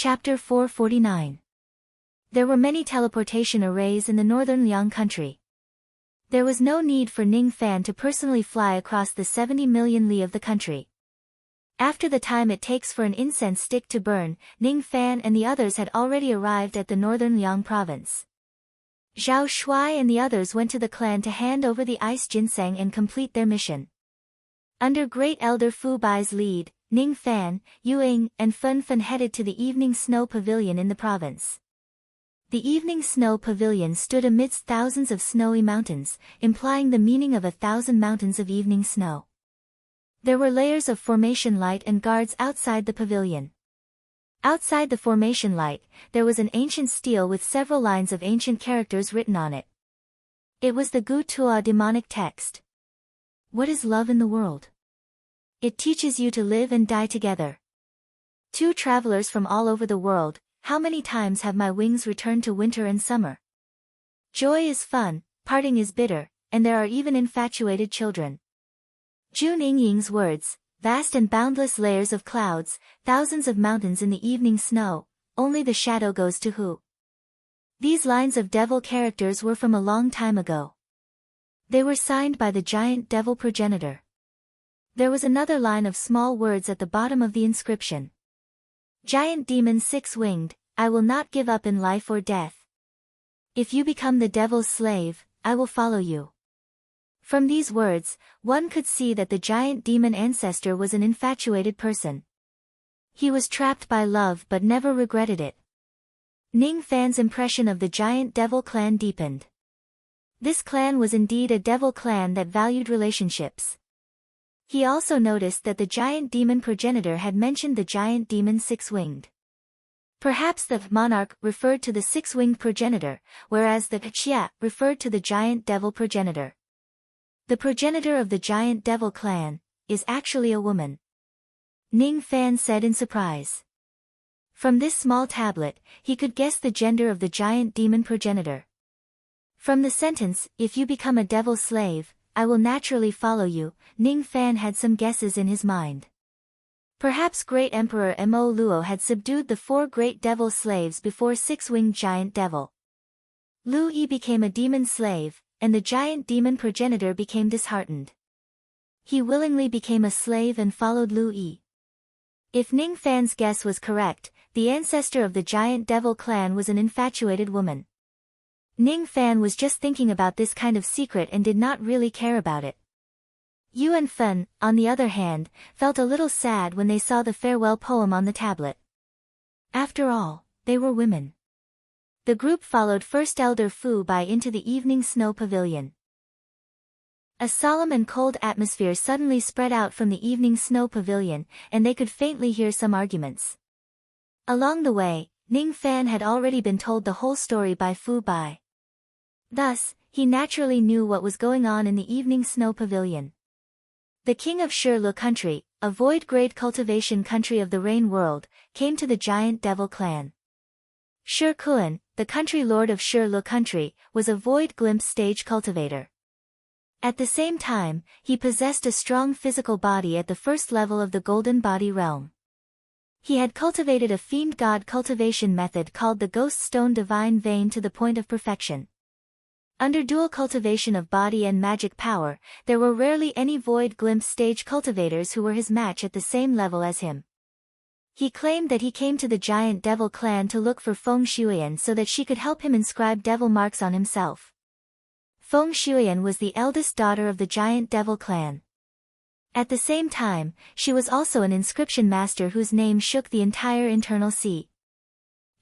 Chapter 449. There were many teleportation arrays in the northern Liang country. There was no need for Ning Fan to personally fly across the 70 million li of the country. After the time it takes for an incense stick to burn, Ning Fan and the others had already arrived at the northern Liang province. Zhao Shuai and the others went to the clan to hand over the ice ginseng and complete their mission. Under Great Elder Fu Bai's lead, Ning Fan, Yu Ying, and Fun Fun headed to the Evening Snow Pavilion in the province. The Evening Snow Pavilion stood amidst thousands of snowy mountains, implying the meaning of 1,000 mountains of evening snow. There were layers of formation light and guards outside the pavilion. Outside the formation light, there was an ancient stele with several lines of ancient characters written on it. It was the Gu Tua demonic text. What is love in the world? It teaches you to live and die together. Two travelers from all over the world, how many times have my wings returned to winter and summer? Joy is fun, parting is bitter, and there are even infatuated children. Jun Yingying's words, vast and boundless layers of clouds, thousands of mountains in the evening snow, only the shadow goes to who. These lines of devil characters were from a long time ago. They were signed by the giant devil progenitor. There was another line of small words at the bottom of the inscription. Giant demon six-winged, I will not give up in life or death. If you become the devil's slave, I will follow you. From these words, one could see that the giant demon ancestor was an infatuated person. He was trapped by love but never regretted it. Ning Fan's impression of the giant devil clan deepened. This clan was indeed a devil clan that valued relationships. He also noticed that the giant demon progenitor had mentioned the giant demon six-winged. Perhaps the monarch referred to the six-winged progenitor, whereas the Chia referred to the giant devil progenitor. The progenitor of the giant devil clan is actually a woman. Ning Fan said in surprise. From this small tablet, he could guess the gender of the giant demon progenitor. From the sentence, if you become a devil slave, I will naturally follow you, Ning Fan had some guesses in his mind. Perhaps Great Emperor Mo Luo had subdued the 4 great devil slaves before six-winged giant devil. Lu Yi became a demon slave, and the giant demon progenitor became disheartened. He willingly became a slave and followed Lu Yi. If Ning Fan's guess was correct, the ancestor of the giant devil clan was an infatuated woman. Ning Fan was just thinking about this kind of secret and did not really care about it. Yu and Fun, on the other hand, felt a little sad when they saw the farewell poem on the tablet. After all, they were women. The group followed First Elder Fu Bai into the Evening Snow Pavilion. A solemn and cold atmosphere suddenly spread out from the Evening Snow Pavilion, and they could faintly hear some arguments. Along the way, Ning Fan had already been told the whole story by Fu Bai. Thus, he naturally knew what was going on in the Evening Snow Pavilion. The king of Shi country, a void-grade cultivation country of the rain world, came to the giant devil clan. Shi Kuan, the country lord of Shi country, was a void glimpse stage cultivator. At the same time, he possessed a strong physical body at the first level of the golden body realm. He had cultivated a fiend god cultivation method called the Ghost Stone Divine Vein to the point of perfection. Under dual cultivation of body and magic power, there were rarely any void glimpse stage cultivators who were his match at the same level as him. He claimed that he came to the giant devil clan to look for Feng Shuyan so that she could help him inscribe devil marks on himself. Feng Shuyan was the eldest daughter of the giant devil clan. At the same time, she was also an inscription master whose name shook the entire internal sea.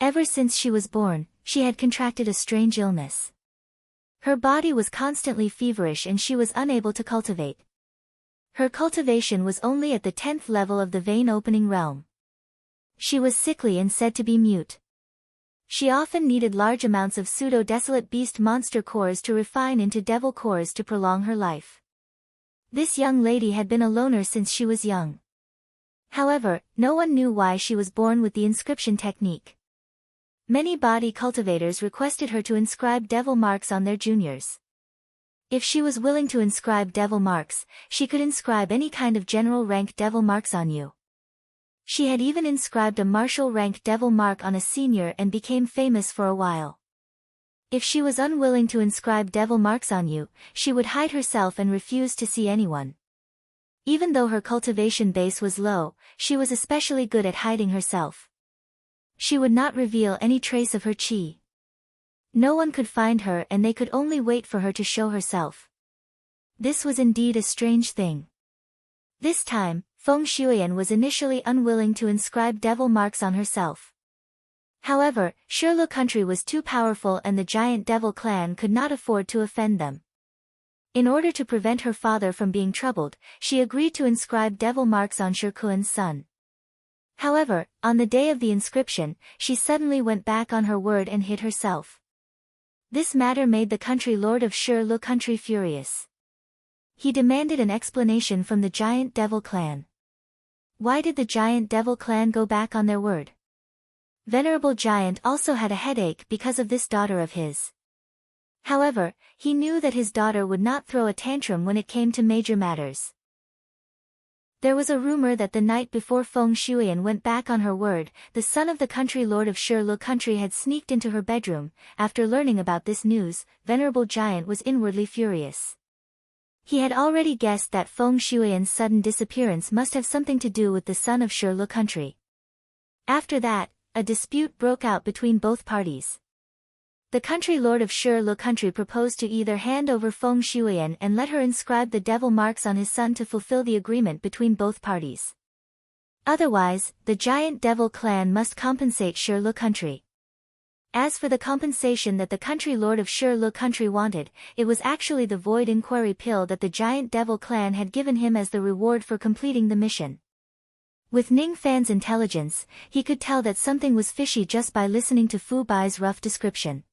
Ever since she was born, she had contracted a strange illness. Her body was constantly feverish and she was unable to cultivate. Her cultivation was only at the 10th level of the vein opening realm. She was sickly and said to be mute. She often needed large amounts of pseudo-desolate beast monster cores to refine into devil cores to prolong her life. This young lady had been a loner since she was young. However, no one knew why she was born with the inscription technique. Many body cultivators requested her to inscribe devil marks on their juniors. If she was willing to inscribe devil marks, she could inscribe any kind of general rank devil marks on you. She had even inscribed a martial-rank devil mark on a senior and became famous for a while. If she was unwilling to inscribe devil marks on you, she would hide herself and refuse to see anyone. Even though her cultivation base was low, she was especially good at hiding herself. She would not reveal any trace of her chi. No one could find her and they could only wait for her to show herself. This was indeed a strange thing. This time, Feng Shuiyan was initially unwilling to inscribe devil marks on herself. However, Shirlu country was too powerful and the giant devil clan could not afford to offend them. In order to prevent her father from being troubled, she agreed to inscribe devil marks on Shirkuan's son. However, on the day of the inscription, she suddenly went back on her word and hid herself. This matter made the country lord of Shirlu country furious. He demanded an explanation from the giant devil clan. Why did the giant devil clan go back on their word? Venerable Giant also had a headache because of this daughter of his. However, he knew that his daughter would not throw a tantrum when it came to major matters. There was a rumor that the night before Feng Shuiyan went back on her word, the son of the country lord of Shirlu country had sneaked into her bedroom. After learning about this news, Venerable Giant was inwardly furious. He had already guessed that Feng Shuiyan's sudden disappearance must have something to do with the son of Shirlu country. After that, a dispute broke out between both parties. The country lord of Shirlu country proposed to either hand over Feng Shuiyan and let her inscribe the devil marks on his son to fulfill the agreement between both parties. Otherwise, the giant devil clan must compensate Shirlu country. As for the compensation that the country lord of Shirlu country wanted, it was actually the void inquiry pill that the giant devil clan had given him as the reward for completing the mission. With Ning Fan's intelligence, he could tell that something was fishy just by listening to Fu Bai's rough description.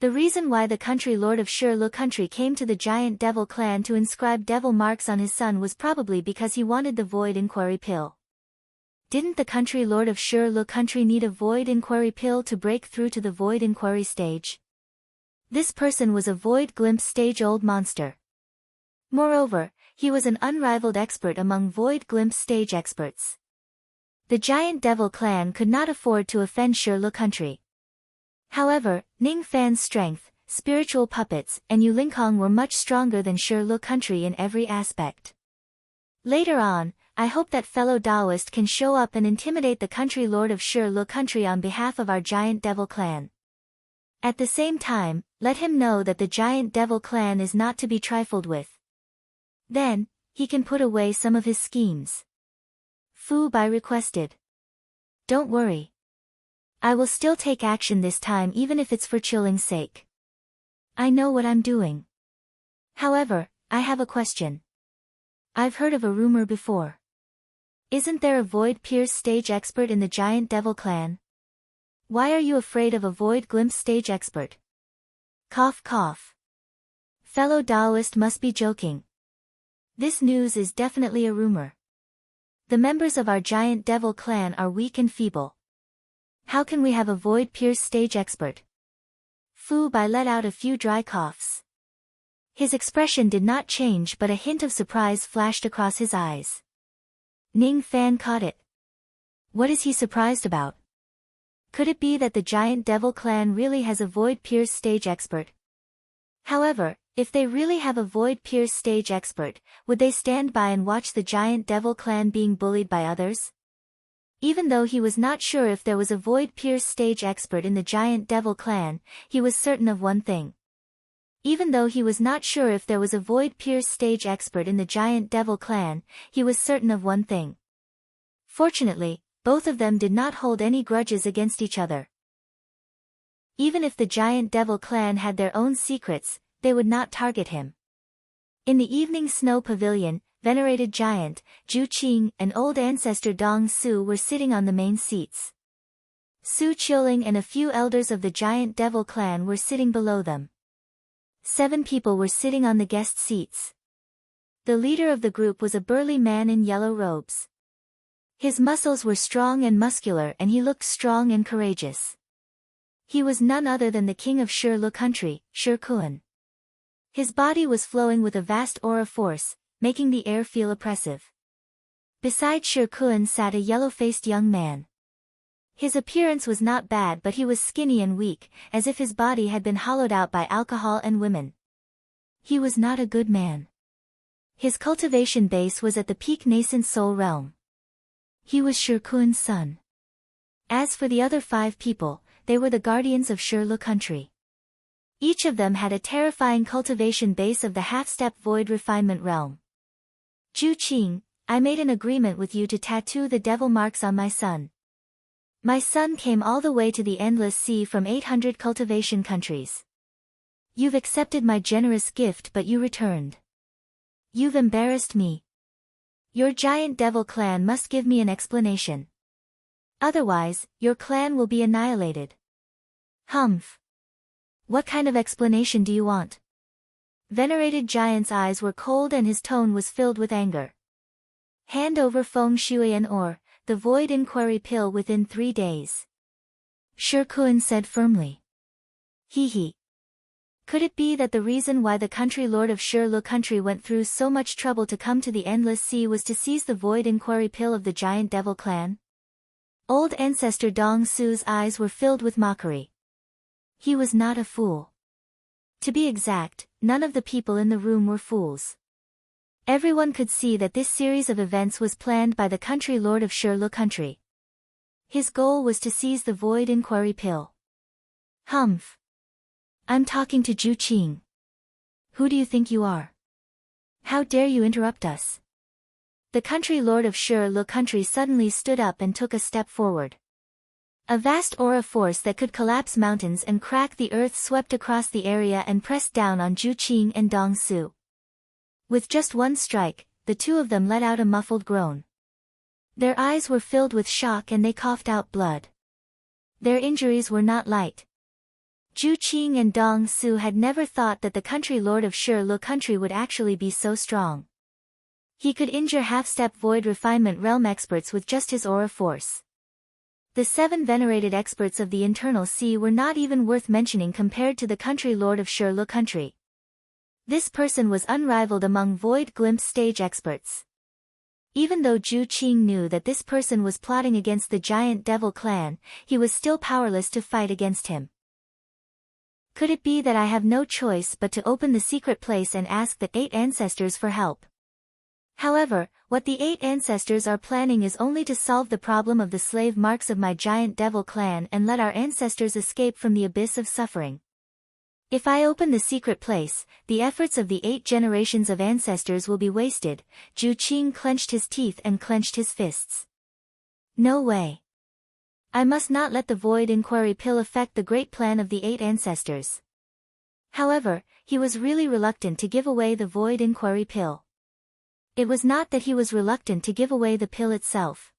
The reason why the country lord of Shirlu country came to the giant devil clan to inscribe devil marks on his son was probably because he wanted the void inquiry pill. Didn't the country lord of Shirlu country need a void inquiry pill to break through to the void inquiry stage? This person was a void glimpse stage old monster. Moreover, he was an unrivaled expert among void glimpse stage experts. The giant devil clan could not afford to offend Shirlu country. However, Ning Fan's strength, spiritual puppets, and Yu Lingkong were much stronger than Shirlu country in every aspect. Later on, I hope that fellow Taoist can show up and intimidate the country lord of Shirlu country on behalf of our giant devil clan. At the same time, let him know that the giant devil clan is not to be trifled with. Then, he can put away some of his schemes. Fu Bai requested. Don't worry. I will still take action this time even if it's for Chilling's sake. I know what I'm doing. However, I have a question. I've heard of a rumor before. Isn't there a void pierce stage expert in the giant devil clan? Why are you afraid of a void glimpse stage expert? Cough cough. Fellow Taoist must be joking. This news is definitely a rumor. The members of our giant devil clan are weak and feeble. How can we have a void pierce stage expert? Fu Bai let out a few dry coughs. His expression did not change but a hint of surprise flashed across his eyes. Ning Fan caught it. What is he surprised about? Could it be that the giant devil clan really has a void pierce stage expert? However, if they really have a void pierce stage expert, would they stand by and watch the giant devil clan being bullied by others? Even though he was not sure if there was a void pierce stage expert in the giant devil clan, he was certain of one thing. Even though he was not sure if there was a void pierce stage expert in the giant devil clan, he was certain of one thing. Fortunately, both of them did not hold any grudges against each other. Even if the giant devil clan had their own secrets, they would not target him. In the evening snow pavilion, venerated giant, Zhu Qing and old ancestor Dong Su were sitting on the main seats. Su Qiuling and a few elders of the giant devil clan were sitting below them. 7 people were sitting on the guest seats. The leader of the group was a burly man in yellow robes. His muscles were strong and muscular and he looked strong and courageous. He was none other than the king of Shirlu country, Shirkuan. His body was flowing with a vast aura force, making the air feel oppressive. Beside Sher Kun sat a yellow-faced young man. His appearance was not bad, but he was skinny and weak, as if his body had been hollowed out by alcohol and women. He was not a good man. His cultivation base was at the peak nascent soul realm. He was Sher Kun's son. As for the other 5 people, they were the guardians of Sher country. Each of them had a terrifying cultivation base of the half-step void refinement realm. Zhu Qing, I made an agreement with you to tattoo the devil marks on my son. My son came all the way to the endless sea from 800 cultivation countries. You've accepted my generous gift, but you returned. You've embarrassed me. Your giant devil clan must give me an explanation. Otherwise, your clan will be annihilated. Humph. What kind of explanation do you want? Venerated Giant's eyes were cold and his tone was filled with anger. Hand over Feng Shuian or the Void Inquiry Pill within 3 days. Sher Kun said firmly. He. Could it be that the reason why the country lord of Sher country went through so much trouble to come to the Endless Sea was to seize the Void Inquiry Pill of the Giant Devil clan? Old ancestor Dong Su's eyes were filled with mockery. He was not a fool. To be exact, none of the people in the room were fools. Everyone could see that this series of events was planned by the country lord of Sher country. His goal was to seize the Void Inquiry Pill. Humph. I'm talking to Zhu Qing. Who do you think you are? How dare you interrupt us? The country lord of Sher country suddenly stood up and took a step forward. A vast aura force that could collapse mountains and crack the earth swept across the area and pressed down on Zhu Qing and Dong Su. With just one strike, the 2 of them let out a muffled groan. Their eyes were filled with shock and they coughed out blood. Their injuries were not light. Zhu Qing and Dong Su had never thought that the country lord of Sher country would actually be so strong. He could injure half-step void refinement realm experts with just his aura force. The 7 venerated experts of the internal sea were not even worth mentioning compared to the country lord of Sher country. This person was unrivaled among Void Glimpse stage experts. Even though Zhu Qing knew that this person was plotting against the giant devil clan, he was still powerless to fight against him. Could it be that I have no choice but to open the secret place and ask the 8 ancestors for help? However, what the 8 ancestors are planning is only to solve the problem of the slave marks of my giant devil clan and let our ancestors escape from the abyss of suffering. If I open the secret place, the efforts of the 8 generations of ancestors will be wasted. Zhu Qing clenched his teeth and clenched his fists. No way. I must not let the Void Inquiry Pill affect the great plan of the 8 ancestors. However, he was really reluctant to give away the Void Inquiry Pill. It was not that he was reluctant to give away the pill itself.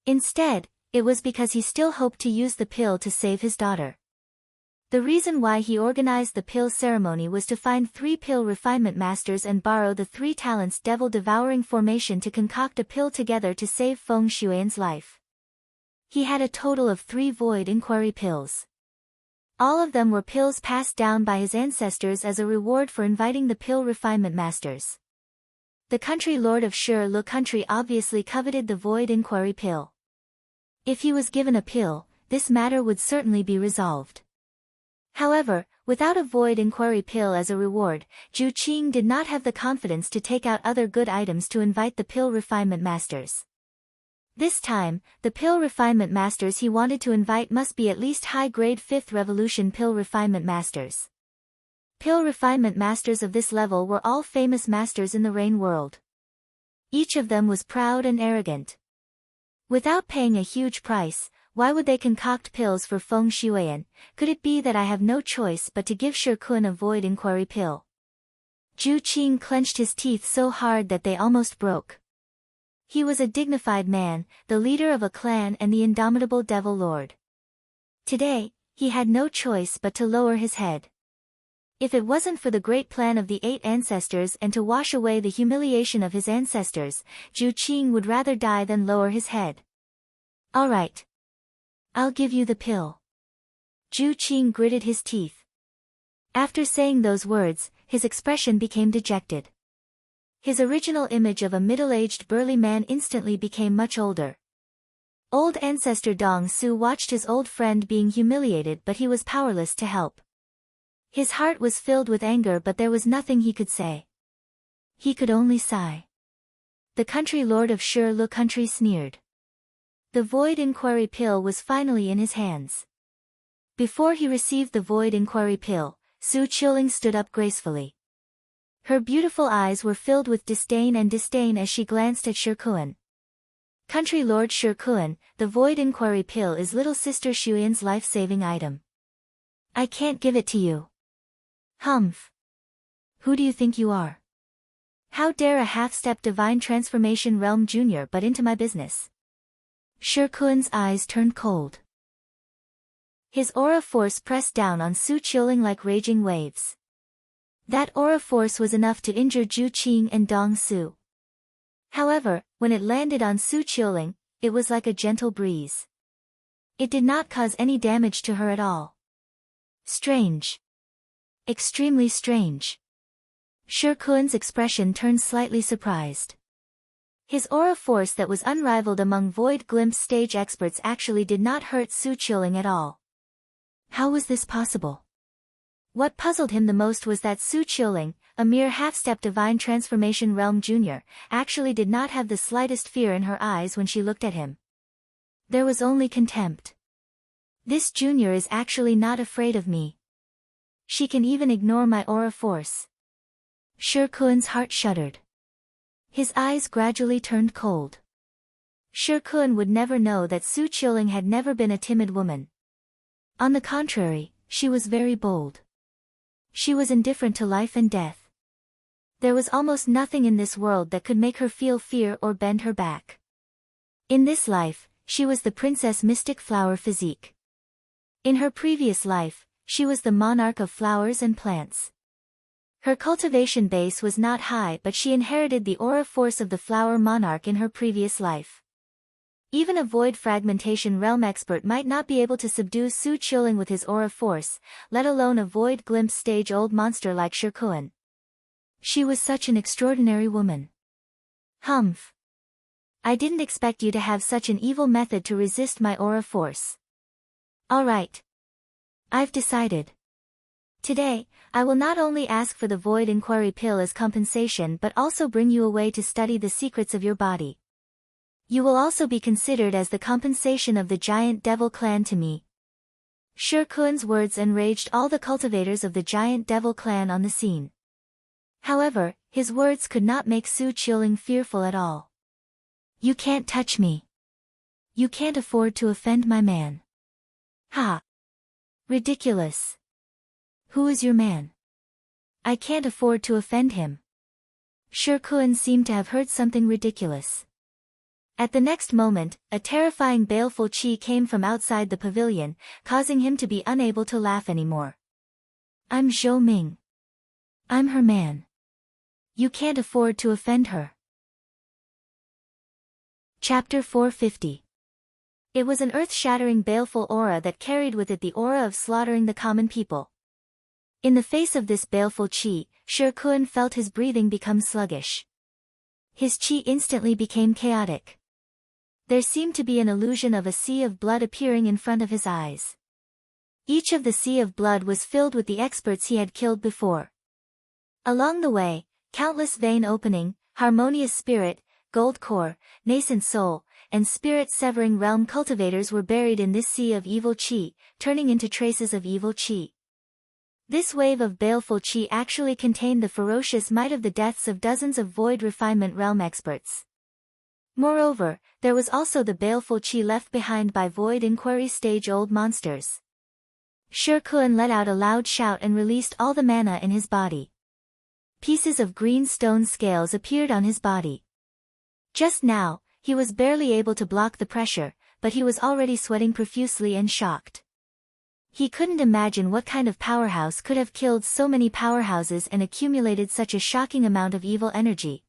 Instead, it was because he still hoped to use the pill to save his daughter. The reason why he organized the pill ceremony was to find 3 pill refinement masters and borrow the 3 talents devil devouring formation to concoct a pill together to save Feng Shuian's life. He had a total of 3 Void Inquiry pills. All of them were pills passed down by his ancestors as a reward for inviting the pill refinement masters. The country lord of Sher country obviously coveted the Void Inquiry Pill. If he was given a pill, this matter would certainly be resolved. However, without a Void Inquiry Pill as a reward, Zhu Qing did not have the confidence to take out other good items to invite the pill refinement masters. This time, the pill refinement masters he wanted to invite must be at least high-grade 5th Revolution pill refinement masters. Pill refinement masters of this level were all famous masters in the Rain world. Each of them was proud and arrogant. Without paying a huge price, why would they concoct pills for Feng Shuian? Could it be that I have no choice but to give Sher Kun a Void Inquiry Pill? Zhu Qing clenched his teeth so hard that they almost broke. He was a dignified man, the leader of a clan and the indomitable Devil Lord. Today, he had no choice but to lower his head. If it wasn't for the great plan of the 8 ancestors and to wash away the humiliation of his ancestors, Zhu Qing would rather die than lower his head. All right. I'll give you the pill. Zhu Qing gritted his teeth. After saying those words, his expression became dejected. His original image of a middle-aged burly man instantly became much older. Old ancestor Dong Su watched his old friend being humiliated, but he was powerless to help. His heart was filled with anger, but there was nothing he could say. He could only sigh. The country lord of Shi Lu country sneered. The void inquiry pill was finally in his hands. Before he received the void inquiry pill, Su Qiuling stood up gracefully. Her beautiful eyes were filled with disdain as she glanced at Shi Kuan. Country Lord Shi Kuan, the void inquiry pill is little sister Xuyan's life-saving item. I can't give it to you. Humph. Who do you think you are? How dare a half-step divine transformation realm junior butt into my business? Shi Kuan's eyes turned cold. His aura force pressed down on Su Qiuling like raging waves. That aura force was enough to injure Zhu Qing and Dong Su. However, when it landed on Su Qiuling, it was like a gentle breeze. It did not cause any damage to her at all. Strange. Extremely strange. Shi Kuan's expression turned slightly surprised. His aura force that was unrivaled among Void Glimpse stage experts actually did not hurt Su Qiuling at all. How was this possible? What puzzled him the most was that Su Qiuling, a mere half-step divine transformation realm junior, actually did not have the slightest fear in her eyes when she looked at him. There was only contempt. This junior is actually not afraid of me. She can even ignore my aura force. Shi Kuan's heart shuddered. His eyes gradually turned cold. Shi Kuan would never know that Su Qiuling had never been a timid woman. On the contrary, she was very bold. She was indifferent to life and death. There was almost nothing in this world that could make her feel fear or bend her back. In this life, she was the Princess Mystic Flower Physique. In her previous life, she was the monarch of flowers and plants. Her cultivation base was not high, but she inherited the aura force of the flower monarch in her previous life. Even a void fragmentation realm expert might not be able to subdue Su Qiuling with his aura force, let alone a void glimpse stage old monster like Shi Kuan. She was such an extraordinary woman. Humph. I didn't expect you to have such an evil method to resist my aura force. All right. I've decided. Today, I will not only ask for the void inquiry pill as compensation but also bring you away to study the secrets of your body. You will also be considered as the compensation of the giant devil clan to me. Shi Kuan's words enraged all the cultivators of the giant devil clan on the scene. However, his words could not make Su Qiuling fearful at all. You can't touch me. You can't afford to offend my man. Ha! Ridiculous. Who is your man? I can't afford to offend him. Shi Kuan seemed to have heard something ridiculous. At the next moment, a terrifying baleful qi came from outside the pavilion, causing him to be unable to laugh anymore. I'm Zhou Ming. I'm her man. You can't afford to offend her. Chapter 450. It was an earth-shattering baleful aura that carried with it the aura of slaughtering the common people. In the face of this baleful qi, Shi Kuan felt his breathing become sluggish. His qi instantly became chaotic. There seemed to be an illusion of a sea of blood appearing in front of his eyes. Each of the sea of blood was filled with the experts he had killed before. Along the way, countless vein opening, harmonious spirit, gold core, nascent soul, and spirit-severing realm cultivators were buried in this sea of evil qi, turning into traces of evil qi. This wave of baleful qi actually contained the ferocious might of the deaths of dozens of void refinement realm experts. Moreover, there was also the baleful qi left behind by void inquiry stage old monsters. Shi Kuan let out a loud shout and released all the mana in his body. Pieces of green stone scales appeared on his body. Just now, he was barely able to block the pressure, but he was already sweating profusely and shocked. He couldn't imagine what kind of powerhouse could have killed so many powerhouses and accumulated such a shocking amount of evil energy.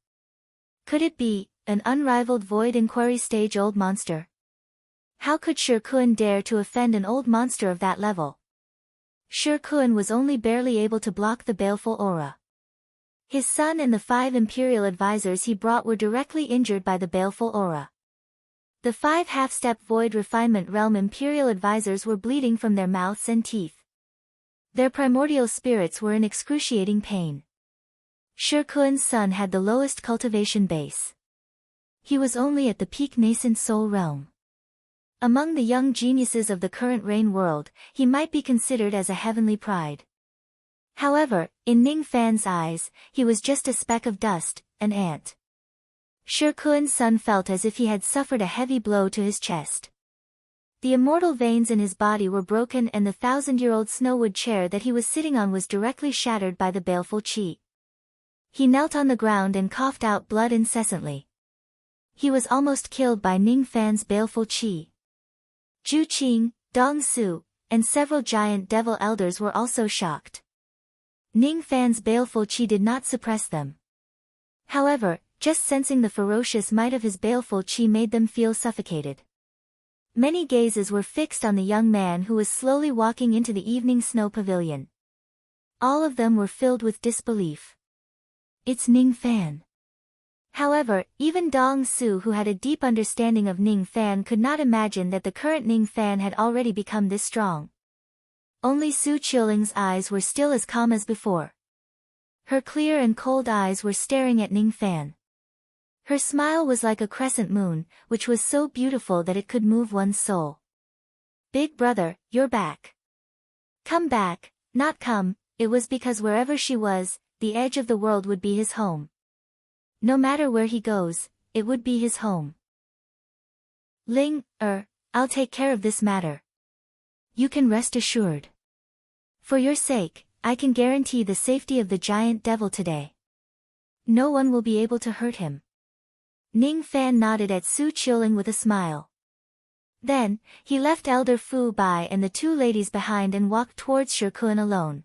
Could it be an unrivaled void inquiry stage old monster? How could Shi Kuan dare to offend an old monster of that level? Shi Kuan was only barely able to block the baleful aura. His son and the 5 imperial advisors he brought were directly injured by the baleful aura. The 5 half-step void refinement realm imperial advisors were bleeding from their mouths and teeth. Their primordial spirits were in excruciating pain. Shirkuan's son had the lowest cultivation base. He was only at the peak nascent soul realm. Among the young geniuses of the current Rain world, he might be considered as a heavenly pride. However, in Ning Fan's eyes, he was just a speck of dust, an ant. Shirkuan's son felt as if he had suffered a heavy blow to his chest. The immortal veins in his body were broken and the 1,000-year-old snowwood chair that he was sitting on was directly shattered by the baleful qi. He knelt on the ground and coughed out blood incessantly. He was almost killed by Ning Fan's baleful qi. Zhu Qing, Dong Su, and several giant devil elders were also shocked. Ning Fan's baleful qi did not suppress them. However, just sensing the ferocious might of his baleful qi made them feel suffocated. Many gazes were fixed on the young man who was slowly walking into the evening snow pavilion. All of them were filled with disbelief. It's Ning Fan. However, even Dong Su, who had a deep understanding of Ning Fan, could not imagine that the current Ning Fan had already become this strong. Only Su Qiuling's eyes were still as calm as before. Her clear and cold eyes were staring at Ning Fan. Her smile was like a crescent moon, which was so beautiful that it could move one's soul. Big brother, you're back. Come back, not come, it was because wherever she was, the edge of the world would be his home. No matter where he goes, it would be his home. I'll take care of this matter. You can rest assured. For your sake, I can guarantee the safety of the giant devil today. No one will be able to hurt him. Ning Fan nodded at Su Qiuling with a smile. Then, he left Elder Fu Bai and the 2 ladies behind and walked towards Shirkuan alone.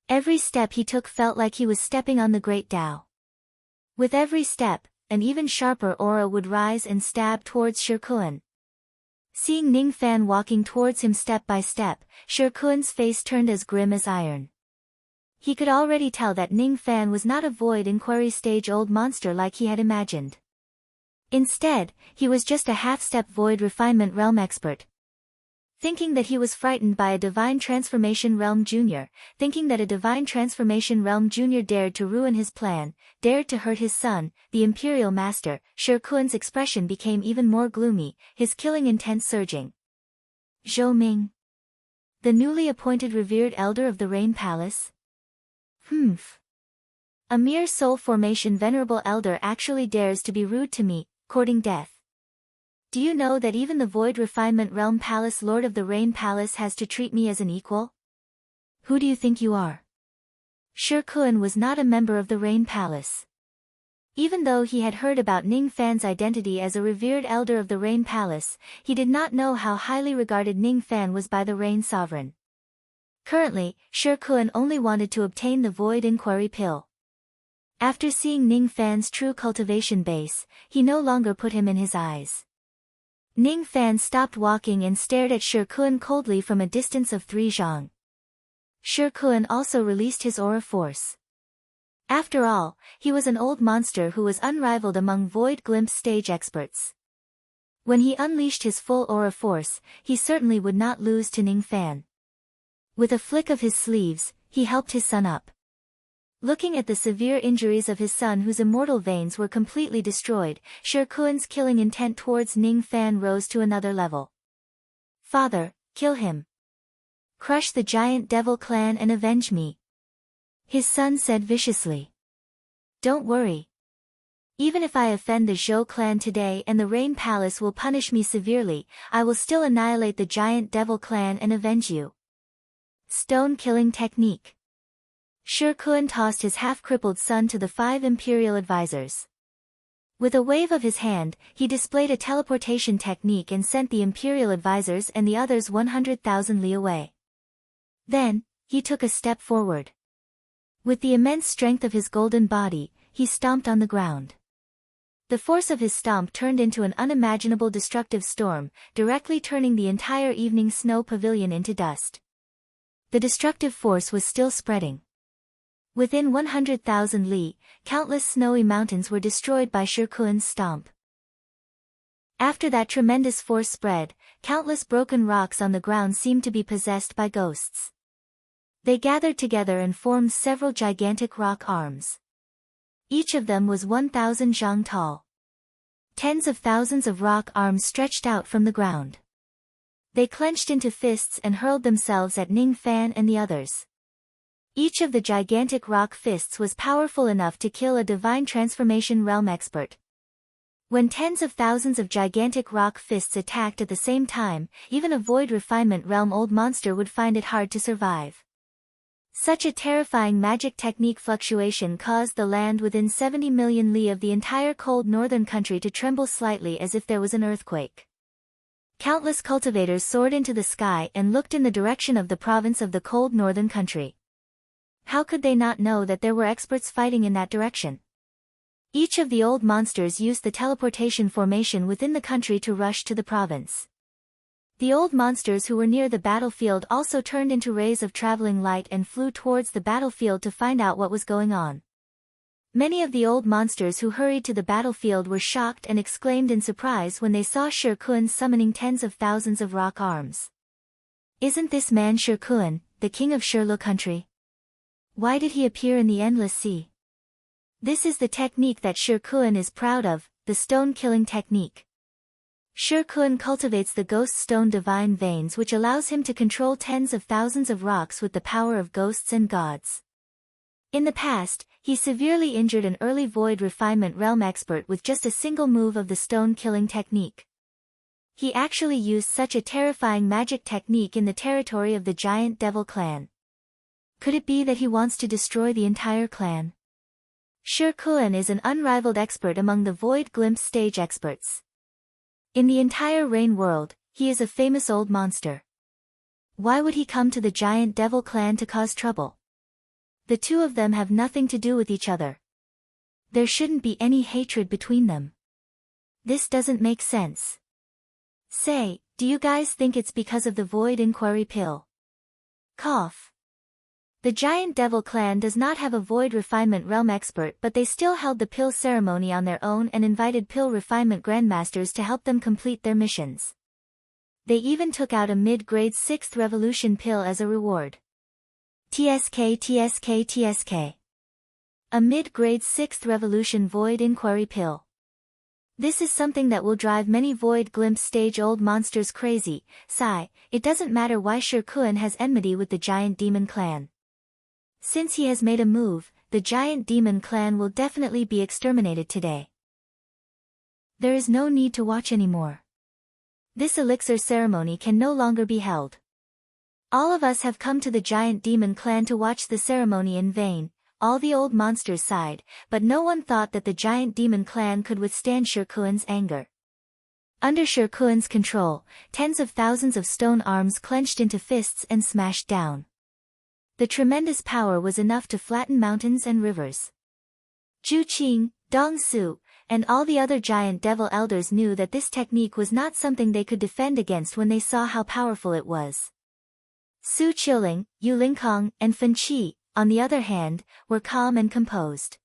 Every step he took felt like he was stepping on the Great Tao. With every step, an even sharper aura would rise and stab towards Shirkuan. Seeing Ning Fan walking towards him step by step, Shirkuan's face turned as grim as iron. He could already tell that Ning Fan was not a void inquiry stage old monster like he had imagined. Instead, he was just a half-step void refinement realm expert. Thinking that he was frightened by a Divine Transformation Realm Junior, thinking that a Divine Transformation Realm Junior dared to ruin his plan, dared to hurt his son, the Imperial Master, Shirkuan's expression became even more gloomy, his killing intent surging. Zhou Ming. The newly appointed revered elder of the Rain Palace? A mere soul formation venerable elder actually dares to be rude to me, courting death. Do you know that even the Void Refinement Realm Palace Lord of the Rain Palace has to treat me as an equal? Who do you think you are? Shirkuan was not a member of the Rain Palace. Even though he had heard about Ning Fan's identity as a revered elder of the Rain Palace, he did not know how highly regarded Ning Fan was by the Rain Sovereign. Currently, Shirkuan only wanted to obtain the Void Inquiry Pill. After seeing Ning Fan's true cultivation base, he no longer put him in his eyes. Ning Fan stopped walking and stared at Shirkuan coldly from a distance of 3 zhang. Shirkuan also released his aura force. After all, he was an old monster who was unrivaled among Void Glimpse stage experts. When he unleashed his full aura force, he certainly would not lose to Ning Fan. With a flick of his sleeves, he helped his son up. Looking at the severe injuries of his son whose immortal veins were completely destroyed, Shirkuan's killing intent towards Ning Fan rose to another level. Father, kill him. Crush the giant devil clan and avenge me. His son said viciously. Don't worry. Even if I offend the Zhou clan today and the Rain Palace will punish me severely, I will still annihilate the giant devil clan and avenge you. Stone killing technique. Shirkuan tossed his half-crippled son to the 5 imperial advisors. With a wave of his hand, he displayed a teleportation technique and sent the imperial advisors and the others 100,000 li away. Then, he took a step forward. With the immense strength of his golden body, he stomped on the ground. The force of his stomp turned into an unimaginable destructive storm, directly turning the entire evening snow pavilion into dust. The destructive force was still spreading. Within 100,000 li, countless snowy mountains were destroyed by Shirkuan's stomp. After that tremendous force spread, countless broken rocks on the ground seemed to be possessed by ghosts. They gathered together and formed several gigantic rock arms. Each of them was 1,000 zhang tall. Tens of thousands of rock arms stretched out from the ground. They clenched into fists and hurled themselves at Ning Fan and the others. Each of the gigantic rock fists was powerful enough to kill a divine transformation realm expert. When tens of thousands of gigantic rock fists attacked at the same time, even a void refinement realm old monster would find it hard to survive. Such a terrifying magic technique fluctuation caused the land within 70 million li of the entire cold northern country to tremble slightly as if there was an earthquake. Countless cultivators soared into the sky and looked in the direction of the province of the cold northern country. How could they not know that there were experts fighting in that direction? Each of the old monsters used the teleportation formation within the country to rush to the province. The old monsters who were near the battlefield also turned into rays of traveling light and flew towards the battlefield to find out what was going on. Many of the old monsters who hurried to the battlefield were shocked and exclaimed in surprise when they saw Shirkuan summoning tens of thousands of rock arms. Isn't this man Shirkuan, the king of Shirlu country? Why did he appear in the endless sea? This is the technique that Shirkuan is proud of, the stone-killing technique. Shirkuan cultivates the ghost stone divine veins which allows him to control tens of thousands of rocks with the power of ghosts and gods. In the past, he severely injured an early void refinement realm expert with just a single move of the stone-killing technique. He actually used such a terrifying magic technique in the territory of the giant devil clan. Could it be that he wants to destroy the entire clan? Shirkuan is an unrivaled expert among the void glimpse stage experts. In the entire Rain world, he is a famous old monster. Why would he come to the giant devil clan to cause trouble? The two of them have nothing to do with each other. There shouldn't be any hatred between them. This doesn't make sense. Say, do you guys think it's because of the void inquiry pill? Cough. The giant devil clan does not have a void refinement realm expert, but they still held the pill ceremony on their own and invited pill refinement grandmasters to help them complete their missions. They even took out a mid-grade 6th revolution pill as a reward. TSK. A mid-grade 6th revolution void inquiry pill. This is something that will drive many void glimpse stage old monsters crazy. Sigh, it doesn't matter why Shirkuan has enmity with the giant demon clan. Since he has made a move, the giant demon clan will definitely be exterminated today. There is no need to watch anymore. This elixir ceremony can no longer be held. All of us have come to the giant demon clan to watch the ceremony in vain. All the old monsters sighed, but no one thought that the giant demon clan could withstand Shirkuan's anger. Under Shirkuan's control, tens of thousands of stone arms clenched into fists and smashed down. The tremendous power was enough to flatten mountains and rivers. Zhu Qing, Dong Su, and all the other giant devil elders knew that this technique was not something they could defend against when they saw how powerful it was. Su Qiling, Yu Lingkong, and Fen Qi, on the other hand, were calm and composed.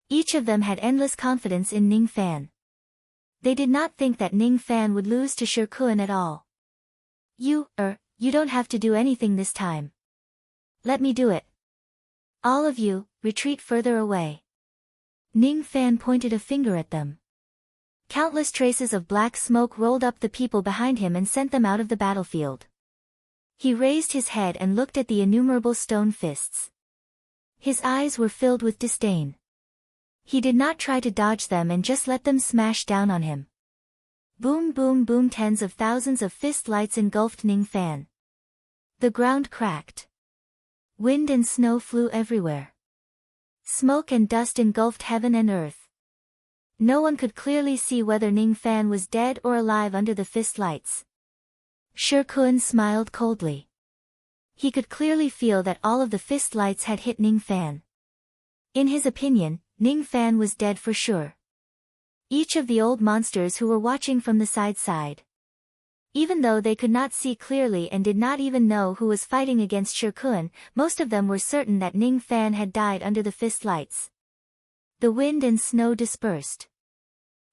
Each of them had endless confidence in Ning Fan. They did not think that Ning Fan would lose to Shirkuan at all. You don't have to do anything this time. Let me do it. All of you, retreat further away. Ning Fan pointed a finger at them. Countless traces of black smoke rolled up the people behind him and sent them out of the battlefield. He raised his head and looked at the innumerable stone fists. His eyes were filled with disdain. He did not try to dodge them and just let them smash down on him. Boom boom boom, tens of thousands of fist lights engulfed Ning Fan. The ground cracked. Wind and snow flew everywhere. Smoke and dust engulfed heaven and earth. No one could clearly see whether Ning Fan was dead or alive under the fist lights. Shirkuan smiled coldly. He could clearly feel that all of the fist lights had hit Ning Fan. In his opinion, Ning Fan was dead for sure. Each of the old monsters who were watching from the side sighed. Even though they could not see clearly and did not even know who was fighting against Shirkuan, most of them were certain that Ning Fan had died under the fist lights. The wind and snow dispersed.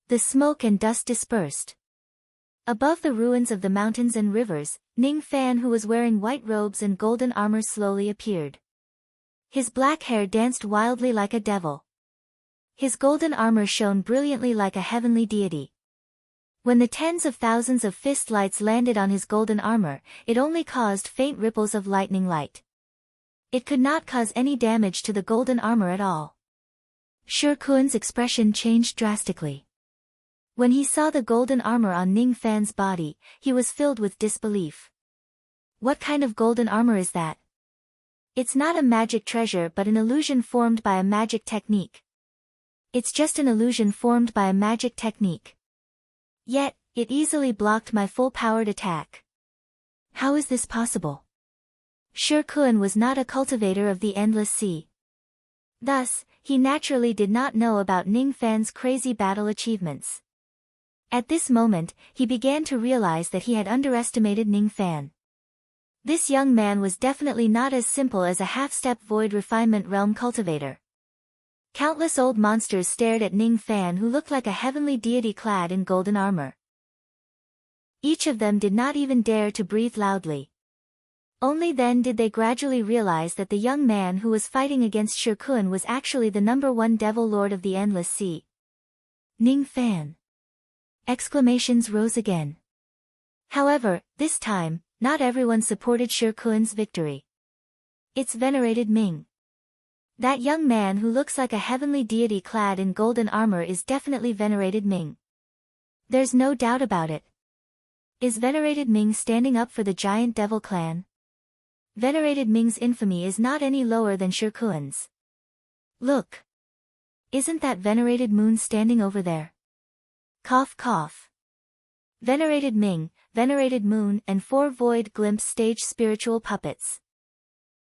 The smoke and dust dispersed. Above the ruins of the mountains and rivers, Ning Fan, who was wearing white robes and golden armor, slowly appeared. His black hair danced wildly like a devil. His golden armor shone brilliantly like a heavenly deity. When the tens of thousands of fist lights landed on his golden armor, it only caused faint ripples of lightning light. It could not cause any damage to the golden armor at all. Shirkuan's expression changed drastically. When he saw the golden armor on Ning Fan's body, he was filled with disbelief. What kind of golden armor is that? It's not a magic treasure but an illusion formed by a magic technique. It's just an illusion formed by a magic technique. Yet, it easily blocked my full-powered attack. How is this possible? Shirkuan was not a cultivator of the Endless Sea. Thus, he naturally did not know about Ning Fan's crazy battle achievements. At this moment, he began to realize that he had underestimated Ning Fan. This young man was definitely not as simple as a half-step void refinement realm cultivator. Countless old monsters stared at Ning Fan, who looked like a heavenly deity clad in golden armor. Each of them did not even dare to breathe loudly. Only then did they gradually realize that the young man who was fighting against Shirkuan was actually the #1 devil lord of the Endless Sea. Ning Fan. Exclamations rose again. However, this time, not everyone supported Shirkuan's victory. It's venerated Ming. That young man who looks like a heavenly deity clad in golden armor is definitely venerated Ming. There's no doubt about it. Is venerated Ming standing up for the giant devil clan? Venerated Ming's infamy is not any lower than Shirkuan's. Look. Isn't that venerated moon standing over there? Cough cough. Venerated Ming, venerated moon and 4 void glimpse stage spiritual puppets.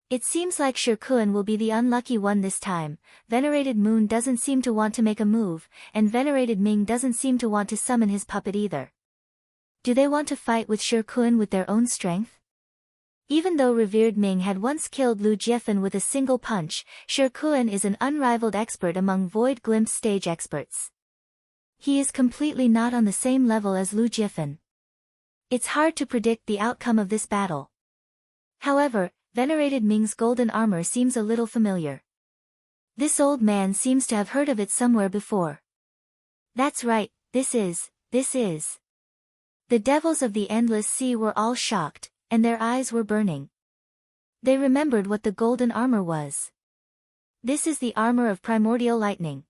It seems like Shirkuan will be the unlucky one this time. Venerated Moon doesn't seem to want to make a move, and Venerated Ming doesn't seem to want to summon his puppet either. Do they want to fight with Shirkuan with their own strength? Even though revered Ming had once killed Lu Jiefan with a single punch, Shirkuan is an unrivaled expert among void glimpse stage experts. He is completely not on the same level as Lu Jiefan. It's hard to predict the outcome of this battle. However, venerated Ming's golden armor seems a little familiar. This old man seems to have heard of it somewhere before. That's right, this is. The devils of the Endless Sea were all shocked, and their eyes were burning. They remembered what the golden armor was. This is the armor of primordial lightning.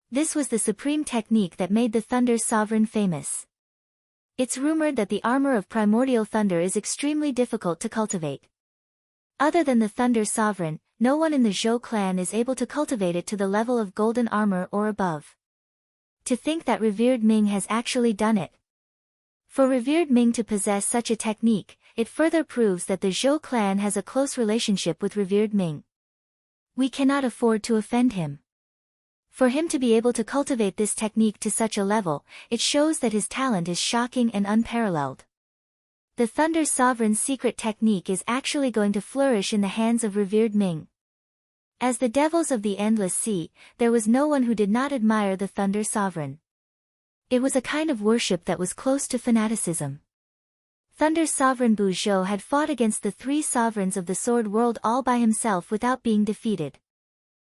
This was the supreme technique that made the Thunder Sovereign famous. It's rumored that the armor of primordial thunder is extremely difficult to cultivate. Other than the Thunder Sovereign, no one in the Zhou clan is able to cultivate it to the level of golden armor or above. To think that revered Ming has actually done it. For revered Ming to possess such a technique, it further proves that the Zhou clan has a close relationship with revered Ming. We cannot afford to offend him. For him to be able to cultivate this technique to such a level, it shows that his talent is shocking and unparalleled. The Thunder Sovereign's secret technique is actually going to flourish in the hands of revered Ming. As the devils of the Endless Sea, there was no one who did not admire the Thunder Sovereign. It was a kind of worship that was close to fanaticism. Thunder Sovereign Bu Zhou had fought against the 3 sovereigns of the Sword World all by himself without being defeated.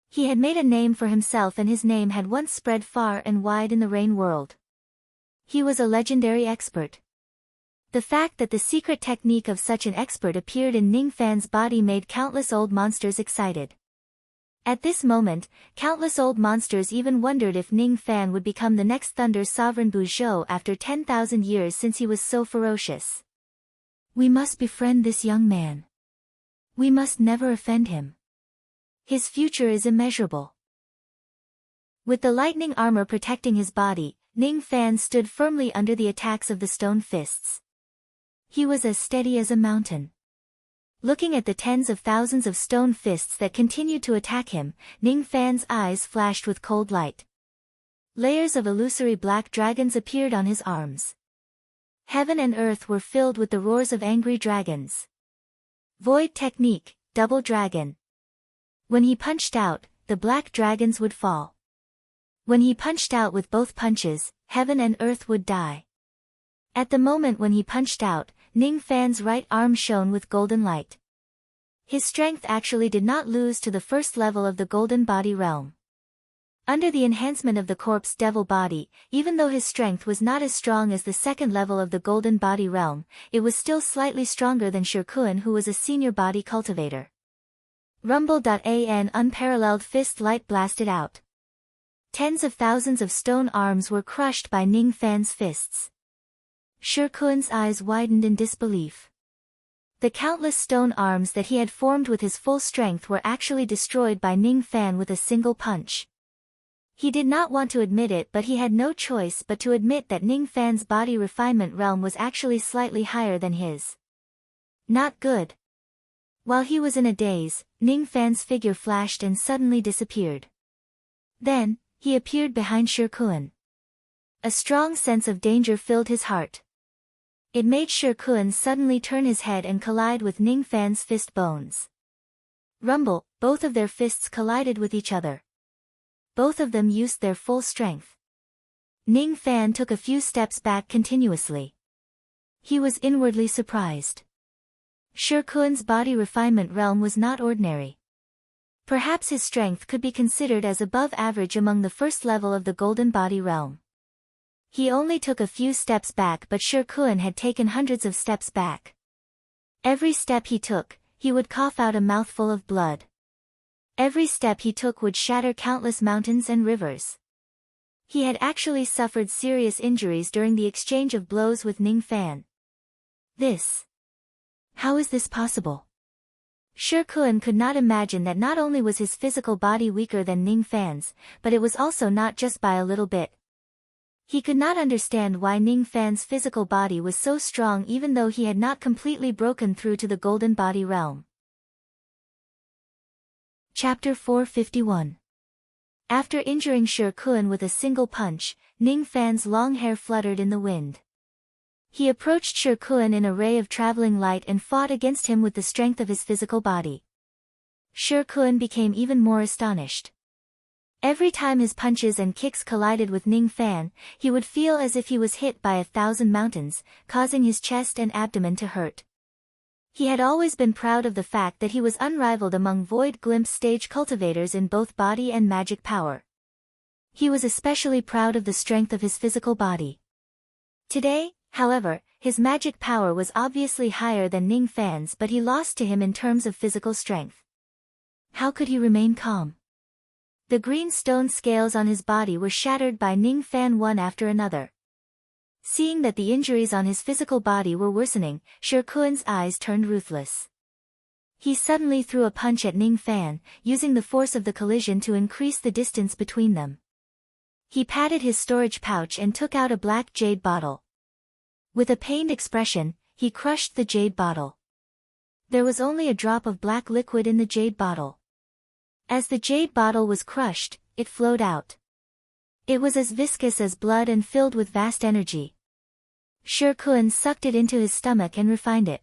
He had made a name for himself, and his name had once spread far and wide in the Rain World. He was a legendary expert. The fact that the secret technique of such an expert appeared in Ning Fan's body made countless old monsters excited. At this moment, countless old monsters even wondered if Ning Fan would become the next Thunder Sovereign Bu Zhou after 10,000 years, since he was so ferocious. We must befriend this young man. We must never offend him. His future is immeasurable. With the lightning armor protecting his body, Ning Fan stood firmly under the attacks of the stone fists. He was as steady as a mountain. Looking at the tens of thousands of stone fists that continued to attack him, Ning Fan's eyes flashed with cold light. Layers of illusory black dragons appeared on his arms. Heaven and earth were filled with the roars of angry dragons. Void technique, double dragon. When he punched out, the black dragons would fall. When he punched out with both punches, heaven and earth would die. At the moment when he punched out, Ning Fan's right arm shone with golden light. His strength actually did not lose to the first level of the golden body realm. Under the enhancement of the corpse devil body, even though his strength was not as strong as the second level of the golden body realm, it was still slightly stronger than Shirkuan, who was a senior body cultivator. Rumble.an unparalleled fist light blasted out. Tens of thousands of stone arms were crushed by Ning Fan's fists. Shirkuan's eyes widened in disbelief. The countless stone arms that he had formed with his full strength were actually destroyed by Ning Fan with a single punch. He did not want to admit it, but he had no choice but to admit that Ning Fan's body refinement realm was actually slightly higher than his. Not good. While he was in a daze, Ning Fan's figure flashed and suddenly disappeared. Then, he appeared behind Shirkuan. A strong sense of danger filled his heart. It made Shirkuan suddenly turn his head and collide with Ning Fan's fist bones. Rumble, both of their fists collided with each other. Both of them used their full strength. Ning Fan took a few steps back continuously. He was inwardly surprised. Shirkuan's body refinement realm was not ordinary. Perhaps his strength could be considered as above average among the first level of the golden body realm. He only took a few steps back, but Shirkuan had taken hundreds of steps back. Every step he took, he would cough out a mouthful of blood. Every step he took would shatter countless mountains and rivers. He had actually suffered serious injuries during the exchange of blows with Ning Fan. How is this possible? Shirkuan could not imagine that not only was his physical body weaker than Ning Fan's, but it was also not just by a little bit. He could not understand why Ning Fan's physical body was so strong even though he had not completely broken through to the golden body realm. Chapter 451. After injuring Shirkuan with a single punch, Ning Fan's long hair fluttered in the wind. He approached Shirkuan in a ray of traveling light and fought against him with the strength of his physical body. Shirkuan became even more astonished. Every time his punches and kicks collided with Ning Fan, he would feel as if he was hit by 1,000 mountains, causing his chest and abdomen to hurt. He had always been proud of the fact that he was unrivaled among Void Glimpse stage cultivators in both body and magic power. He was especially proud of the strength of his physical body. Today, however, his magic power was obviously higher than Ning Fan's, but he lost to him in terms of physical strength. How could he remain calm? The green stone scales on his body were shattered by Ning Fan one after another. Seeing that the injuries on his physical body were worsening, Shirkuan's eyes turned ruthless. He suddenly threw a punch at Ning Fan, using the force of the collision to increase the distance between them. He patted his storage pouch and took out a black jade bottle. With a pained expression, he crushed the jade bottle. There was only a drop of black liquid in the jade bottle. As the jade bottle was crushed, it flowed out. It was as viscous as blood and filled with vast energy. Shirkuan sucked it into his stomach and refined it.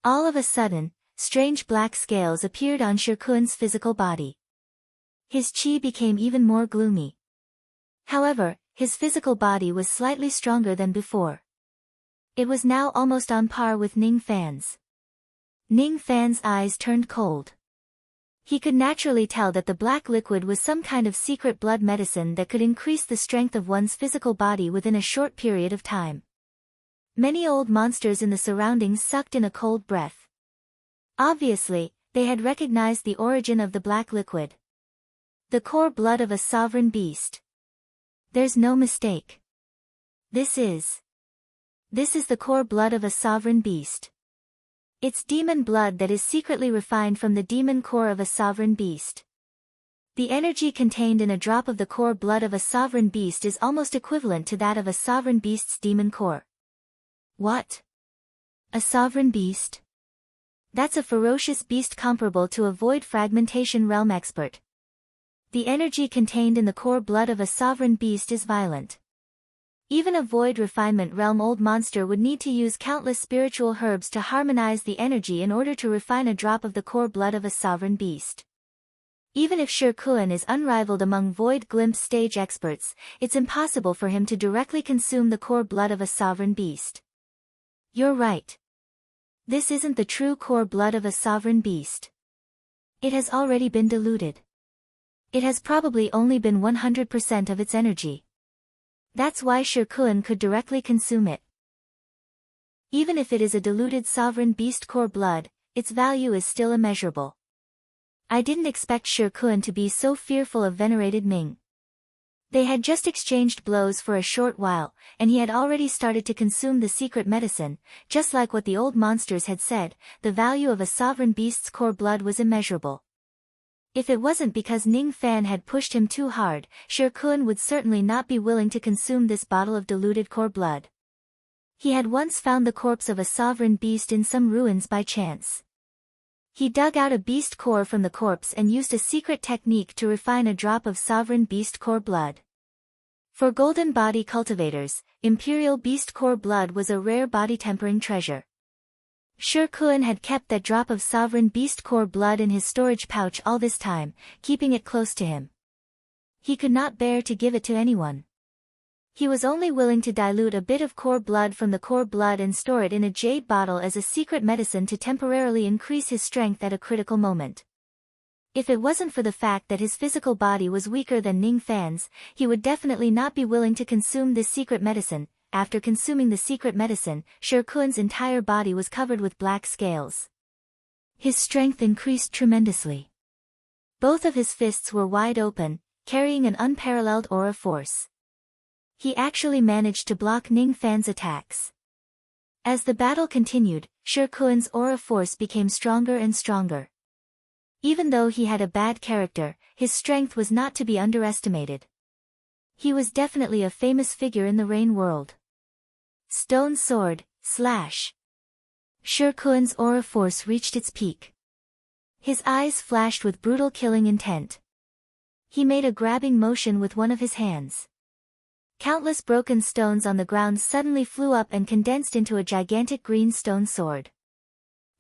All of a sudden, strange black scales appeared on Shirkuan's physical body. His chi became even more gloomy. However, his physical body was slightly stronger than before. It was now almost on par with Ning Fan's. Ning Fan's eyes turned cold. He could naturally tell that the black liquid was some kind of secret blood medicine that could increase the strength of one's physical body within a short period of time. Many old monsters in the surroundings sucked in a cold breath. Obviously, they had recognized the origin of the black liquid. The core blood of a sovereign beast. There's no mistake. This is the core blood of a sovereign beast. It's demon blood that is secretly refined from the demon core of a sovereign beast. The energy contained in a drop of the core blood of a sovereign beast is almost equivalent to that of a sovereign beast's demon core. What? A sovereign beast? That's a ferocious beast comparable to a void fragmentation realm expert. The energy contained in the core blood of a sovereign beast is violent. Even a void refinement realm old monster would need to use countless spiritual herbs to harmonize the energy in order to refine a drop of the core blood of a sovereign beast. Even if Shirkuan is unrivaled among void glimpse stage experts, it's impossible for him to directly consume the core blood of a sovereign beast. You're right. This isn't the true core blood of a sovereign beast. It has already been diluted. It has probably only been 100% of its energy. That's why Shirkuan could directly consume it. Even if it is a diluted sovereign beast core blood, its value is still immeasurable. I didn't expect Shirkuan to be so fearful of venerated Ming. They had just exchanged blows for a short while, and he had already started to consume the secret medicine. Just like what the old monsters had said, the value of a sovereign beast's core blood was immeasurable. If it wasn't because Ning Fan had pushed him too hard, Shirkuan would certainly not be willing to consume this bottle of diluted core blood. He had once found the corpse of a sovereign beast in some ruins by chance. He dug out a beast core from the corpse and used a secret technique to refine a drop of sovereign beast core blood. For golden body cultivators, imperial beast core blood was a rare body tempering treasure. Shirkuan had kept that drop of sovereign beast core blood in his storage pouch all this time, keeping it close to him. He could not bear to give it to anyone. He was only willing to dilute a bit of core blood from the core blood and store it in a jade bottle as a secret medicine to temporarily increase his strength at a critical moment. If it wasn't for the fact that his physical body was weaker than Ning Fan's, he would definitely not be willing to consume this secret medicine. After consuming the secret medicine, Shirkuan's entire body was covered with black scales. His strength increased tremendously. Both of his fists were wide open, carrying an unparalleled aura force. He actually managed to block Ning Fan's attacks. As the battle continued, Shirkuan's aura force became stronger and stronger. Even though he had a bad character, his strength was not to be underestimated. He was definitely a famous figure in the Rain world. Stone sword, slash. Shirkuan's aura force reached its peak. His eyes flashed with brutal killing intent. He made a grabbing motion with one of his hands. Countless broken stones on the ground suddenly flew up and condensed into a gigantic green stone sword.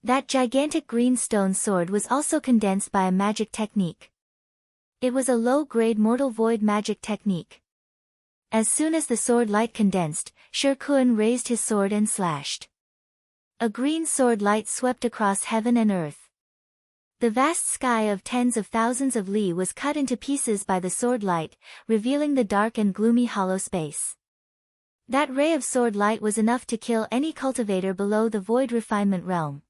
That gigantic green stone sword was also condensed by a magic technique. It was a low-grade mortal void magic technique. As soon as the sword light condensed, Shirkuan raised his sword and slashed. A green sword light swept across heaven and earth. The vast sky of tens of thousands of li was cut into pieces by the sword light, revealing the dark and gloomy hollow space. That ray of sword light was enough to kill any cultivator below the void refinement realm.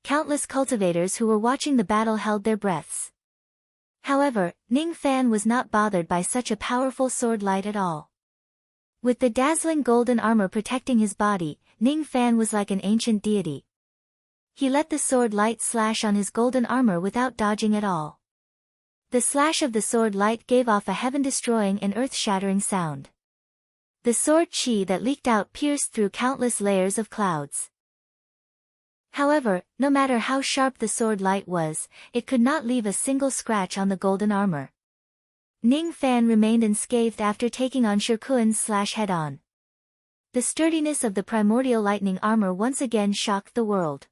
Countless cultivators who were watching the battle held their breaths. However, Ning Fan was not bothered by such a powerful sword light at all. With the dazzling golden armor protecting his body, Ning Fan was like an ancient deity. He let the sword light slash on his golden armor without dodging at all. The slash of the sword light gave off a heaven-destroying and earth-shattering sound. The sword chi that leaked out pierced through countless layers of clouds. However, no matter how sharp the sword light was, it could not leave a single scratch on the golden armor. Ning Fan remained unscathed after taking on Shirkuan's slash head-on. The sturdiness of the primordial lightning armor once again shocked the world.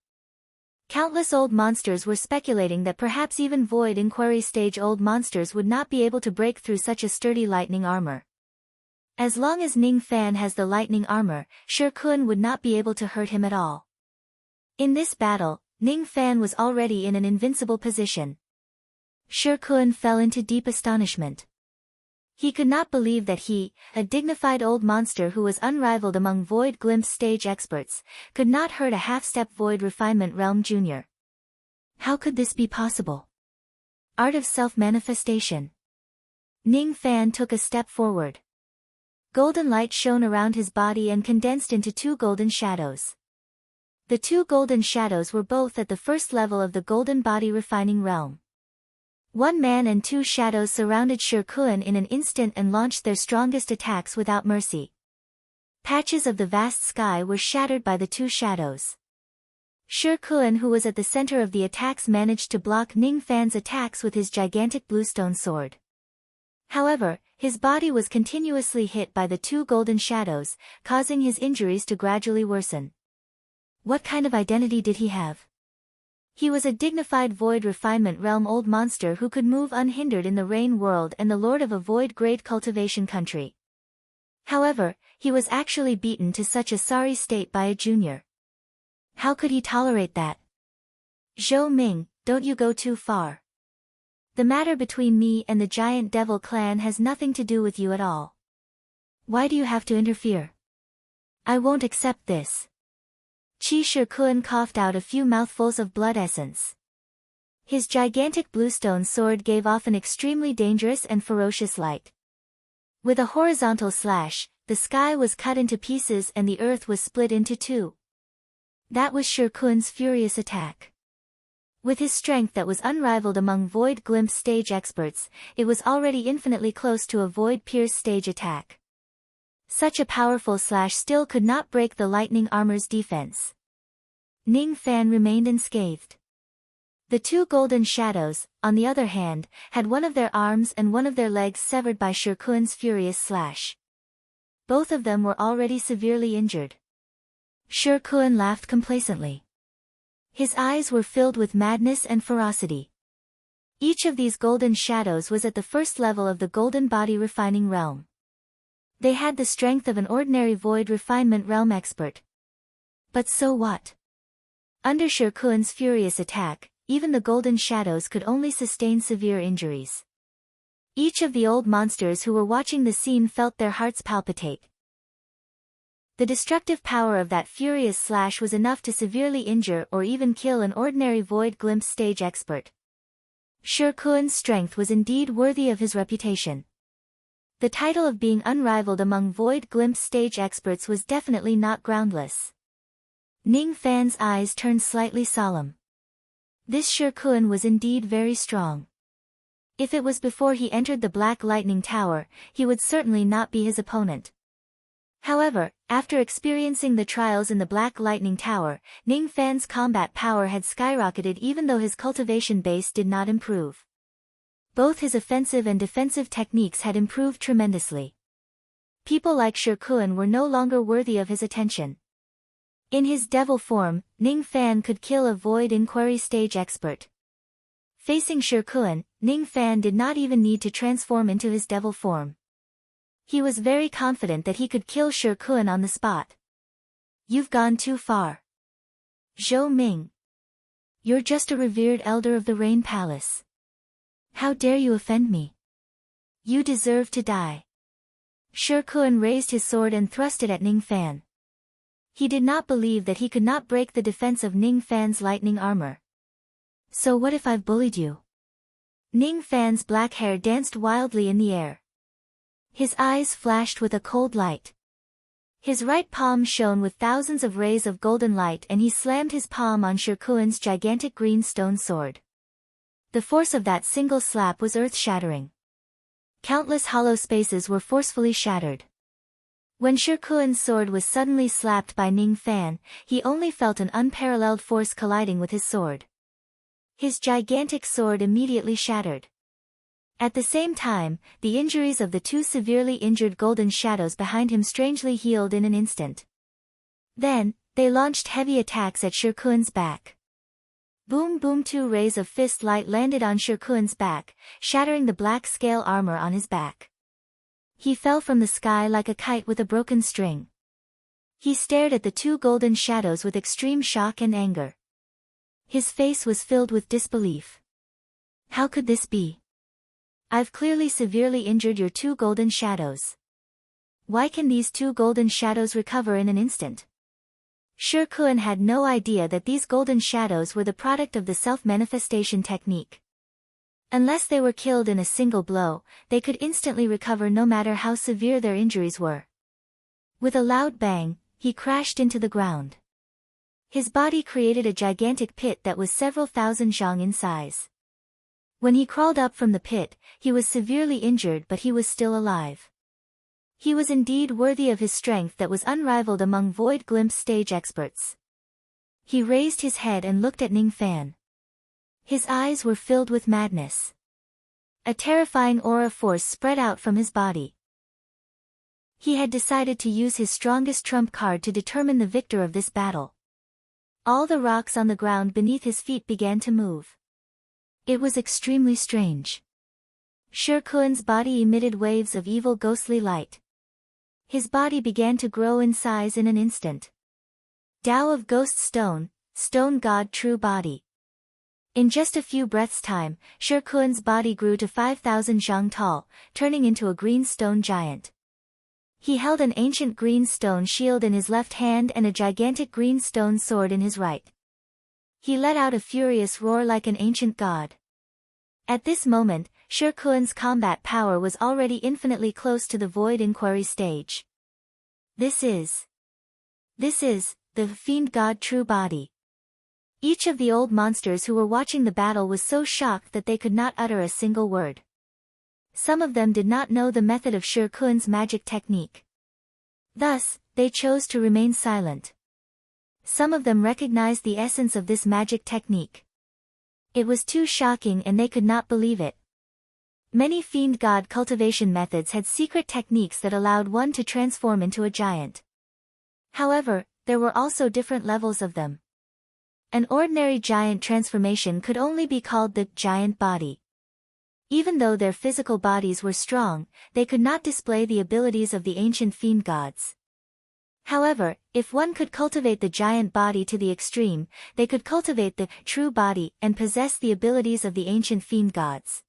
Countless old monsters were speculating that perhaps even Void Inquiry stage old monsters would not be able to break through such a sturdy lightning armor. As long as Ning Fan has the lightning armor, Shirkuan would not be able to hurt him at all. In this battle, Ning Fan was already in an invincible position. Shirkuan fell into deep astonishment. He could not believe that he, a dignified old monster who was unrivaled among Void Glimpse stage experts, could not hurt a half-step Void Refinement Realm Junior. How could this be possible? Art of self-manifestation. Ning Fan took a step forward. Golden light shone around his body and condensed into two golden shadows. The two golden shadows were both at the first level of the golden body refining realm. One man and two shadows surrounded Shirkuan in an instant and launched their strongest attacks without mercy. Patches of the vast sky were shattered by the two shadows. Shirkuan, who was at the center of the attacks, managed to block Ning Fan's attacks with his gigantic bluestone sword. However, his body was continuously hit by the two golden shadows, causing his injuries to gradually worsen. What kind of identity did he have? He was a dignified Void Refinement Realm old monster who could move unhindered in the Rain world and the lord of a Void Great Cultivation country. However, he was actually beaten to such a sorry state by a junior. How could he tolerate that? Zhou Ming, don't you go too far. The matter between me and the giant devil clan has nothing to do with you at all. Why do you have to interfere? I won't accept this. Qi Shikuan coughed out a few mouthfuls of blood essence. His gigantic bluestone sword gave off an extremely dangerous and ferocious light. With a horizontal slash, the sky was cut into pieces and the earth was split into two. That was Shikuan's furious attack. With his strength that was unrivaled among Void Glimpse stage experts, it was already infinitely close to a Void Pierce stage attack. Such a powerful slash still could not break the lightning armor's defense. Ning Fan remained unscathed. The two golden shadows, on the other hand, had one of their arms and one of their legs severed by Shikuan's furious slash. Both of them were already severely injured. Shikuan laughed complacently. His eyes were filled with madness and ferocity. Each of these golden shadows was at the first level of the golden body refining realm. They had the strength of an ordinary Void Refinement Realm expert. But so what? Under Shikuan's furious attack, even the golden shadows could only sustain severe injuries. Each of the old monsters who were watching the scene felt their hearts palpitate. The destructive power of that furious slash was enough to severely injure or even kill an ordinary Void Glimpse stage expert. Shikuan's strength was indeed worthy of his reputation. The title of being unrivaled among Void Glimpse stage experts was definitely not groundless. Ning Fan's eyes turned slightly solemn. This Shikuan was indeed very strong. If it was before he entered the Black Lightning Tower, he would certainly not be his opponent. However, after experiencing the trials in the Black Lightning Tower, Ning Fan's combat power had skyrocketed even though his cultivation base did not improve. Both his offensive and defensive techniques had improved tremendously. People like Shikuan were no longer worthy of his attention. In his devil form, Ning Fan could kill a Void Inquiry stage expert. Facing Shikuan, Ning Fan did not even need to transform into his devil form. He was very confident that he could kill Shikuan on the spot. You've gone too far. Zhou Ming. You're just a revered elder of the Rain Palace. How dare you offend me? You deserve to die. Shikuan raised his sword and thrust it at Ning Fan. He did not believe that he could not break the defense of Ning Fan's lightning armor. So what if I've bullied you? Ning Fan's black hair danced wildly in the air. His eyes flashed with a cold light. His right palm shone with thousands of rays of golden light and he slammed his palm on Shikuan's gigantic green stone sword. The force of that single slap was earth-shattering. Countless hollow spaces were forcefully shattered. When Shikuan's sword was suddenly slapped by Ning Fan, he only felt an unparalleled force colliding with his sword. His gigantic sword immediately shattered. At the same time, the injuries of the two severely injured golden shadows behind him strangely healed in an instant. Then, they launched heavy attacks at Shikuan's back. Boom boom, two rays of fist light landed on Shikuan's back, shattering the black scale armor on his back. He fell from the sky like a kite with a broken string. He stared at the two golden shadows with extreme shock and anger. His face was filled with disbelief. How could this be? I've clearly severely injured your two golden shadows. Why can these two golden shadows recover in an instant? Shikuan had no idea that these golden shadows were the product of the self-manifestation technique. Unless they were killed in a single blow, they could instantly recover no matter how severe their injuries were. With a loud bang, he crashed into the ground. His body created a gigantic pit that was several thousand zhang in size. When he crawled up from the pit, he was severely injured but he was still alive. He was indeed worthy of his strength that was unrivaled among Void Glimpse stage experts. He raised his head and looked at Ning Fan. His eyes were filled with madness. A terrifying aura force spread out from his body. He had decided to use his strongest trump card to determine the victor of this battle. All the rocks on the ground beneath his feet began to move. It was extremely strange. Shirkuan's body emitted waves of evil ghostly light. His body began to grow in size in an instant. Tao of Ghost Stone, Stone God True Body. In just a few breaths' time, Shirkuan's body grew to 5,000 zhang tall, turning into a green stone giant. He held an ancient green stone shield in his left hand and a gigantic green stone sword in his right. He let out a furious roar like an ancient god. At this moment, Shirkuan's combat power was already infinitely close to the Void Inquiry stage. This is the Fiend God True Body. Each of the old monsters who were watching the battle was so shocked that they could not utter a single word. Some of them did not know the method of Shirkuan's magic technique. Thus, they chose to remain silent. Some of them recognized the essence of this magic technique. It was too shocking and they could not believe it. Many fiend god cultivation methods had secret techniques that allowed one to transform into a giant. However, there were also different levels of them. An ordinary giant transformation could only be called the giant body. Even though their physical bodies were strong, they could not display the abilities of the ancient fiend gods. However, if one could cultivate the giant body to the extreme, they could cultivate the true body and possess the abilities of the ancient fiend gods.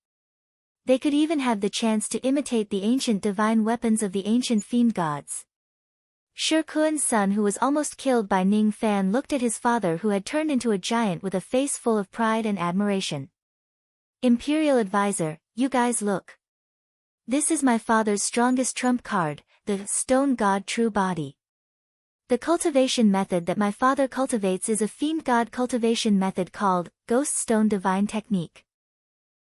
They could even have the chance to imitate the ancient divine weapons of the ancient fiend gods. Shirkuan's son, who was almost killed by Ning Fan, looked at his father who had turned into a giant with a face full of pride and admiration. Imperial Advisor, you guys look. This is my father's strongest trump card, the Stone God True Body. The cultivation method that my father cultivates is a fiend god cultivation method called Ghost Stone Divine Technique.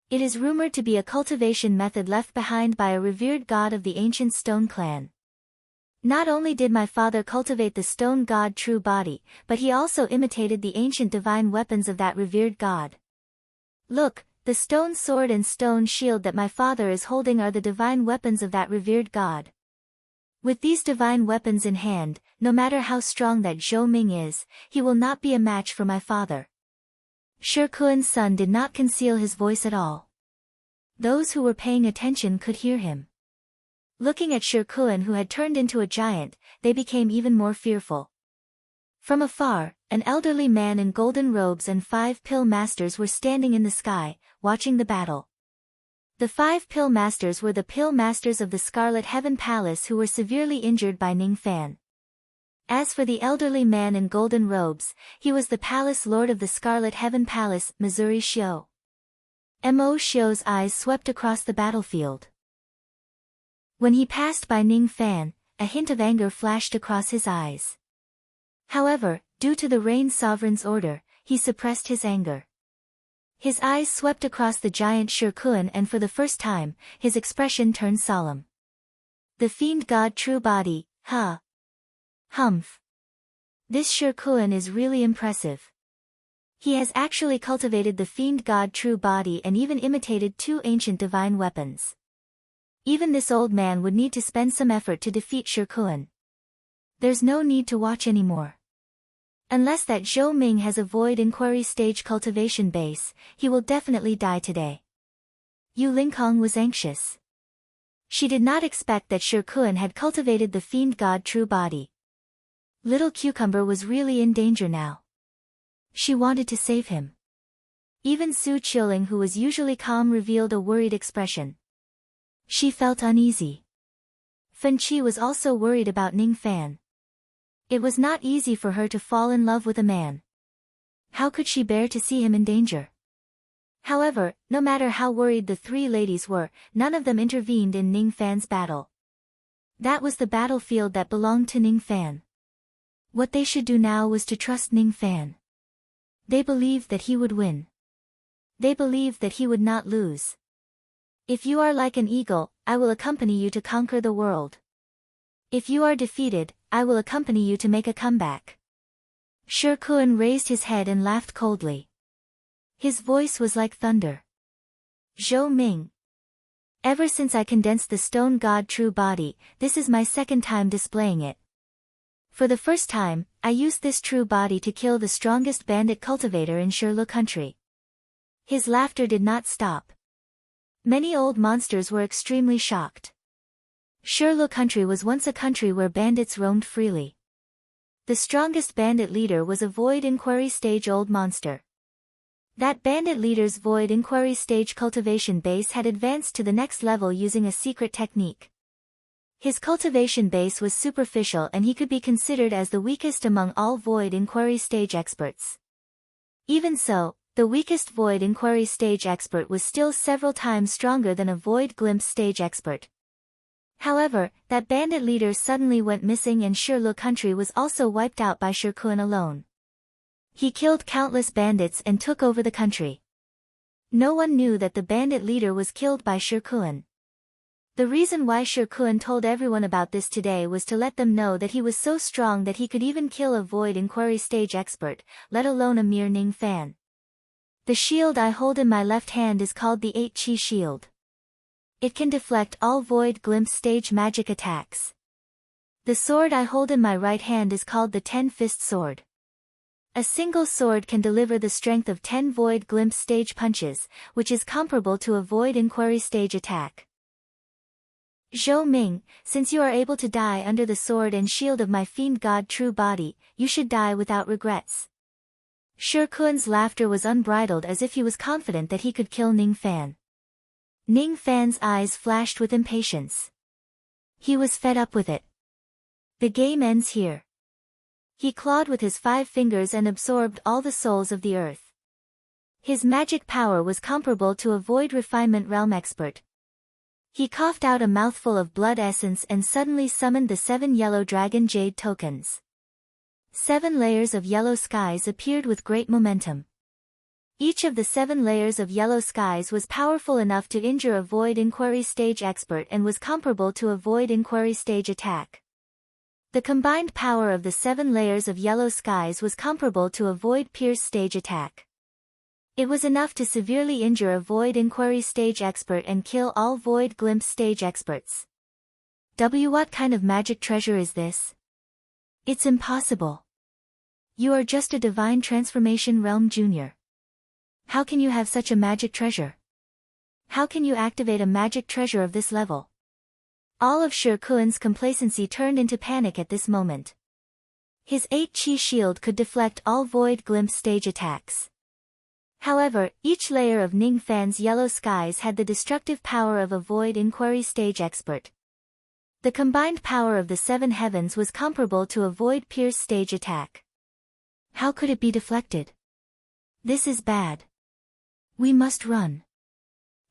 It is rumored to be a cultivation method left behind by a revered god of the ancient stone clan. Not only did my father cultivate the Stone God True Body, but he also imitated the ancient divine weapons of that revered god. Look, the stone sword and stone shield that my father is holding are the divine weapons of that revered god. With these divine weapons in hand, no matter how strong that Zhou Ming is, he will not be a match for my father. Shirkuan's son did not conceal his voice at all. Those who were paying attention could hear him. Looking at Shirkuan, who had turned into a giant, they became even more fearful. From afar, an elderly man in golden robes and 5 pill masters were standing in the sky, watching the battle. The 5 pill masters were the pill masters of the Scarlet Heaven Palace who were severely injured by Ning Fan. As for the elderly man in golden robes, he was the palace lord of the Scarlet Heaven Palace, Missouri Xiu. Mo Xiu's eyes swept across the battlefield. When he passed by Ning Fan, a hint of anger flashed across his eyes. However, due to the Rain Sovereign's order, he suppressed his anger. His eyes swept across the giant Shirkuan and for the first time, his expression turned solemn. The Fiend God True Body, huh? Humph. This Shirkuan is really impressive. He has actually cultivated the Fiend God True Body and even imitated 2 ancient divine weapons. Even this old man would need to spend some effort to defeat Shirkuan. There's no need to watch anymore. Unless that Zhou Ming has a Void Inquiry stage cultivation base, he will definitely die today. Yu Lingkong was anxious. She did not expect that Shirkuan had cultivated the Fiend God True Body. Little Cucumber was really in danger now. She wanted to save him. Even Su Qiuling, who was usually calm, revealed a worried expression. She felt uneasy. Fen Qi was also worried about Ning Fan. It was not easy for her to fall in love with a man. How could she bear to see him in danger? However, no matter how worried the 3 ladies were, none of them intervened in Ning Fan's battle. That was the battlefield that belonged to Ning Fan. What they should do now was to trust Ning Fan. They believed that he would win. They believed that he would not lose. If you are like an eagle, I will accompany you to conquer the world. If you are defeated, I will accompany you to make a comeback. Shirkuan raised his head and laughed coldly. His voice was like thunder. Zhou Ming. Ever since I condensed the stone god true body, this is my second time displaying it. For the first time, I used this true body to kill the strongest bandit cultivator in Shirlu country. His laughter did not stop. Many old monsters were extremely shocked. Shirlu country was once a country where bandits roamed freely. The strongest bandit leader was a void inquiry stage old monster. That bandit leader's void inquiry stage cultivation base had advanced to the next level using a secret technique. His cultivation base was superficial and he could be considered as the weakest among all void inquiry stage experts. Even so, the weakest void inquiry stage expert was still several times stronger than a void glimpse stage expert. However, that bandit leader suddenly went missing and Shirlu country was also wiped out by Shirkuan alone. He killed countless bandits and took over the country. No one knew that the bandit leader was killed by Shirkuan. The reason why Shirkuan told everyone about this today was to let them know that he was so strong that he could even kill a void inquiry stage expert, let alone a mere Ning fan. The shield I hold in my left hand is called the 8-Chi shield. It can deflect all void glimpse stage magic attacks. The sword I hold in my right hand is called the 10-Fist sword. A single sword can deliver the strength of 10 void glimpse stage punches, which is comparable to a void inquiry stage attack. Zhou Ming, since you are able to die under the sword and shield of my fiend god true body, you should die without regrets. Shirkuan's laughter was unbridled as if he was confident that he could kill Ning Fan. Ning Fan's eyes flashed with impatience. He was fed up with it. The game ends here. He clawed with his 5 fingers and absorbed all the souls of the earth. His magic power was comparable to a void refinement realm expert. He coughed out a mouthful of blood essence and suddenly summoned the 7 yellow dragon jade tokens. 7 layers of yellow skies appeared with great momentum. Each of the 7 layers of yellow skies was powerful enough to injure a void inquiry stage expert and was comparable to a void inquiry stage attack. The combined power of the 7 layers of yellow skies was comparable to a void pierce stage attack. It was enough to severely injure a void inquiry stage expert and kill all void glimpse stage experts. What kind of magic treasure is this? It's impossible. You are just a divine transformation realm junior. How can you have such a magic treasure? How can you activate a magic treasure of this level? All of Shirkuan's complacency turned into panic at this moment. His 8-Chi shield could deflect all void glimpse stage attacks. However, each layer of Ning Fan's yellow skies had the destructive power of a void inquiry stage expert. The combined power of the 7 heavens was comparable to a void pierce stage attack. How could it be deflected? This is bad. We must run.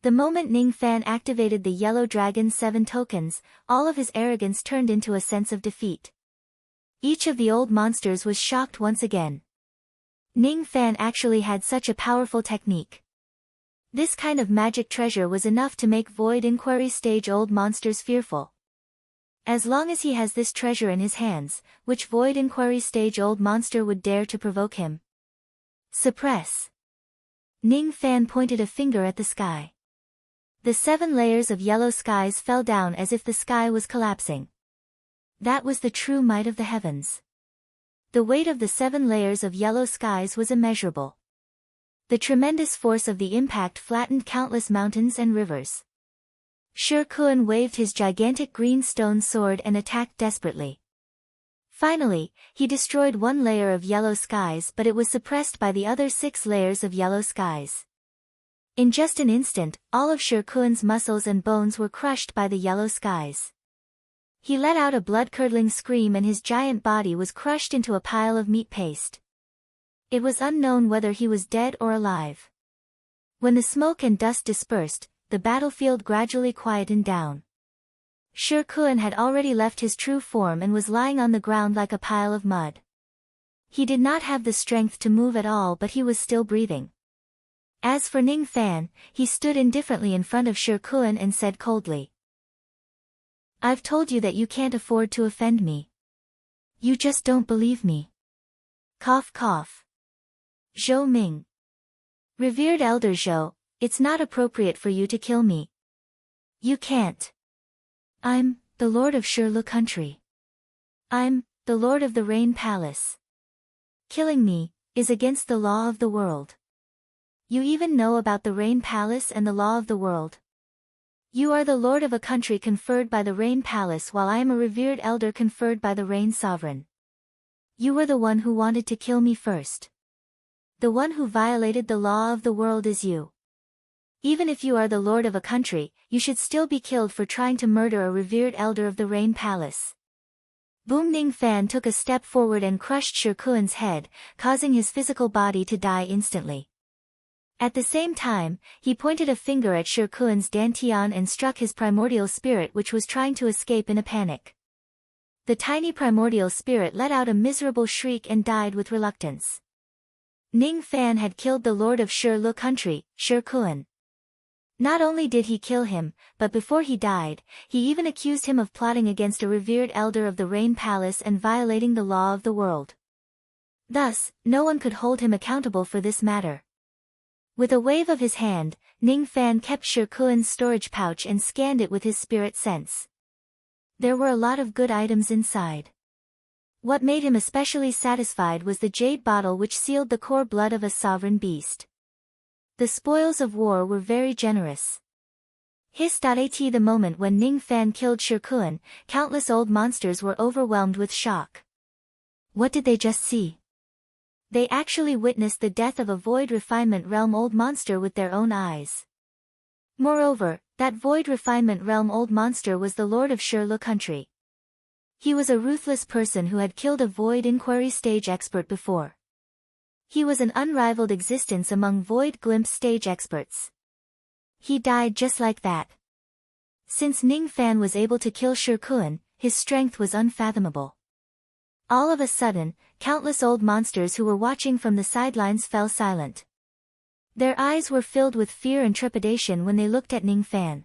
The moment Ning Fan activated the Yellow Dragon's 7 tokens, all of his arrogance turned into a sense of defeat. Each of the old monsters was shocked once again. Ning Fan actually had such a powerful technique. This kind of magic treasure was enough to make Void Inquiry stage old monsters fearful. As long as he has this treasure in his hands, which Void Inquiry stage old monster would dare to provoke him? Suppress. Ning Fan pointed a finger at the sky. The 7 layers of yellow skies fell down as if the sky was collapsing. That was the true might of the heavens. The weight of the 7 layers of yellow skies was immeasurable. The tremendous force of the impact flattened countless mountains and rivers. Shirkuan waved his gigantic green stone sword and attacked desperately. Finally, he destroyed 1 layer of yellow skies, but it was suppressed by the other 6 layers of yellow skies. In just an instant, all of Shirkuan's muscles and bones were crushed by the yellow skies. He let out a blood-curdling scream and his giant body was crushed into a pile of meat paste. It was unknown whether he was dead or alive. When the smoke and dust dispersed, the battlefield gradually quietened down. Shirkuan had already left his true form and was lying on the ground like a pile of mud. He did not have the strength to move at all, but he was still breathing. As for Ning Fan, he stood indifferently in front of Shirkuan and said coldly, "I've told you that you can't afford to offend me. You just don't believe me." Cough cough. Zhou Ming. Revered Elder Zhou, it's not appropriate for you to kill me. You can't. I'm the Lord of Shirlu country. I'm the Lord of the Rain Palace. Killing me is against the law of the world. You even know about the Rain Palace and the law of the world. You are the Lord of a country conferred by the Rain Palace, while I am a revered elder conferred by the Rain Sovereign. You were the one who wanted to kill me first. The one who violated the law of the world is you. Even if you are the Lord of a country, you should still be killed for trying to murder a revered elder of the Rain Palace. Boom Ning Fan took a step forward and crushed Shirkuan's head, causing his physical body to die instantly. At the same time, he pointed a finger at Shirkuan's dantian and struck his primordial spirit, which was trying to escape in a panic. The tiny primordial spirit let out a miserable shriek and died with reluctance. Ning Fan had killed the Lord of Shirlu country, Shirkuan. Not only did he kill him, but before he died, he even accused him of plotting against a revered elder of the Rain Palace and violating the law of the world. Thus, no one could hold him accountable for this matter. With a wave of his hand, Ning Fan kept Shirkuan's storage pouch and scanned it with his spirit sense. There were a lot of good items inside. What made him especially satisfied was the jade bottle which sealed the core blood of a sovereign beast. The spoils of war were very generous. At the moment when Ning Fan killed Shirkuan, countless old monsters were overwhelmed with shock. What did they just see? They actually witnessed the death of a Void Refinement Realm old monster with their own eyes. Moreover, that Void Refinement Realm old monster was the Lord of Shirlu country. He was a ruthless person who had killed a Void Inquiry stage expert before. He was an unrivaled existence among Void Glimpse stage experts. He died just like that. Since Ning Fan was able to kill Shirkuan, his strength was unfathomable. All of a sudden, countless old monsters who were watching from the sidelines fell silent. Their eyes were filled with fear and trepidation when they looked at Ning Fan.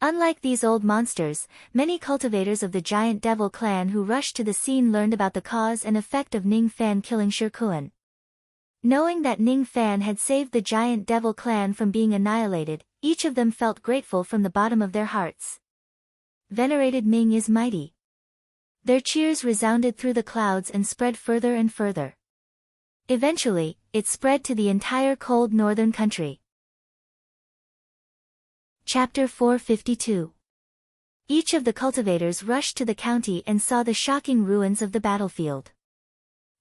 Unlike these old monsters, many cultivators of the Giant Devil clan who rushed to the scene learned about the cause and effect of Ning Fan killing Shirkuan. Knowing that Ning Fan had saved the Giant Devil clan from being annihilated, each of them felt grateful from the bottom of their hearts. Venerated Ming is mighty. Their cheers resounded through the clouds and spread further and further. Eventually, it spread to the entire cold northern country. Chapter 452. Each of the cultivators rushed to the county and saw the shocking ruins of the battlefield.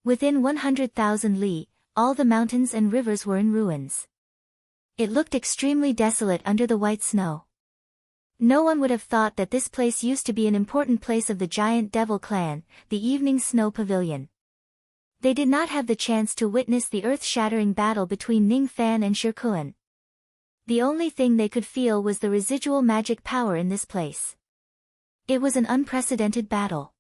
Within 100,000 li, all the mountains and rivers were in ruins. It looked extremely desolate under the white snow. No one would have thought that this place used to be an important place of the Giant Devil clan, the Evening Snow Pavilion. They did not have the chance to witness the earth-shattering battle between Ning Fan and Shirkuan. The only thing they could feel was the residual magic power in this place. It was an unprecedented battle.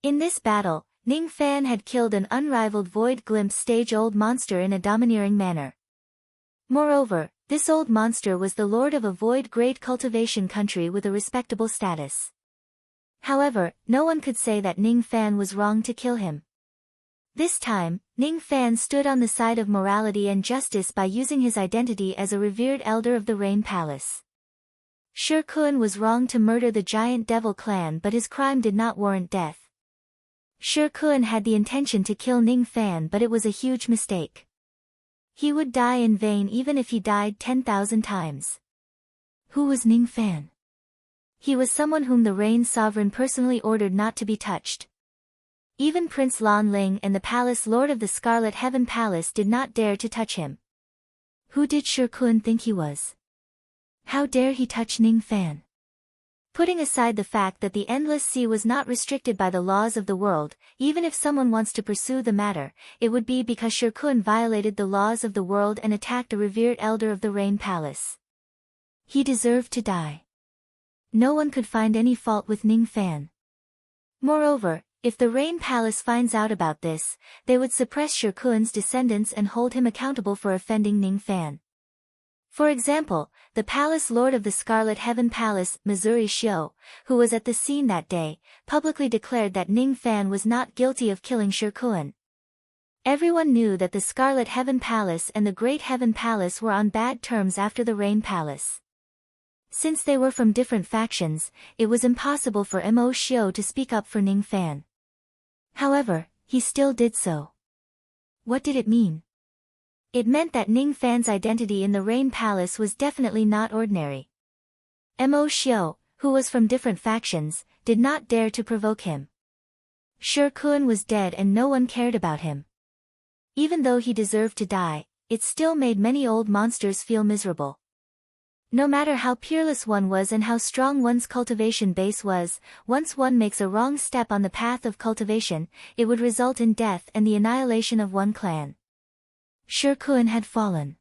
In this battle, Ning Fan had killed an unrivaled Void Glimpse stage-old monster in a domineering manner. Moreover, this old monster was the lord of a void-grade cultivation country with a respectable status. However, no one could say that Ning Fan was wrong to kill him. This time, Ning Fan stood on the side of morality and justice by using his identity as a revered elder of the Rain Palace. Shirkuan was wrong to murder the Giant Devil clan, but his crime did not warrant death. Shirkuan had the intention to kill Ning Fan, but it was a huge mistake. He would die in vain even if he died 10,000 times. Who was Ning Fan? He was someone whom the Rain Sovereign personally ordered not to be touched. Even Prince Lan Ling and the Palace Lord of the Scarlet Heaven Palace did not dare to touch him. Who did Shirkuan think he was? How dare he touch Ning Fan? Putting aside the fact that the Endless Sea was not restricted by the laws of the world, even if someone wants to pursue the matter, it would be because Shirkuan violated the laws of the world and attacked a revered elder of the Rain Palace. He deserved to die. No one could find any fault with Ning Fan. Moreover, if the Rain Palace finds out about this, they would suppress Shirkuan's descendants and hold him accountable for offending Ning Fan. For example, the Palace Lord of the Scarlet Heaven Palace, Missouri Xiu, who was at the scene that day, publicly declared that Ning Fan was not guilty of killing Shirkuan. Everyone knew that the Scarlet Heaven Palace and the Great Heaven Palace were on bad terms after the Rain Palace. Since they were from different factions, it was impossible for Mo Xiu to speak up for Ning Fan. However, he still did so. What did it mean? It meant that Ning Fan's identity in the Rain Palace was definitely not ordinary. Mo Xiu, who was from different factions, did not dare to provoke him. Shi Kun was dead and no one cared about him. Even though he deserved to die, it still made many old monsters feel miserable. No matter how peerless one was and how strong one's cultivation base was, once one makes a wrong step on the path of cultivation, it would result in death and the annihilation of one clan. Shi Kun had fallen.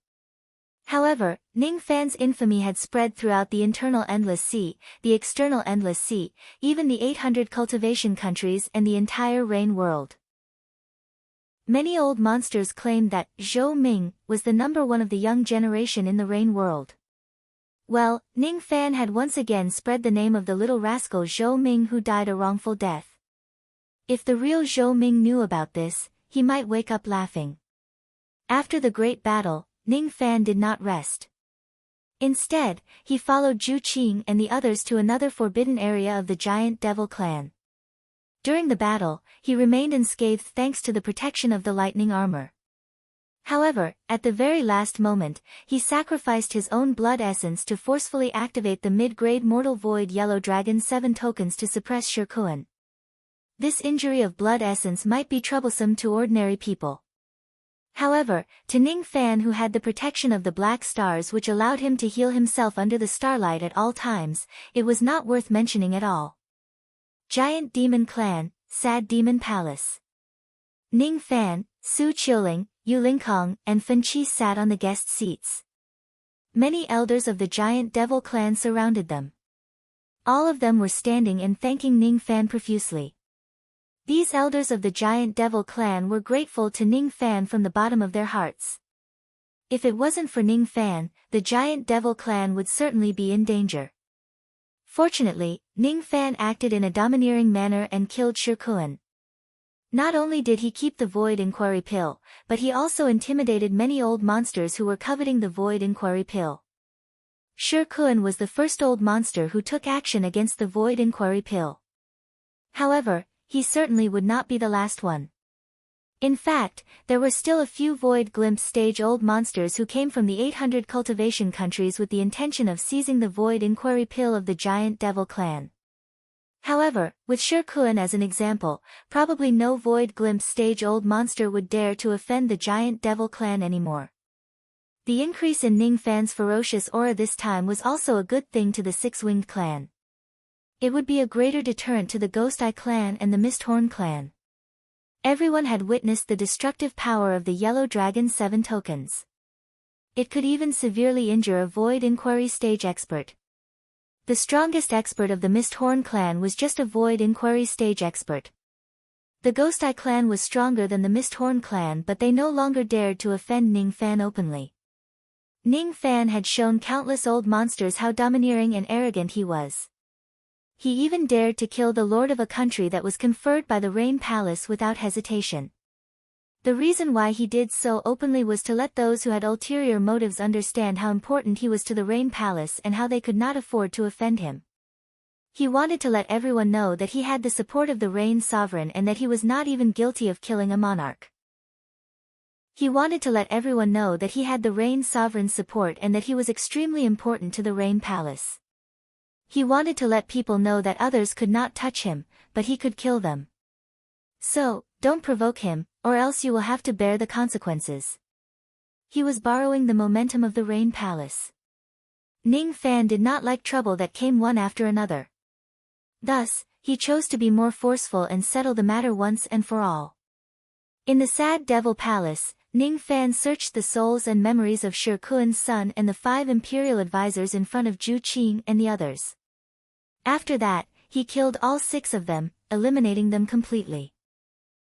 However, Ning Fan's infamy had spread throughout the internal Endless Sea, the external Endless Sea, even the 800 cultivation countries and the entire Rain world. Many old monsters claimed that Zhou Ming was the number one of the young generation in the Rain world. Well, Ning Fan had once again spread the name of the little rascal Zhou Ming who died a wrongful death. If the real Zhou Ming knew about this, he might wake up laughing. After the great battle, Ning Fan did not rest. Instead, he followed Zhu Qing and the others to another forbidden area of the giant devil clan. During the battle, he remained unscathed thanks to the protection of the lightning armor. However, at the very last moment, he sacrificed his own blood essence to forcefully activate the mid-grade Mortal Void Yellow Dragon 7 tokens to suppress Shi Kun. This injury of blood essence might be troublesome to ordinary people. However, to Ning Fan, who had the protection of the black stars which allowed him to heal himself under the starlight at all times, it was not worth mentioning at all. Giant Demon Clan, Sad Demon Palace. Ning Fan, Su Qiuling, Yu Lingkong, and Fen Qi sat on the guest seats. Many elders of the giant devil clan surrounded them. All of them were standing and thanking Ning Fan profusely. These elders of the giant devil clan were grateful to Ning Fan from the bottom of their hearts. If it wasn't for Ning Fan, the giant devil clan would certainly be in danger. Fortunately, Ning Fan acted in a domineering manner and killed Shi Kun. Not only did he keep the Void Inquiry Pill, but he also intimidated many old monsters who were coveting the Void Inquiry Pill. Shi Kun was the first old monster who took action against the Void Inquiry Pill. However, he certainly would not be the last one. In fact, there were still a few Void Glimpse stage old monsters who came from the 800 cultivation countries with the intention of seizing the Void Inquiry Pill of the giant devil clan. However, with Shi Kun as an example, probably no Void Glimpse stage old monster would dare to offend the giant devil clan anymore. The increase in Ning Fan's ferocious aura this time was also a good thing to the Six-Winged clan. It would be a greater deterrent to the Ghost Eye clan and the Misthorn clan. Everyone had witnessed the destructive power of the Yellow Dragon 7 tokens. It could even severely injure a Void Inquiry stage expert. The strongest expert of the Misthorn clan was just a Void Inquiry stage expert. The Ghost Eye clan was stronger than the Misthorn clan, but they no longer dared to offend Ning Fan openly. Ning Fan had shown countless old monsters how domineering and arrogant he was. He even dared to kill the lord of a country that was conferred by the Rain Palace without hesitation. The reason why he did so openly was to let those who had ulterior motives understand how important he was to the Rain Palace and how they could not afford to offend him. He wanted to let everyone know that he had the support of the Rain Sovereign and that he was not even guilty of killing a monarch. He wanted to let everyone know that he had the Rain Sovereign's support and that he was extremely important to the Rain Palace. He wanted to let people know that others could not touch him, but he could kill them. So, don't provoke him, or else you will have to bear the consequences. He was borrowing the momentum of the Rain Palace. Ning Fan did not like trouble that came one after another. Thus, he chose to be more forceful and settle the matter once and for all. In the Sad Devil Palace, Ning Fan searched the souls and memories of Shi Kun's son and the 5 imperial advisors in front of Zhu Qing and the others. After that, he killed all 6 of them, eliminating them completely.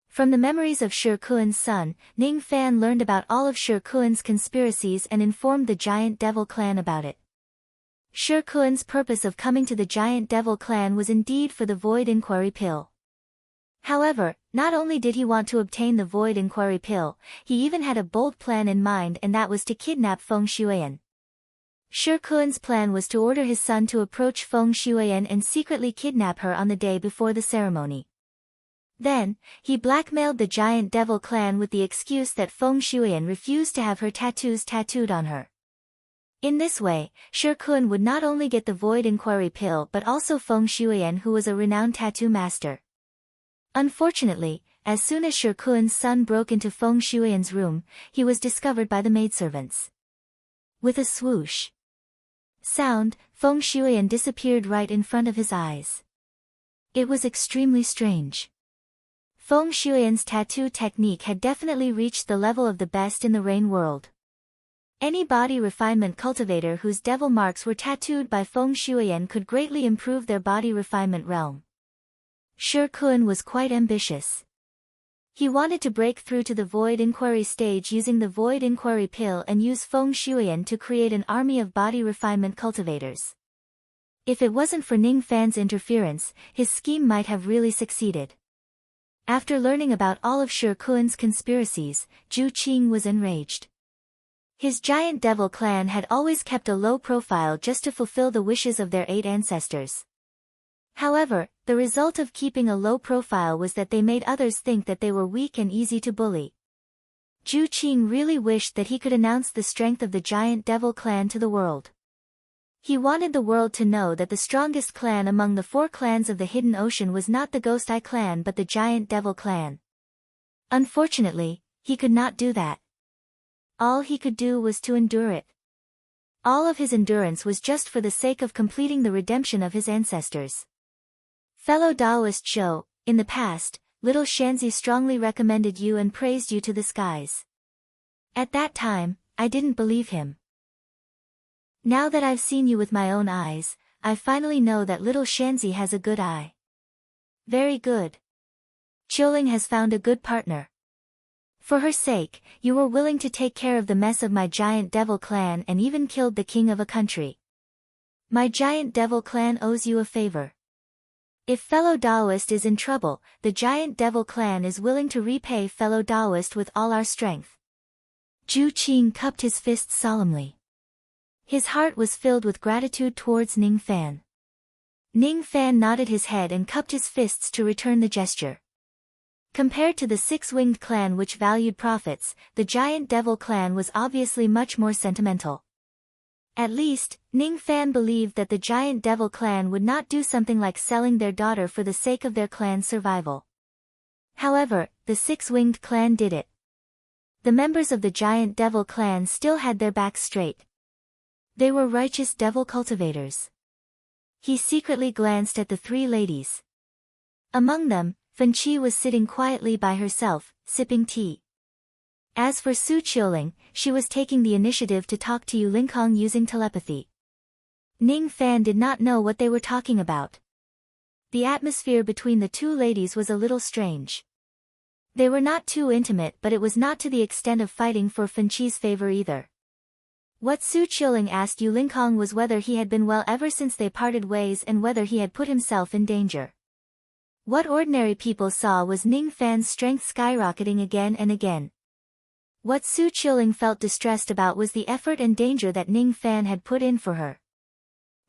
From the memories of Shi Kun's son, Ning Fan learned about all of Shi Kun's conspiracies and informed the Giant Devil clan about it. Shi Kun's purpose of coming to the Giant Devil clan was indeed for the Void Inquiry Pill. However, not only did he want to obtain the Void Inquiry Pill, he even had a bold plan in mind, and that was to kidnap Feng Shuian. Shi Kuan's plan was to order his son to approach Feng Shuiyan and secretly kidnap her on the day before the ceremony. Then, he blackmailed the giant devil clan with the excuse that Feng Shuiyan refused to have her tattoos tattooed on her. In this way, Shi Kuan would not only get the Void Inquiry Pill but also Feng Shuiyan, who was a renowned tattoo master. Unfortunately, as soon as Shi Kuan's son broke into Feng Shuiyan's room, he was discovered by the maidservants. With a swoosh sound, Feng Shuiyan disappeared right in front of his eyes. It was extremely strange. Feng Shuiyan's tattoo technique had definitely reached the level of the best in the Rain world. Any body refinement cultivator whose devil marks were tattooed by Feng Shuiyan could greatly improve their body refinement realm. Shi Kuan was quite ambitious. He wanted to break through to the Void Inquiry stage using the Void Inquiry Pill and use Feng Shuiyan to create an army of body refinement cultivators. If it wasn't for Ning Fan's interference, his scheme might have really succeeded. After learning about all of Shi Kuan's conspiracies, Zhu Qing was enraged. His giant devil clan had always kept a low profile just to fulfill the wishes of their 8 ancestors. However, the result of keeping a low profile was that they made others think that they were weak and easy to bully. Zhu Qing really wished that he could announce the strength of the giant devil clan to the world. He wanted the world to know that the strongest clan among the 4 clans of the Hidden Ocean was not the Ghost Eye clan but the giant devil clan. Unfortunately, he could not do that. All he could do was to endure it. All of his endurance was just for the sake of completing the redemption of his ancestors. Fellow Taoist Zhou, in the past, little Shanzi strongly recommended you and praised you to the skies. At that time, I didn't believe him. Now that I've seen you with my own eyes, I finally know that little Shanzi has a good eye. Very good. Qiuling has found a good partner. For her sake, you were willing to take care of the mess of my giant devil clan and even killed the king of a country. My giant devil clan owes you a favor. If fellow Taoist is in trouble, the giant devil clan is willing to repay fellow Taoist with all our strength. Zhu Qing cupped his fists solemnly. His heart was filled with gratitude towards Ning Fan. Ning Fan nodded his head and cupped his fists to return the gesture. Compared to the 6-winged clan which valued profits, the giant devil clan was obviously much more sentimental. At least, Ning Fan believed that the giant devil clan would not do something like selling their daughter for the sake of their clan's survival. However, the 6-winged clan did it. The members of the giant devil clan still had their backs straight. They were righteous devil cultivators. He secretly glanced at the 3 ladies. Among them, Fan Qi was sitting quietly by herself, sipping tea. As for Su Qiuling, she was taking the initiative to talk to Yu Linkong using telepathy. Ning Fan did not know what they were talking about. The atmosphere between the 2 ladies was a little strange. They were not too intimate, but it was not to the extent of fighting for Fan Qi's favor either. What Su Qiuling asked Yu Linkong was whether he had been well ever since they parted ways and whether he had put himself in danger. What ordinary people saw was Ning Fan's strength skyrocketing again and again. What Su Qiuling felt distressed about was the effort and danger that Ning Fan had put in for her.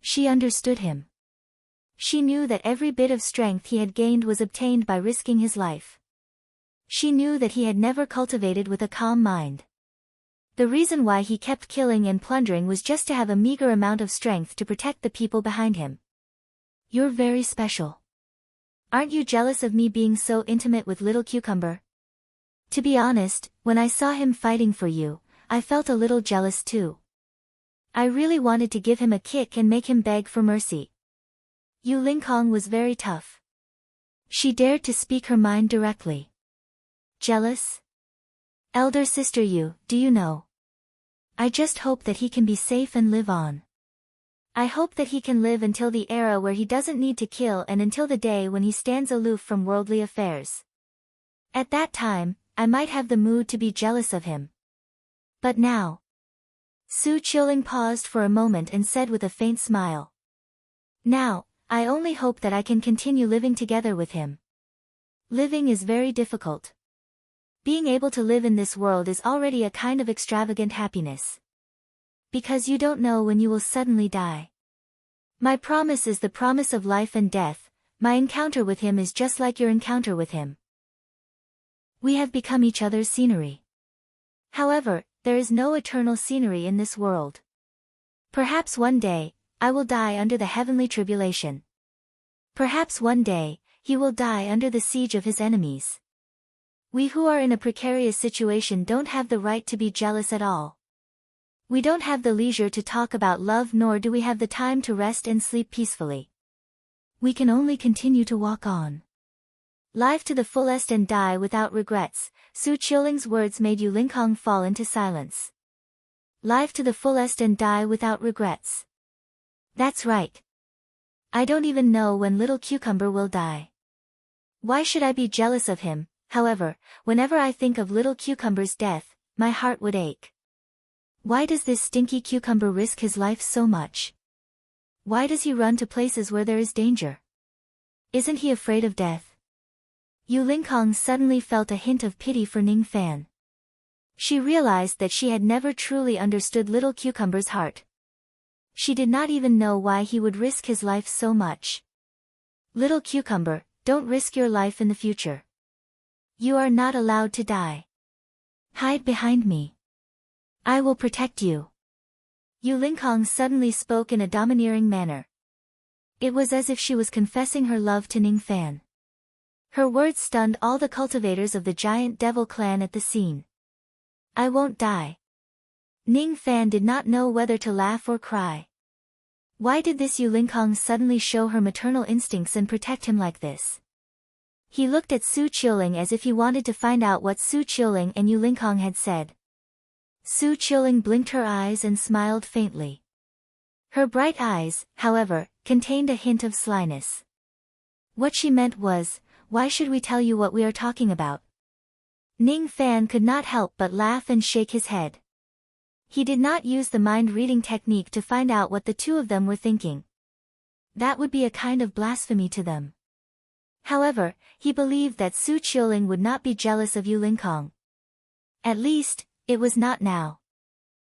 She understood him. She knew that every bit of strength he had gained was obtained by risking his life. She knew that he had never cultivated with a calm mind. The reason why he kept killing and plundering was just to have a meager amount of strength to protect the people behind him. You're very special. Aren't you jealous of me being so intimate with Little Cucumber? To be honest, when I saw him fighting for you, I felt a little jealous too. I really wanted to give him a kick and make him beg for mercy. Yu Linkong was very tough. She dared to speak her mind directly. Jealous? Elder sister Yu, do you know? I just hope that he can be safe and live on. I hope that he can live until the era where he doesn't need to kill and until the day when he stands aloof from worldly affairs. At that time, I might have the mood to be jealous of him. But now. Su Qiuling paused for a moment and said with a faint smile. Now, I only hope that I can continue living together with him. Living is very difficult. Being able to live in this world is already a kind of extravagant happiness. because you don't know when you will suddenly die. My promise is the promise of life and death. My encounter with him is just like your encounter with him. We have become each other's scenery. However, there is no eternal scenery in this world. Perhaps one day, I will die under the heavenly tribulation. Perhaps one day, he will die under the siege of his enemies. We who are in a precarious situation don't have the right to be jealous at all. We don't have the leisure to talk about love, nor do we have the time to rest and sleep peacefully. We can only continue to walk on. Live to the fullest and die without regrets. Su Qiuling's words made Yu Lingkong fall into silence. Live to the fullest and die without regrets. That's right. I don't even know when little Cucumber will die. Why should I be jealous of him? However, whenever I think of little Cucumber's death, my heart would ache. Why does this stinky cucumber risk his life so much? Why does he run to places where there is danger? Isn't he afraid of death? Yu Lingkong suddenly felt a hint of pity for Ning Fan. She realized that she had never truly understood little Cucumber's heart. She did not even know why he would risk his life so much. Little Cucumber, don't risk your life in the future. You are not allowed to die. Hide behind me. I will protect you. Yu Lingkong suddenly spoke in a domineering manner. It was as if she was confessing her love to Ning Fan. Her words stunned all the cultivators of the giant devil clan at the scene. I won't die. Ning Fan did not know whether to laugh or cry. Why did this Yu Lingkong suddenly show her maternal instincts and protect him like this? He looked at Su Qiuling as if he wanted to find out what Su Qiuling and Yu Lingkong had said. Su Qiuling blinked her eyes and smiled faintly. Her bright eyes, however, contained a hint of slyness. What she meant was, why should we tell you what we are talking about? Ning Fan could not help but laugh and shake his head. He did not use the mind-reading technique to find out what the two of them were thinking. That would be a kind of blasphemy to them. However, he believed that Su Qiuling would not be jealous of Yu Lingkong. At least, it was not now.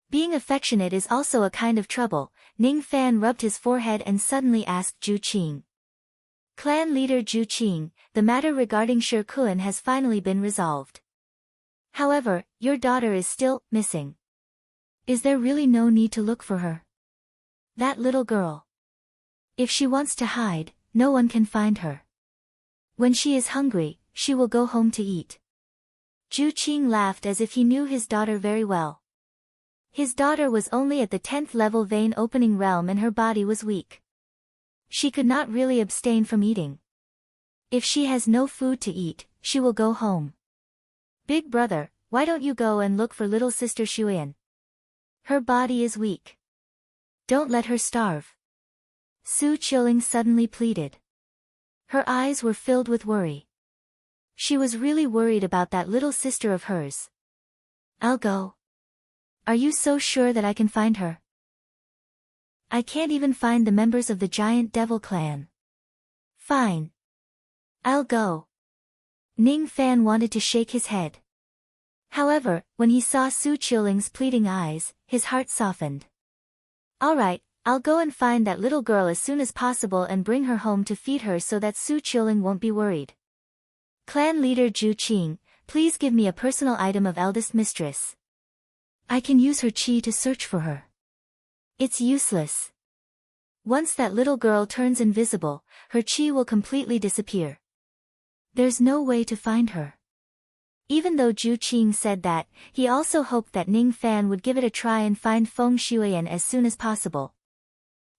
Being affectionate is also a kind of trouble. Ning Fan rubbed his forehead and suddenly asked Zhu Qing. Clan leader Zhu Qing, the matter regarding Shi Kun has finally been resolved. However, your daughter is still missing. Is there really no need to look for her? That little girl. If she wants to hide, no one can find her. When she is hungry, she will go home to eat. Zhu Qing laughed as if he knew his daughter very well. His daughter was only at the 10th level vein opening realm and her body was weak. She could not really abstain from eating. If she has no food to eat, she will go home. Big brother, why don't you go and look for little sister Xuan? Her body is weak. Don't let her starve. Su Qiuling suddenly pleaded. Her eyes were filled with worry. She was really worried about that little sister of hers. I'll go. Are you so sure that I can find her? I can't even find the members of the giant devil clan. Fine. I'll go. Ning Fan wanted to shake his head. However, when he saw Su Qiuling's pleading eyes, his heart softened. All right, I'll go and find that little girl as soon as possible and bring her home to feed her so that Su Qiuling won't be worried. Clan leader Zhu Qing, please give me a personal item of eldest mistress. I can use her chi to search for her. It's useless. Once that little girl turns invisible, her chi will completely disappear. There's no way to find her. Even though Zhu Qing said that, he also hoped that Ning Fan would give it a try and find Feng Shuyan as soon as possible.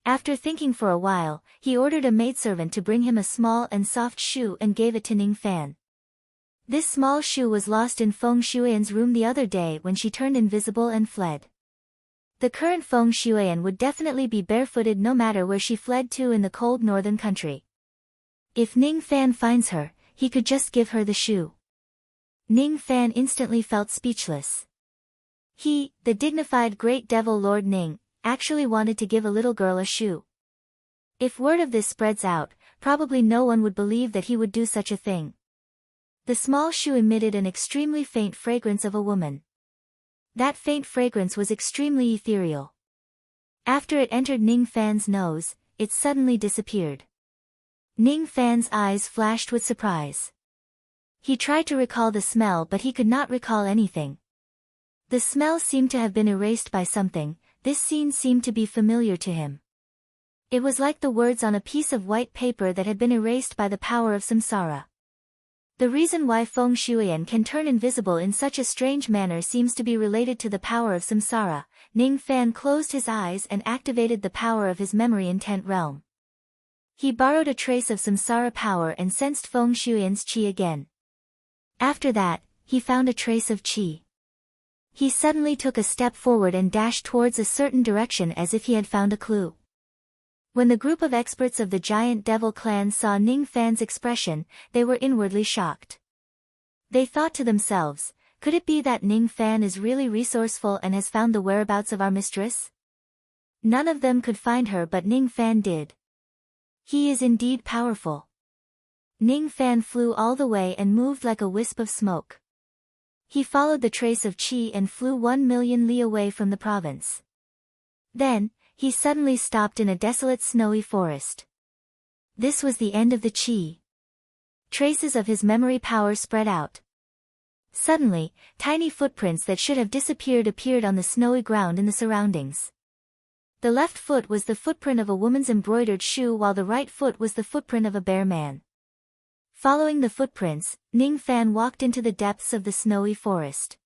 After thinking for a while, he ordered a maidservant to bring him a small and soft shoe and gave it to Ning Fan. This small shoe was lost in Feng Shuyan's room the other day when she turned invisible and fled. The current Feng Shuyan would definitely be barefooted no matter where she fled to in the cold northern country. If Ning Fan finds her, he could just give her the shoe. Ning Fan instantly felt speechless. He, the dignified great devil Lord Ning, actually wanted to give a little girl a shoe. If word of this spreads out, probably no one would believe that he would do such a thing. The small shoe emitted an extremely faint fragrance of a woman. That faint fragrance was extremely ethereal. After it entered Ning Fan's nose, it suddenly disappeared. Ning Fan's eyes flashed with surprise. He tried to recall the smell but he could not recall anything. The smell seemed to have been erased by something. This scene seemed to be familiar to him. It was like the words on a piece of white paper that had been erased by the power of samsara. The reason why Feng Shuian can turn invisible in such a strange manner seems to be related to the power of samsara. Ning Fan closed his eyes and activated the power of his memory intent realm. He borrowed a trace of samsara power and sensed Feng Shuian's qi again. After that, he found a trace of qi. He suddenly took a step forward and dashed towards a certain direction as if he had found a clue. When the group of experts of the giant devil clan saw Ning Fan's expression, they were inwardly shocked. They thought to themselves, could it be that Ning Fan is really resourceful and has found the whereabouts of our mistress? None of them could find her but Ning Fan did. He is indeed powerful. Ning Fan flew all the way and moved like a wisp of smoke. He followed the trace of qi and flew 1,000,000 li away from the province. Then, he suddenly stopped in a desolate snowy forest. This was the end of the qi. Traces of his memory power spread out. Suddenly, tiny footprints that should have disappeared appeared on the snowy ground in the surroundings. The left foot was the footprint of a woman's embroidered shoe while the right foot was the footprint of a bare man. Following the footprints, Ning Fan walked into the depths of the snowy forest.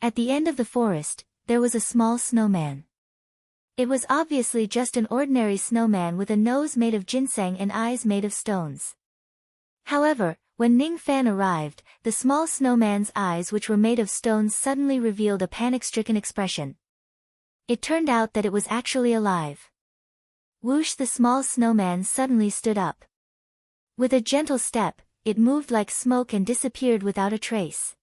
At the end of the forest, there was a small snowman. It was obviously just an ordinary snowman with a nose made of ginseng and eyes made of stones. However, when Ning Fan arrived, the small snowman's eyes which were made of stones suddenly revealed a panic-stricken expression. It turned out that it was actually alive. Whoosh! The small snowman suddenly stood up. With a gentle step, it moved like smoke and disappeared without a trace.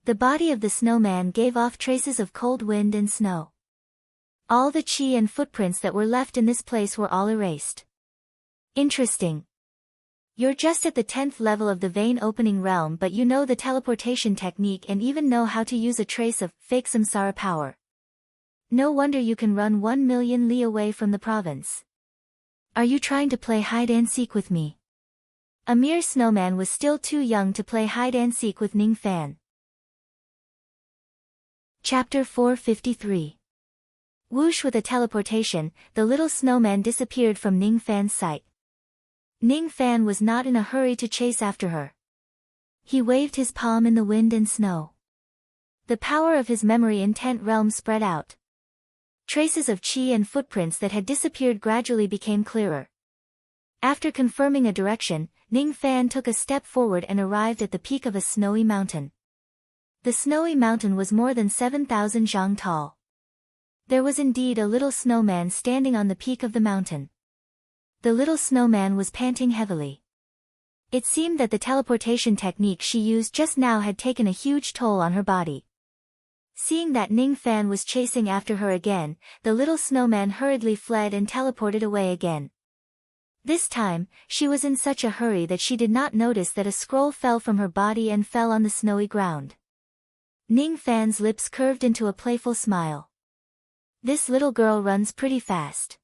The body of the snowman gave off traces of cold wind and snow. All the qi and footprints that were left in this place were all erased. Interesting. You're just at the 10th level of the vein opening realm but you know the teleportation technique and even know how to use a trace of fake samsara power. No wonder you can run 1,000,000 li away from the province. Are you trying to play hide-and-seek with me? A mere snowman was still too young to play hide-and-seek with Ning Fan. Chapter 453. Whoosh! With a teleportation, the little snowman disappeared from Ning Fan's sight. Ning Fan was not in a hurry to chase after her. He waved his palm in the wind and snow. The power of his memory intent realm spread out. Traces of qi and footprints that had disappeared gradually became clearer. After confirming a direction, Ning Fan took a step forward and arrived at the peak of a snowy mountain. The snowy mountain was more than 7,000 zhang tall. There was indeed a little snowman standing on the peak of the mountain. The little snowman was panting heavily. It seemed that the teleportation technique she used just now had taken a huge toll on her body. Seeing that Ning Fan was chasing after her again, the little snowman hurriedly fled and teleported away again. This time, she was in such a hurry that she did not notice that a scroll fell from her body and fell on the snowy ground. Ning Fan's lips curved into a playful smile. This little girl runs pretty fast.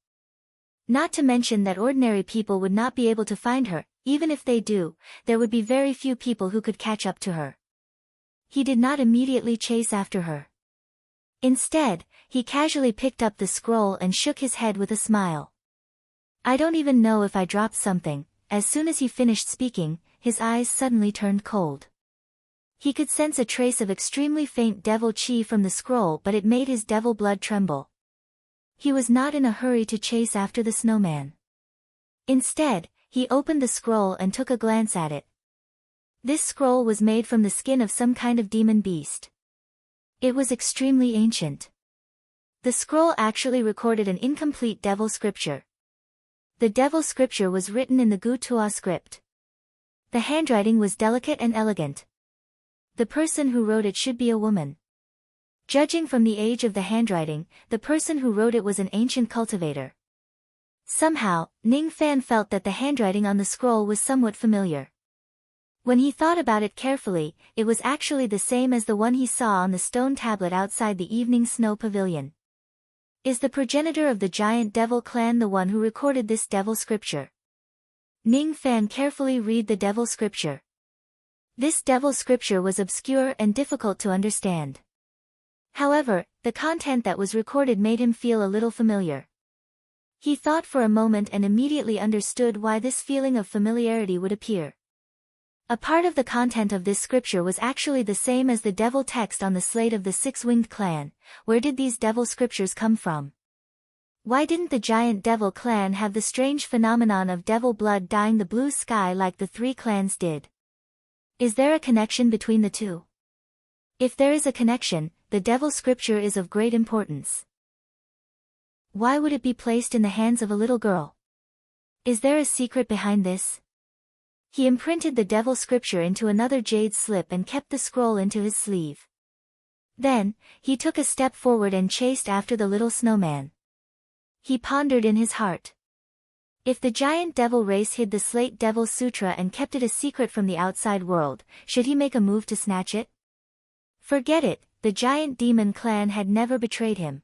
Not to mention that ordinary people would not be able to find her, even if they do, there would be very few people who could catch up to her. He did not immediately chase after her. Instead, he casually picked up the scroll and shook his head with a smile. I don't even know if I dropped something. As soon as he finished speaking, his eyes suddenly turned cold. He could sense a trace of extremely faint devil qi from the scroll but it made his devil blood tremble. He was not in a hurry to chase after the snowman. Instead, he opened the scroll and took a glance at it. This scroll was made from the skin of some kind of demon beast. It was extremely ancient. The scroll actually recorded an incomplete devil scripture. The devil scripture was written in the Gutua script. The handwriting was delicate and elegant. The person who wrote it should be a woman. Judging from the age of the handwriting, the person who wrote it was an ancient cultivator. Somehow, Ning Fan felt that the handwriting on the scroll was somewhat familiar. When he thought about it carefully, it was actually the same as the one he saw on the stone tablet outside the evening snow pavilion. Is the progenitor of the giant devil clan the one who recorded this devil scripture? Ning Fan carefully read the devil scripture. This devil scripture was obscure and difficult to understand. However, the content that was recorded made him feel a little familiar. He thought for a moment and immediately understood why this feeling of familiarity would appear. A part of the content of this scripture was actually the same as the devil text on the slate of the six-winged clan. Where did these devil scriptures come from? Why didn't the giant devil clan have the strange phenomenon of devil blood dyeing the blue sky like the three clans did? Is there a connection between the two? If there is a connection, the devil scripture is of great importance. Why would it be placed in the hands of a little girl? Is there a secret behind this? He imprinted the devil scripture into another jade slip and kept the scroll into his sleeve. Then, he took a step forward and chased after the little snowman. He pondered in his heart. If the giant devil race hid the slate devil sutra and kept it a secret from the outside world, should he make a move to snatch it? Forget it, the giant demon clan had never betrayed him.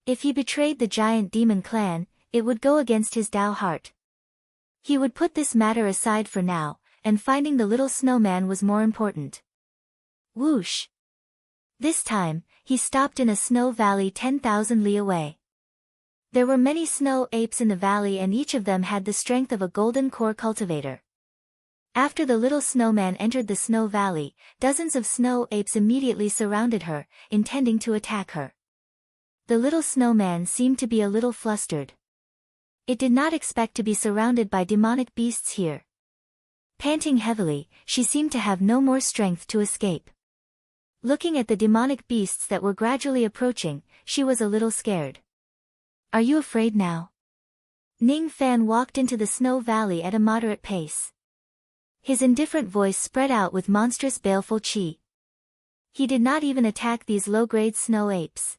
If he betrayed the giant demon clan, it would go against his Tao heart. He would put this matter aside for now, and finding the little snowman was more important. Whoosh! This time, he stopped in a snow valley 10,000 li away. There were many snow apes in the valley and each of them had the strength of a golden core cultivator. After the little snowman entered the snow valley, dozens of snow apes immediately surrounded her, intending to attack her. The little snowman seemed to be a little flustered. It did not expect to be surrounded by demonic beasts here. Panting heavily, she seemed to have no more strength to escape. Looking at the demonic beasts that were gradually approaching, she was a little scared. Are you afraid now? Ning Fan walked into the snow valley at a moderate pace. His indifferent voice spread out with monstrous baleful chi. He did not even attack these low-grade snow apes.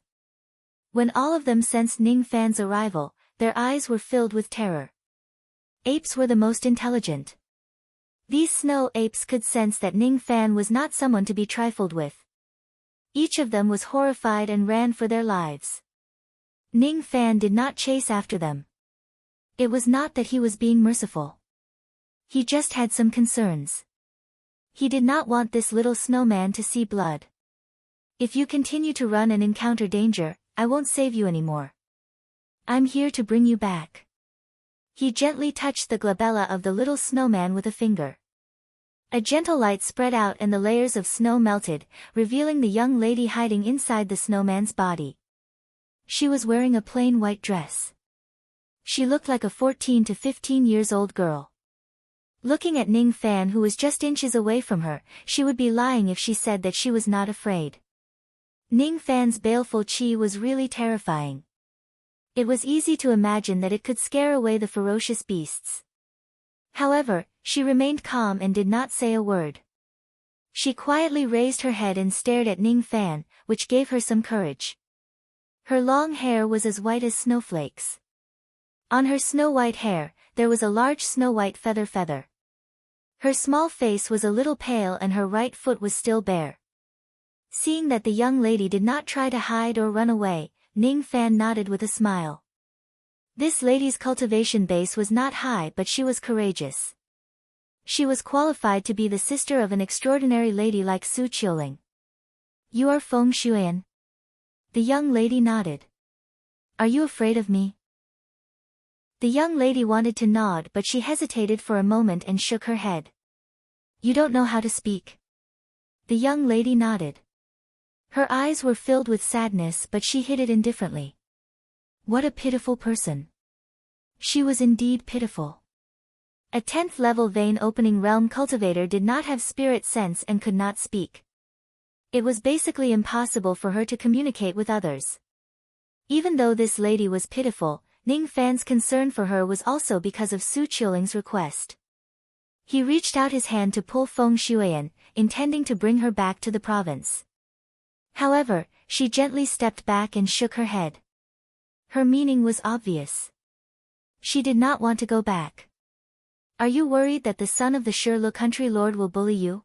When all of them sensed Ning Fan's arrival, their eyes were filled with terror. Apes were the most intelligent. These snow apes could sense that Ning Fan was not someone to be trifled with. Each of them was horrified and ran for their lives. Ning Fan did not chase after them. It was not that he was being merciful. He just had some concerns. He did not want this little snowman to see blood. If you continue to run and encounter danger, I won't save you anymore. I'm here to bring you back. He gently touched the glabella of the little snowman with a finger. A gentle light spread out and the layers of snow melted, revealing the young lady hiding inside the snowman's body. She was wearing a plain white dress. She looked like a 14 to 15 years old girl. Looking at Ning Fan who was just inches away from her, she would be lying if she said that she was not afraid. Ning Fan's baleful chi was really terrifying. It was easy to imagine that it could scare away the ferocious beasts. However, she remained calm and did not say a word. She quietly raised her head and stared at Ning Fan, which gave her some courage. Her long hair was as white as snowflakes. On her snow-white hair, there was a large snow-white feather. Her small face was a little pale and her right foot was still bare. Seeing that the young lady did not try to hide or run away, Ning Fan nodded with a smile. This lady's cultivation base was not high but she was courageous. She was qualified to be the sister of an extraordinary lady like Su Qiuling. You are Feng Shuan? The young lady nodded. Are you afraid of me? The young lady wanted to nod but she hesitated for a moment and shook her head. You don't know how to speak. The young lady nodded. Her eyes were filled with sadness but she hid it indifferently. What a pitiful person. She was indeed pitiful. A 10th level vein opening realm cultivator did not have spirit sense and could not speak. It was basically impossible for her to communicate with others. Even though this lady was pitiful, Ning Fan's concern for her was also because of Su Qiuling's request. He reached out his hand to pull Feng Shuan, intending to bring her back to the province. However, she gently stepped back and shook her head. Her meaning was obvious. She did not want to go back. Are you worried that the son of the Shirlu country lord will bully you?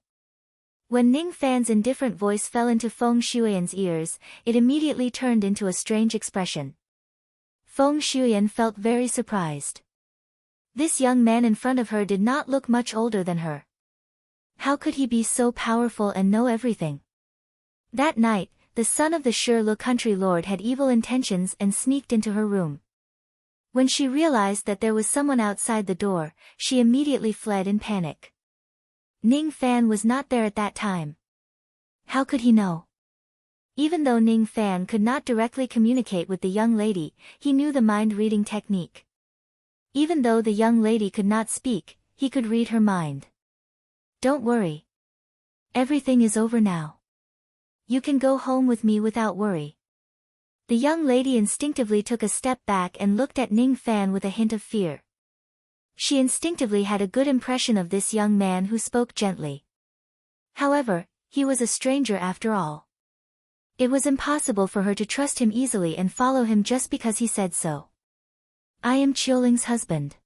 When Ning Fan's indifferent voice fell into Feng Shuyan's ears, it immediately turned into a strange expression. Feng Shuyan felt very surprised. This young man in front of her did not look much older than her. How could he be so powerful and know everything? That night, the son of the Shirlu country lord had evil intentions and sneaked into her room. When she realized that there was someone outside the door, she immediately fled in panic. Ning Fan was not there at that time. How could he know? Even though Ning Fan could not directly communicate with the young lady, he knew the mind-reading technique. Even though the young lady could not speak, he could read her mind. Don't worry. Everything is over now. You can go home with me without worry. The young lady instinctively took a step back and looked at Ning Fan with a hint of fear. She instinctively had a good impression of this young man who spoke gently. However, he was a stranger after all. It was impossible for her to trust him easily and follow him just because he said so. I am Qiuling's husband.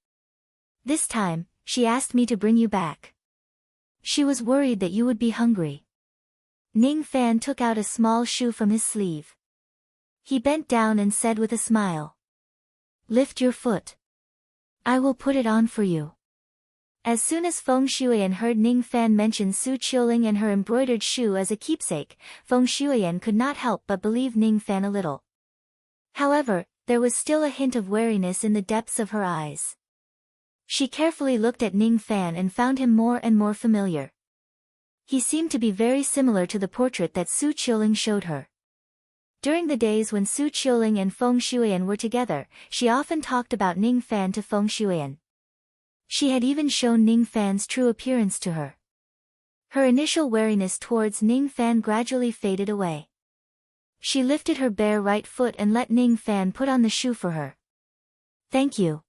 This time, she asked me to bring you back. She was worried that you would be hungry. Ning Fan took out a small shoe from his sleeve. He bent down and said with a smile. Lift your foot. I will put it on for you. As soon as Feng Shuyan heard Ning Fan mention Su Qiuling and her embroidered shoe as a keepsake, Feng Shuyan could not help but believe Ning Fan a little. However, there was still a hint of wariness in the depths of her eyes. She carefully looked at Ning Fan and found him more and more familiar. He seemed to be very similar to the portrait that Su Qiuling showed her. During the days when Su Qiuling and Feng Shuyan were together, she often talked about Ning Fan to Feng Shuyan. She had even shown Ning Fan's true appearance to her. Her initial wariness towards Ning Fan gradually faded away. She lifted her bare right foot and let Ning Fan put on the shoe for her. Thank you.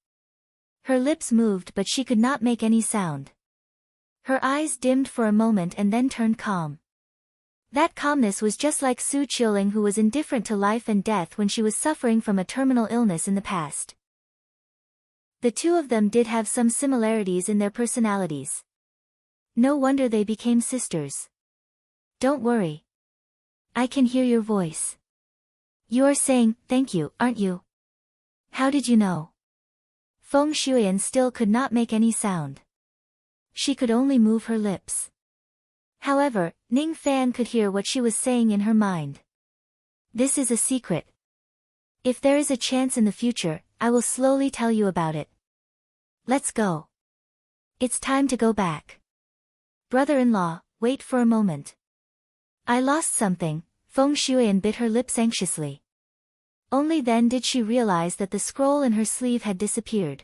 Her lips moved but she could not make any sound. Her eyes dimmed for a moment and then turned calm. That calmness was just like Su Qiuling, who was indifferent to life and death when she was suffering from a terminal illness in the past. The two of them did have some similarities in their personalities. No wonder they became sisters. Don't worry. I can hear your voice. You are saying, thank you, aren't you? How did you know? Feng Shuyan still could not make any sound. She could only move her lips. However, Ning Fan could hear what she was saying in her mind. This is a secret. If there is a chance in the future, I will slowly tell you about it. Let's go. It's time to go back. Brother-in-law, wait for a moment. I lost something. Feng Shuyan bit her lips anxiously. Only then did she realize that the scroll in her sleeve had disappeared.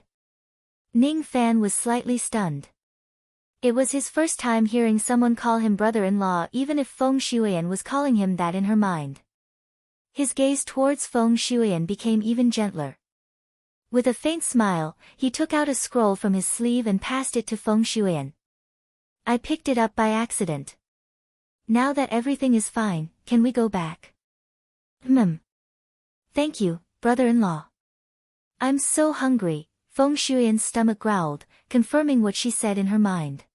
Ning Fan was slightly stunned. It was his first time hearing someone call him brother-in-law, even if Feng Shuyan was calling him that in her mind. His gaze towards Feng Shuyan became even gentler. With a faint smile, he took out a scroll from his sleeve and passed it to Feng Shuyan. I picked it up by accident. Now that everything is fine, can we go back? Thank you, brother-in-law. I'm so hungry, Feng Shuyan's stomach growled, confirming what she said in her mind.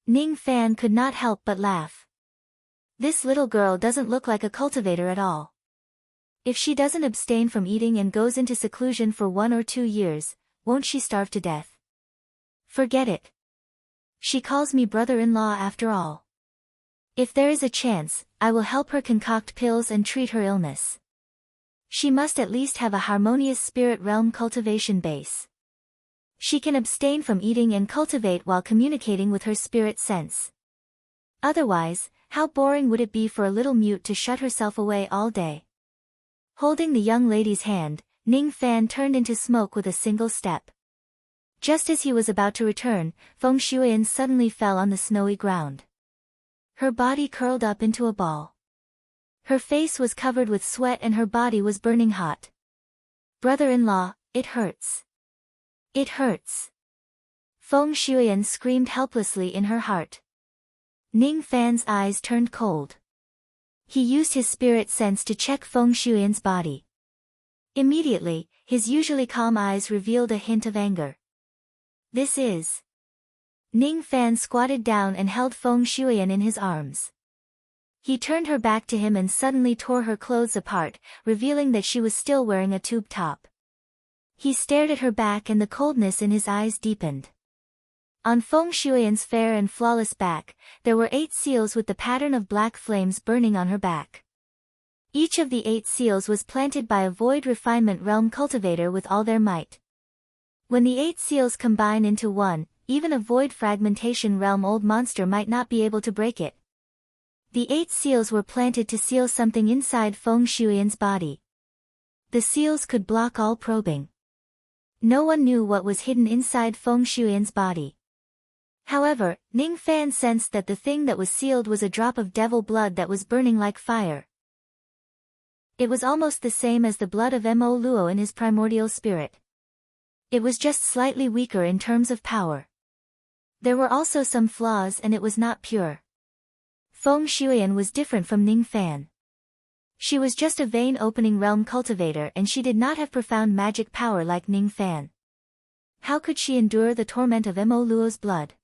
Ning Fan could not help but laugh. This little girl doesn't look like a cultivator at all. If she doesn't abstain from eating and goes into seclusion for 1 or 2 years, won't she starve to death? Forget it. She calls me brother-in-law after all. If there is a chance, I will help her concoct pills and treat her illness. She must at least have a harmonious spirit realm cultivation base. She can abstain from eating and cultivate while communicating with her spirit sense. Otherwise, how boring would it be for a little mute to shut herself away all day? Holding the young lady's hand, Ning Fan turned into smoke with a single step. Just as he was about to return, Feng Shuyan suddenly fell on the snowy ground. Her body curled up into a ball. Her face was covered with sweat and her body was burning hot. Brother-in-law, it hurts. It hurts. Feng Shuyan screamed helplessly in her heart. Ning Fan's eyes turned cold. He used his spirit sense to check Feng Shuyan's body. Immediately, his usually calm eyes revealed a hint of anger. This is... Ning Fan squatted down and held Feng Shuiyan in his arms. He turned her back to him and suddenly tore her clothes apart, revealing that she was still wearing a tube top. He stared at her back and the coldness in his eyes deepened. On Feng Shuiyan's fair and flawless back, there were 8 seals with the pattern of black flames burning on her back. Each of the 8 seals was planted by a void refinement realm cultivator with all their might. When the 8 seals combine into one, even a void fragmentation realm old monster might not be able to break it. The 8 seals were planted to seal something inside Feng Shuiyan's body. The seals could block all probing. No one knew what was hidden inside Feng Shuiyan's body. However, Ning Fan sensed that the thing that was sealed was a drop of devil blood that was burning like fire. It was almost the same as the blood of Mo Luo in his primordial spirit. It was just slightly weaker in terms of power. There were also some flaws and it was not pure. Feng Shuiyan was different from Ning Fan. She was just a vein-opening realm cultivator and she did not have profound magic power like Ning Fan. How could she endure the torment of Mo Luo's blood?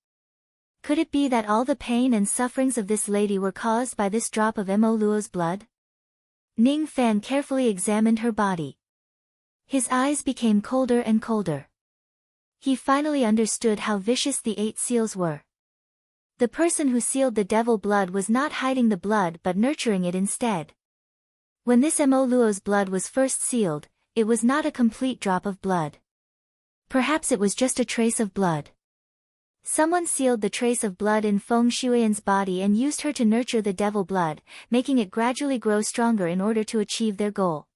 Could it be that all the pain and sufferings of this lady were caused by this drop of Mo Luo's blood? Ning Fan carefully examined her body. His eyes became colder and colder. He finally understood how vicious the 8 seals were. The person who sealed the devil blood was not hiding the blood but nurturing it instead. When this Mo Luo's blood was first sealed, it was not a complete drop of blood. Perhaps it was just a trace of blood. Someone sealed the trace of blood in Feng Shuiyan's body and used her to nurture the devil blood, making it gradually grow stronger in order to achieve their goal.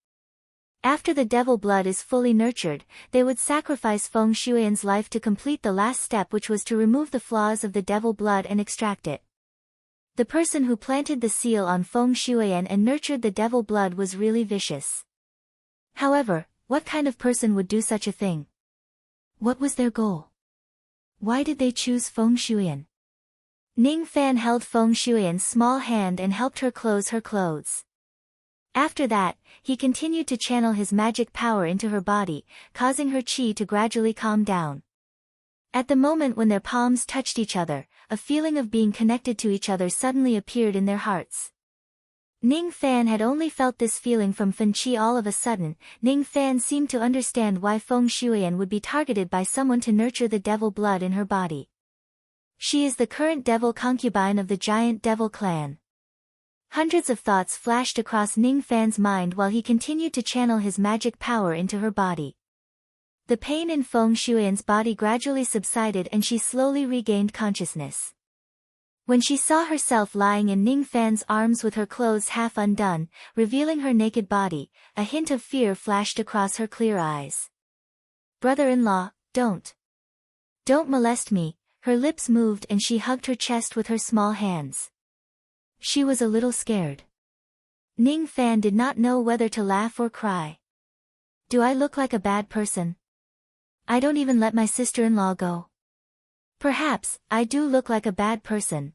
After the devil blood is fully nurtured, they would sacrifice Feng Shuiyan's life to complete the last step, which was to remove the flaws of the devil blood and extract it. The person who planted the seal on Feng Shuiyan and nurtured the devil blood was really vicious. However, what kind of person would do such a thing? What was their goal? Why did they choose Feng Shuiyan? Ning Fan held Feng Shuiyan's small hand and helped her close her clothes. After that, he continued to channel his magic power into her body, causing her chi to gradually calm down. At the moment when their palms touched each other, a feeling of being connected to each other suddenly appeared in their hearts. Ning Fan had only felt this feeling from Fen Qi. All of a sudden, Ning Fan seemed to understand why Feng Shuiyan would be targeted by someone to nurture the devil blood in her body. She is the current devil concubine of the giant devil clan. Hundreds of thoughts flashed across Ning Fan's mind while he continued to channel his magic power into her body. The pain in Feng Shuiyan's body gradually subsided and she slowly regained consciousness. When she saw herself lying in Ning Fan's arms with her clothes half undone, revealing her naked body, a hint of fear flashed across her clear eyes. "Brother-in-law, don't molest me." Her lips moved and she hugged her chest with her small hands. She was a little scared. Ning Fan did not know whether to laugh or cry. "Do I look like a bad person? I don't even let my sister-in-law go. Perhaps, I do look like a bad person."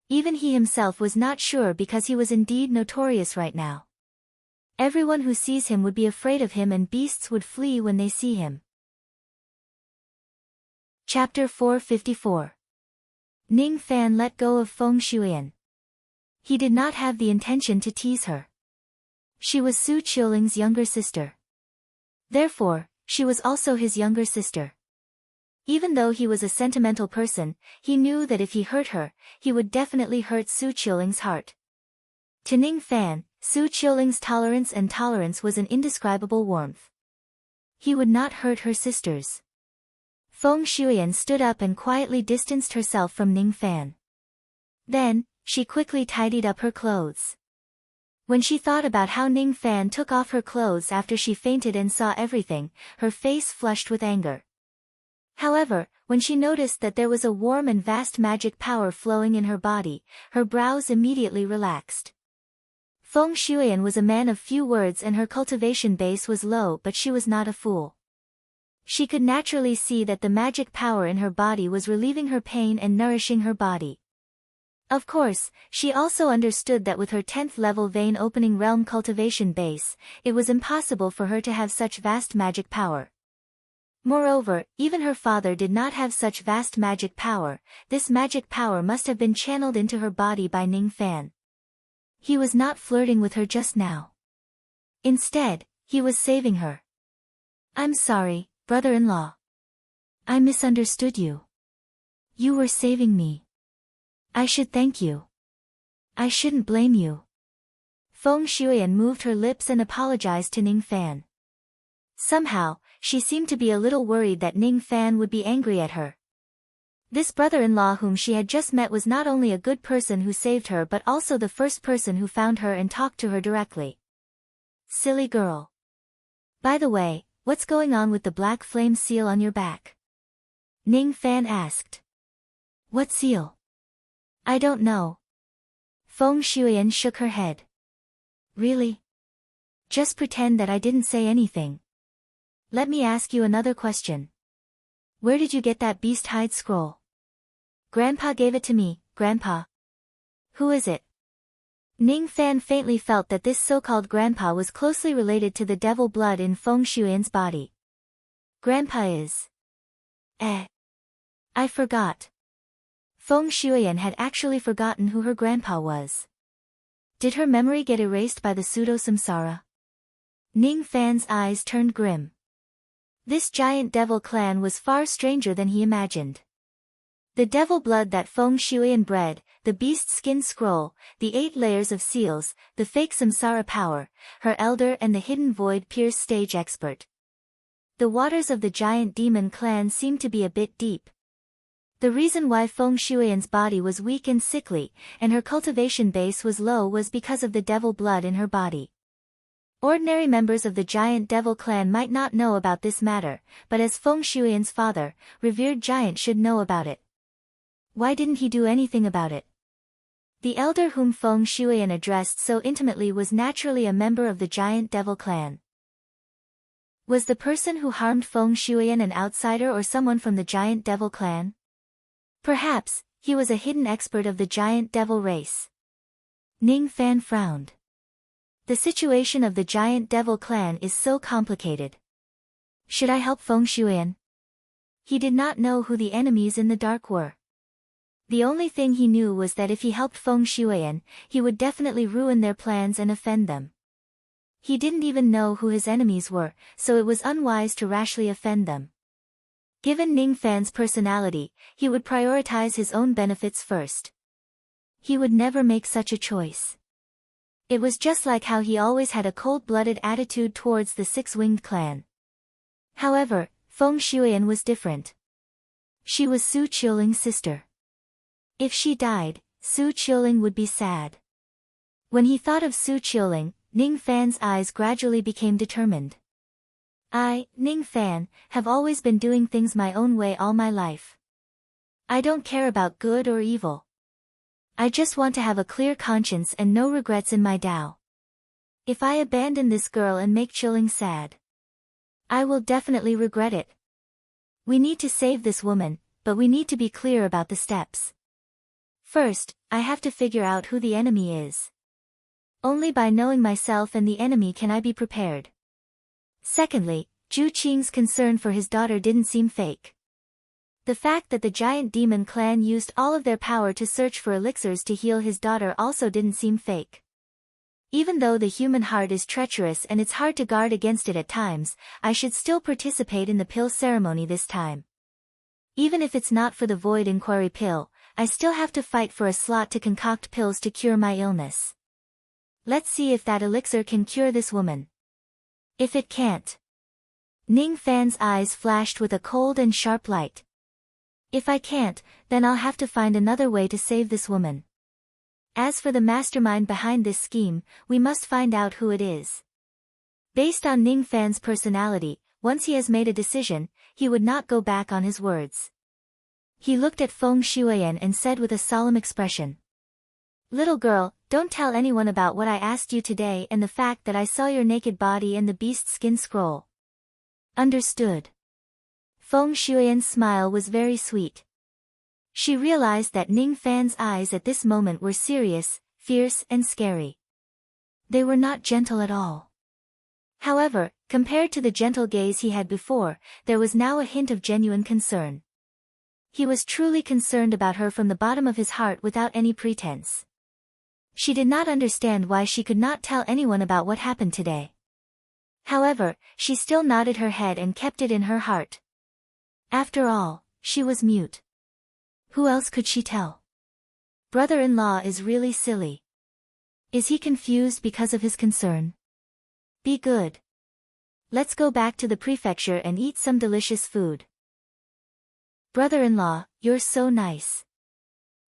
Even he himself was not sure because he was indeed notorious right now. Everyone who sees him would be afraid of him and beasts would flee when they see him. Chapter 454. Ning Fan let go of Feng Shuiyan. He did not have the intention to tease her. She was Su Qiuling's younger sister. Therefore, she was also his younger sister. Even though he was a sentimental person, he knew that if he hurt her, he would definitely hurt Su Qiuling's heart. To Ning Fan, Su Qiuling's tolerance was an indescribable warmth. He would not hurt her sisters. Feng Shuiyan stood up and quietly distanced herself from Ning Fan. Then, she quickly tidied up her clothes. When she thought about how Ning Fan took off her clothes after she fainted and saw everything, her face flushed with anger. However, when she noticed that there was a warm and vast magic power flowing in her body, her brows immediately relaxed. Feng Shuiyan was a man of few words and her cultivation base was low, but she was not a fool. She could naturally see that the magic power in her body was relieving her pain and nourishing her body. Of course, she also understood that with her 10th level vein opening realm cultivation base, it was impossible for her to have such vast magic power. Moreover, even her father did not have such vast magic power. This magic power must have been channeled into her body by Ning Fan. He was not flirting with her just now. Instead, he was saving her. I'm sorry, brother-in-law. I misunderstood you. You were saving me. I should thank you. I shouldn't blame you. Feng Shuyan moved her lips and apologized to Ning Fan. Somehow, she seemed to be a little worried that Ning Fan would be angry at her. This brother-in-law whom she had just met was not only a good person who saved her but also the first person who found her and talked to her directly. Silly girl. By the way, what's going on with the black flame seal on your back? Ning Fan asked. What seal? I don't know. Feng Shuyan shook her head. Really? Just pretend that I didn't say anything. Let me ask you another question. Where did you get that beast hide scroll? Grandpa gave it to me, Grandpa. Who is it? Ning Fan faintly felt that this so-called grandpa was closely related to the devil blood in Feng Shuyan's body. Grandpa is... I forgot. Feng Shuyan had actually forgotten who her grandpa was. Did her memory get erased by the pseudo-samsara? Ning Fan's eyes turned grim. This giant devil clan was far stranger than he imagined. The devil blood that Feng Shuyan bred, the beast skin scroll, the 8 layers of seals, the fake samsara power, her elder and the hidden void pierce stage expert. The waters of the giant demon clan seemed to be a bit deep. The reason why Feng Shuyan's body was weak and sickly, and her cultivation base was low was because of the devil blood in her body. Ordinary members of the giant devil clan might not know about this matter, but as Feng Shuyan's father, revered giant should know about it. Why didn't he do anything about it? The elder whom Feng Shuyan addressed so intimately was naturally a member of the giant devil clan. Was the person who harmed Feng Shuyan an outsider or someone from the giant devil clan? Perhaps, he was a hidden expert of the giant devil race. Ning Fan frowned. The situation of the giant devil clan is so complicated. Should I help Feng Shuyan? He did not know who the enemies in the dark were. The only thing he knew was that if he helped Feng Shuyan, he would definitely ruin their plans and offend them. He didn't even know who his enemies were, so it was unwise to rashly offend them. Given Ning Fan's personality, he would prioritize his own benefits first. He would never make such a choice. It was just like how he always had a cold-blooded attitude towards the Six-Winged Clan. However, Feng Shuyan was different. She was Su Qiuling's sister. If she died, Su Qiuling would be sad. When he thought of Su Qiuling, Ning Fan's eyes gradually became determined. I, Ning Fan, have always been doing things my own way all my life. I don't care about good or evil. I just want to have a clear conscience and no regrets in my Tao. If I abandon this girl and make Qiuling sad, I will definitely regret it. We need to save this woman, but we need to be clear about the steps. First, I have to figure out who the enemy is. Only by knowing myself and the enemy can I be prepared. Secondly, Zhu Qing's concern for his daughter didn't seem fake. The fact that the giant demon clan used all of their power to search for elixirs to heal his daughter also didn't seem fake. Even though the human heart is treacherous and it's hard to guard against it at times, I should still participate in the pill ceremony this time. Even if it's not for the void inquiry pill, I still have to fight for a slot to concoct pills to cure my illness. Let's see if that elixir can cure this woman. If it can't. Ning Fan's eyes flashed with a cold and sharp light. If I can't, then I'll have to find another way to save this woman. As for the mastermind behind this scheme, we must find out who it is. Based on Ning Fan's personality, once he has made a decision, he would not go back on his words. He looked at Feng Shuyan and said with a solemn expression. Little girl, don't tell anyone about what I asked you today and the fact that I saw your naked body and the beast skin scroll. Understood. Feng Shuyan's smile was very sweet. She realized that Ning Fan's eyes at this moment were serious, fierce and scary. They were not gentle at all. However, compared to the gentle gaze he had before, there was now a hint of genuine concern. He was truly concerned about her from the bottom of his heart without any pretense. She did not understand why she could not tell anyone about what happened today. However, she still nodded her head and kept it in her heart. After all, she was mute. Who else could she tell? Brother-in-law is really silly. Is he confused because of his concern? Be good. Let's go back to the prefecture and eat some delicious food. Brother-in-law, you're so nice.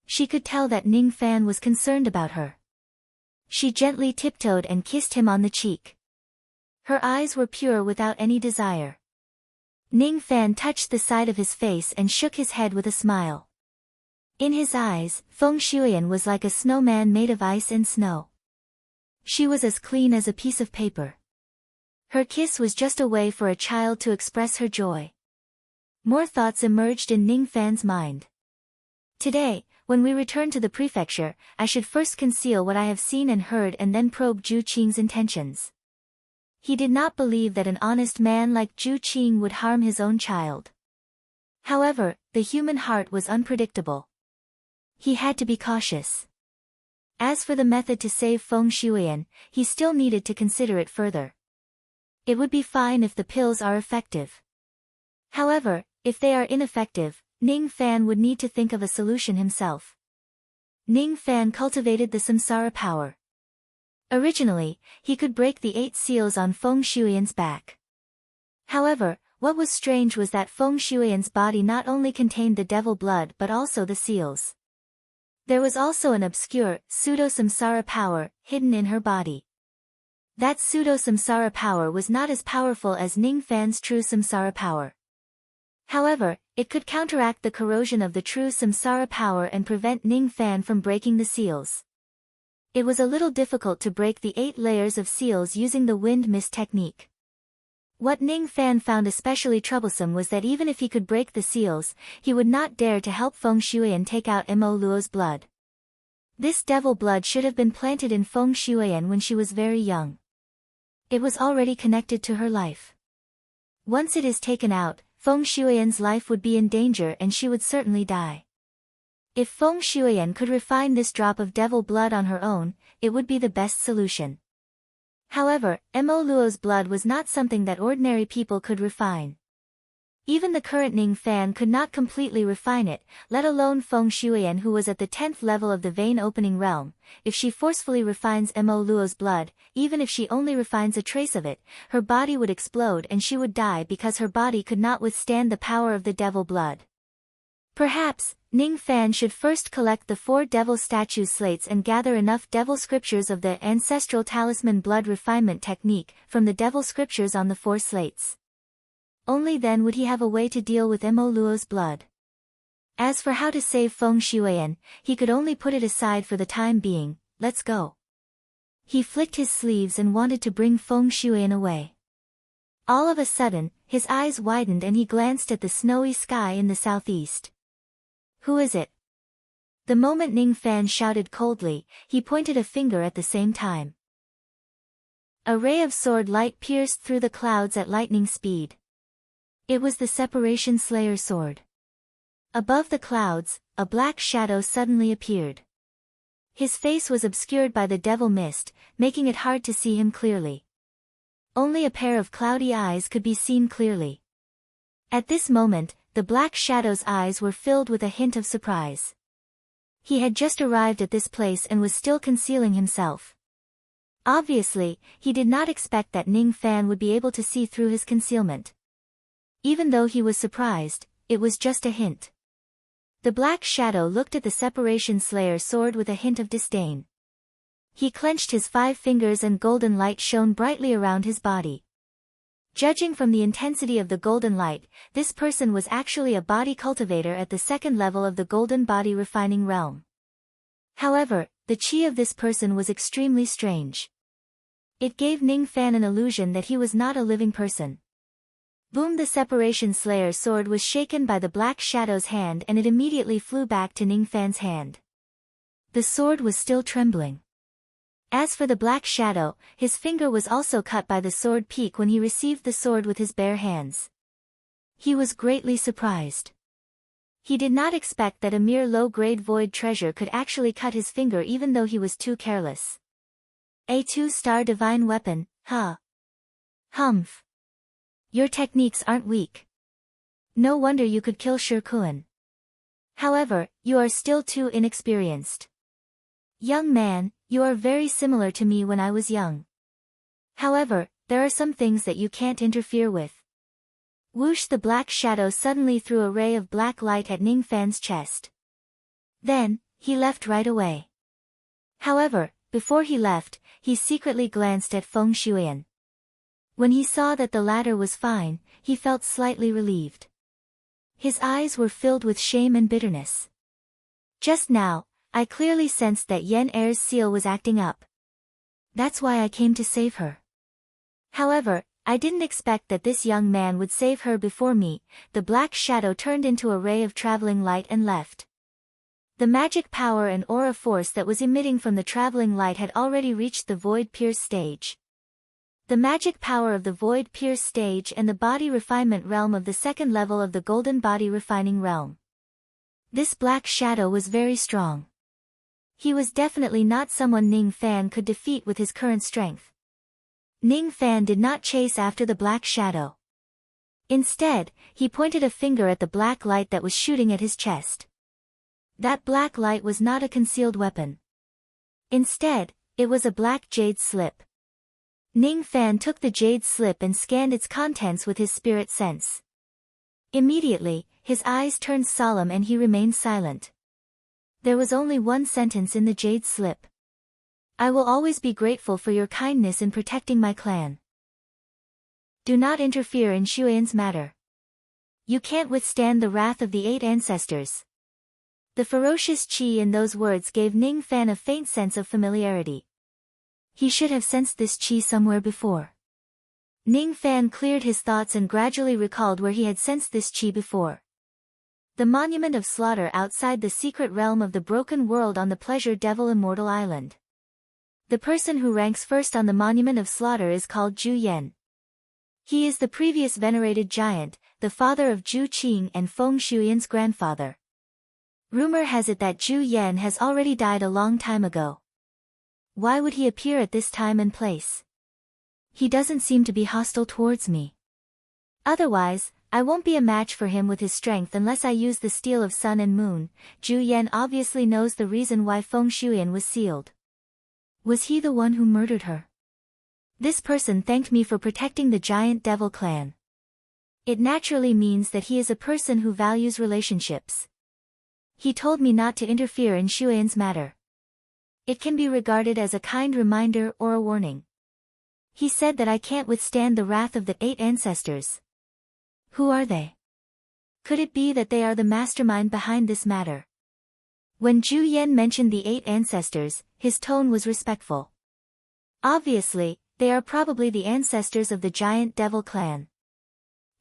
She could tell that Ning Fan was concerned about her. She gently tiptoed and kissed him on the cheek. Her eyes were pure without any desire. Ning Fan touched the side of his face and shook his head with a smile. In his eyes, Feng Shuyan was like a snowman made of ice and snow. She was as clean as a piece of paper. Her kiss was just a way for a child to express her joy. More thoughts emerged in Ning Fan's mind. Today, when we return to the prefecture, I should first conceal what I have seen and heard and then probe Zhu Qing's intentions. He did not believe that an honest man like Zhu Qing would harm his own child. However, the human heart was unpredictable. He had to be cautious. As for the method to save Feng Shuyan, he still needed to consider it further. It would be fine if the pills are effective. However, if they are ineffective, Ning Fan would need to think of a solution himself. Ning Fan cultivated the samsara power. Originally, he could break the 8 seals on Feng Shuyan's back. However, what was strange was that Feng Shuyan's body not only contained the devil blood but also the seals. There was also an obscure, pseudo-samsara power, hidden in her body. That pseudo-samsara power was not as powerful as Ning Fan's true samsara power. However, it could counteract the corrosion of the true samsara power and prevent Ning Fan from breaking the seals. It was a little difficult to break the 8 layers of seals using the wind mist technique. What Ning Fan found especially troublesome was that even if he could break the seals, he would not dare to help Feng Shuyan take out Mo Luo's blood. This devil blood should have been planted in Feng Shuyan when she was very young. It was already connected to her life. Once it is taken out, Feng Shuyan's life would be in danger and she would certainly die. If Feng Shuyan could refine this drop of devil blood on her own, it would be the best solution. However, Mo Luo's blood was not something that ordinary people could refine. Even the current Ning Fan could not completely refine it, let alone Feng Shuyan who was at the 10th level of the vein opening realm. If she forcefully refines Mo Luo's blood, even if she only refines a trace of it, her body would explode and she would die because her body could not withstand the power of the devil blood. Perhaps, Ning Fan should first collect the 4 devil statue slates and gather enough devil scriptures of the ancestral talisman blood refinement technique from the devil scriptures on the 4 slates. Only then would he have a way to deal with Mo Luo's blood. As for how to save Feng Shuyan, he could only put it aside for the time being. Let's go. He flicked his sleeves and wanted to bring Feng Shuyan away. All of a sudden, his eyes widened and he glanced at the snowy sky in the southeast. Who is it? The moment Ning Fan shouted coldly, he pointed a finger at the same time. A ray of sword light pierced through the clouds at lightning speed. It was the Separation Slayer sword. Above the clouds, a black shadow suddenly appeared. His face was obscured by the devil mist, making it hard to see him clearly. Only a pair of cloudy eyes could be seen clearly. At this moment, the black shadow's eyes were filled with a hint of surprise. He had just arrived at this place and was still concealing himself. Obviously, he did not expect that Ning Fan would be able to see through his concealment. Even though he was surprised, it was just a hint. The black shadow looked at the Separation Slayer sword with a hint of disdain. He clenched his 5 fingers and golden light shone brightly around his body. Judging from the intensity of the golden light, this person was actually a body cultivator at the 2nd level of the golden body refining realm. However, the chi of this person was extremely strange. It gave Ning Fan an illusion that he was not a living person. Boom! The Separation Slayer sword was shaken by the black shadow's hand and it immediately flew back to Ning Fan's hand. The sword was still trembling. As for the Black Shadow, his finger was also cut by the sword peak when he received the sword with his bare hands. He was greatly surprised. He did not expect that a mere low-grade void treasure could actually cut his finger even though he was too careless. A 2-star divine weapon, huh? Humph. Your techniques aren't weak. No wonder you could kill Shirkuan. However, you are still too inexperienced. Young man, you are very similar to me when I was young. However, there are some things that you can't interfere with. Whoosh! The Black Shadow suddenly threw a ray of black light at Ning Fan's chest. Then, he left right away. However, before he left, he secretly glanced at Feng Shuyan. When he saw that the latter was fine, he felt slightly relieved. His eyes were filled with shame and bitterness. Just now, I clearly sensed that Yen Er's seal was acting up. That's why I came to save her. However, I didn't expect that this young man would save her before me. The Black Shadow turned into a ray of traveling light and left. The magic power and aura force that was emitting from the traveling light had already reached the Void Pierce stage. The magic power of the Void Pierce stage and the body refinement realm of the second level of the Golden Body Refining realm. This Black Shadow was very strong. He was definitely not someone Ning Fan could defeat with his current strength. Ning Fan did not chase after the Black Shadow. Instead, he pointed a finger at the black light that was shooting at his chest. That black light was not a concealed weapon. Instead, it was a black jade slip. Ning Fan took the jade slip and scanned its contents with his spirit sense. Immediately, his eyes turned solemn and he remained silent. There was only one sentence in the jade slip. I will always be grateful for your kindness in protecting my clan. Do not interfere in Shuyan's matter. You can't withstand the wrath of the 8 ancestors. The ferocious chi in those words gave Ning Fan a faint sense of familiarity. He should have sensed this chi somewhere before. Ning Fan cleared his thoughts and gradually recalled where he had sensed this chi before. The monument of slaughter outside the secret realm of the broken world on the Pleasure Devil Immortal Island. The person who ranks first on the monument of slaughter is called Zhu Yan. He is the previous venerated giant, the father of Zhu Qing and Feng Shuyan's grandfather. Rumor has it that Zhu Yan has already died a long time ago. Why would he appear at this time and place? He doesn't seem to be hostile towards me. Otherwise, I won't be a match for him with his strength unless I use the steel of sun and moon. Zhu Yan obviously knows the reason why Feng Shuyan was sealed. Was he the one who murdered her? This person thanked me for protecting the giant devil clan. It naturally means that he is a person who values relationships. He told me not to interfere in Shuyan's matter. It can be regarded as a kind reminder or a warning. He said that I can't withstand the wrath of the 8 ancestors. Who are they? Could it be that they are the mastermind behind this matter? When Zhu Yan mentioned the 8 ancestors, his tone was respectful. Obviously, they are probably the ancestors of the giant devil clan.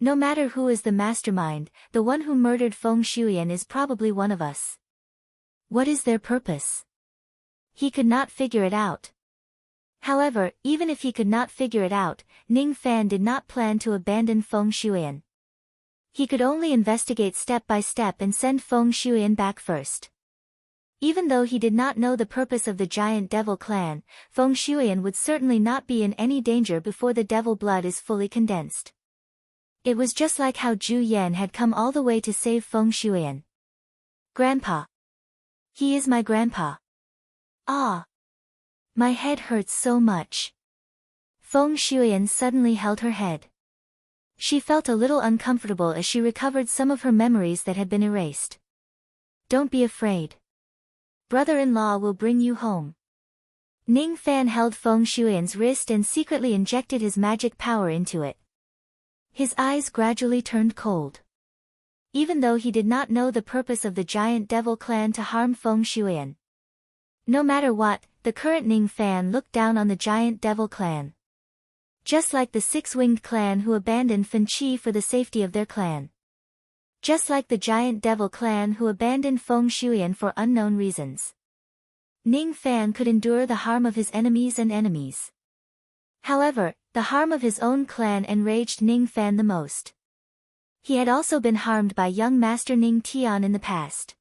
No matter who is the mastermind, the one who murdered Feng Shuyan is probably one of us. What is their purpose? He could not figure it out. However, even if he could not figure it out, Ning Fan did not plan to abandon Feng Shuyan. He could only investigate step by step and send Feng Shuyan back first. Even though he did not know the purpose of the giant devil clan, Feng Shuyan would certainly not be in any danger before the devil blood is fully condensed. It was just like how Zhu Yan had come all the way to save Feng Shuyan. Grandpa. He is my grandpa. Ah. My head hurts so much. Feng Shuyan suddenly held her head. She felt a little uncomfortable as she recovered some of her memories that had been erased. Don't be afraid. Brother-in-law will bring you home. Ning Fan held Feng Shuyan's wrist and secretly injected his magic power into it. His eyes gradually turned cold. Even though he did not know the purpose of the giant devil clan to harm Feng Shuyan. No matter what, the current Ning Fan looked down on the giant devil clan. Just like the 6-winged clan who abandoned Fen Qi for the safety of their clan. Just like the giant devil clan who abandoned Feng Shuyan for unknown reasons. Ning Fan could endure the harm of his enemies and enemies. However, the harm of his own clan enraged Ning Fan the most. He had also been harmed by young Master Ning Tian in the past.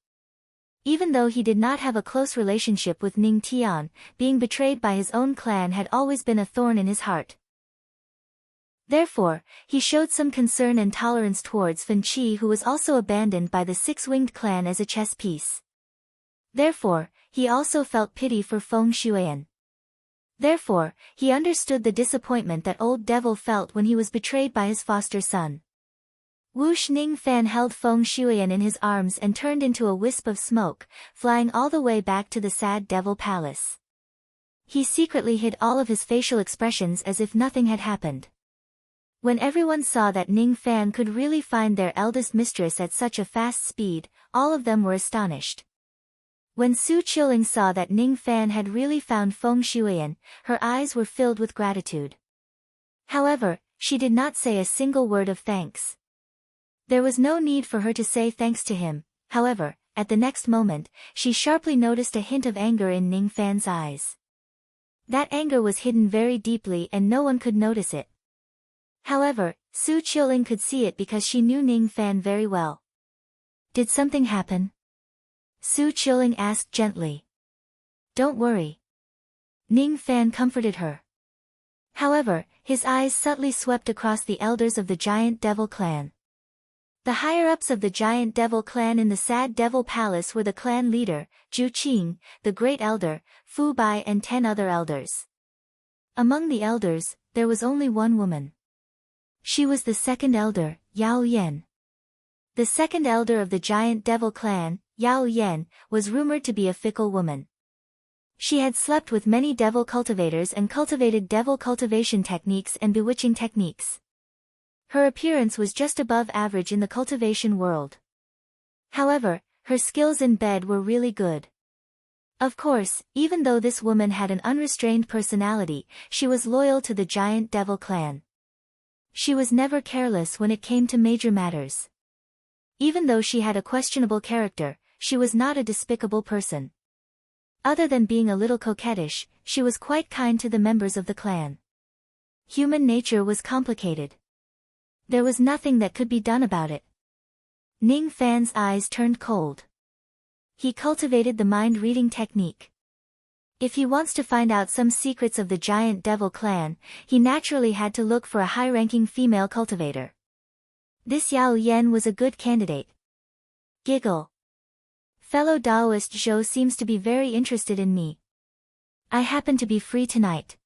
Even though he did not have a close relationship with Ning Tian, being betrayed by his own clan had always been a thorn in his heart. Therefore, he showed some concern and tolerance towards Fan Qi, who was also abandoned by the six-winged clan as a chess piece. Therefore, he also felt pity for Feng Shuiyan. Therefore, he understood the disappointment that old devil felt when he was betrayed by his foster son. Whoosh! Ning Fan held Feng Shuiyan in his arms and turned into a wisp of smoke, flying all the way back to the sad devil palace. He secretly hid all of his facial expressions as if nothing had happened. When everyone saw that Ning Fan could really find their eldest mistress at such a fast speed, all of them were astonished. When Su Qiling saw that Ning Fan had really found Feng Shuiyan, her eyes were filled with gratitude. However, she did not say a single word of thanks. There was no need for her to say thanks to him. However, at the next moment, she sharply noticed a hint of anger in Ning Fan's eyes. That anger was hidden very deeply and no one could notice it. However, Su Qiling could see it because she knew Ning Fan very well. Did something happen? Su Qiling asked gently. Don't worry. Ning Fan comforted her. However, his eyes subtly swept across the elders of the giant devil clan. The higher-ups of the giant devil clan in the sad devil palace were the clan leader, Zhu Qing, the great elder, Fu Bai and 10 other elders. Among the elders, there was only one woman. She was the second elder, Yao Yan. The second elder of the giant devil clan, Yao Yan, was rumored to be a fickle woman. She had slept with many devil cultivators and cultivated devil cultivation techniques and bewitching techniques. Her appearance was just above average in the cultivation world. However, her skills in bed were really good. Of course, even though this woman had an unrestrained personality, she was loyal to the giant devil clan. She was never careless when it came to major matters. Even though she had a questionable character, she was not a despicable person. Other than being a little coquettish, she was quite kind to the members of the clan. Human nature was complicated. There was nothing that could be done about it. Ning Fan's eyes turned cold. He cultivated the mind-reading technique. If he wants to find out some secrets of the giant devil clan, he naturally had to look for a high-ranking female cultivator. This Yao Yan was a good candidate. Giggle. Fellow Taoist Zhou seems to be very interested in me. I happen to be free tonight.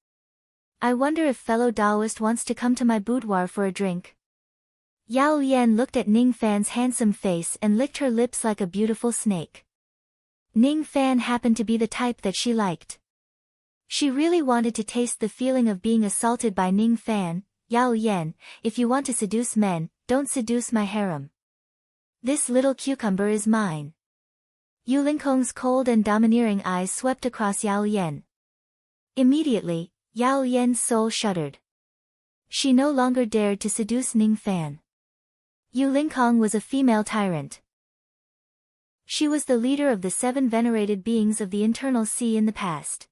I wonder if fellow Taoist wants to come to my boudoir for a drink. Yao Yan looked at Ning Fan's handsome face and licked her lips like a beautiful snake. Ning Fan happened to be the type that she liked. She really wanted to taste the feeling of being assaulted by Ning Fan. Yao Yan, if you want to seduce men, don't seduce my harem. This little cucumber is mine. Yu Lingkong's cold and domineering eyes swept across Yao Yan. Immediately, Yao Yan's soul shuddered. She no longer dared to seduce Ning Fan. Yu Lingkong was a female tyrant. She was the leader of the 7 venerated beings of the internal sea in the past.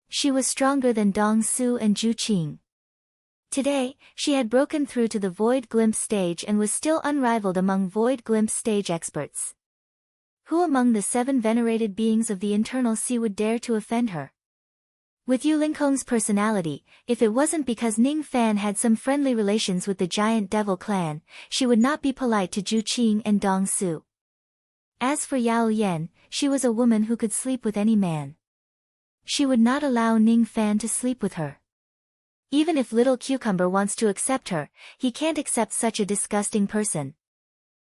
She was stronger than Dong Su and Zhu Qing. Today, she had broken through to the Void Glimpse stage and was still unrivaled among Void Glimpse stage experts. Who among the 7 venerated beings of the internal sea would dare to offend her? With Yu Lingkong's personality, if it wasn't because Ning Fan had some friendly relations with the giant devil clan, she would not be polite to Zhu Qing and Dong Su. As for Yao Yan, she was a woman who could sleep with any man. She would not allow Ning Fan to sleep with her. Even if Little Cucumber wants to accept her, he can't accept such a disgusting person.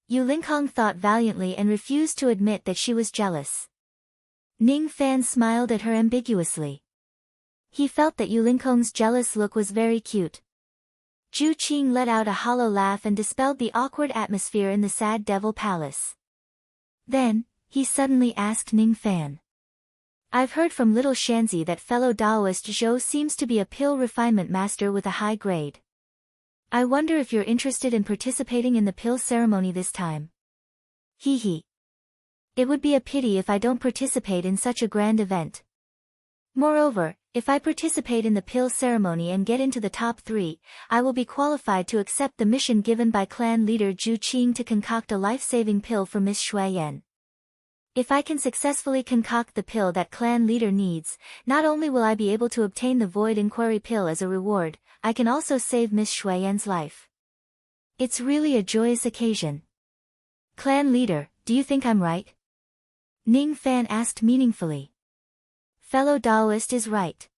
Yu Lingkong thought valiantly and refused to admit that she was jealous. Ning Fan smiled at her ambiguously. He felt that Yu Lingkong's jealous look was very cute. Zhu Qing let out a hollow laugh and dispelled the awkward atmosphere in the sad devil palace. Then, he suddenly asked Ning Fan. I've heard from little Shanzi that fellow Taoist Zhou seems to be a pill refinement master with a high grade. I wonder if you're interested in participating in the pill ceremony this time. Hee hee. It would be a pity if I don't participate in such a grand event. Moreover, if I participate in the pill ceremony and get into the top 3, I will be qualified to accept the mission given by clan leader Zhu Qing to concoct a life-saving pill for Miss Shuiyan. If I can successfully concoct the pill that clan leader needs, not only will I be able to obtain the Void Inquiry pill as a reward, I can also save Miss Shuiyan's life. It's really a joyous occasion. Clan leader, do you think I'm right? Ning Fan asked meaningfully. Fellow Daoist is right.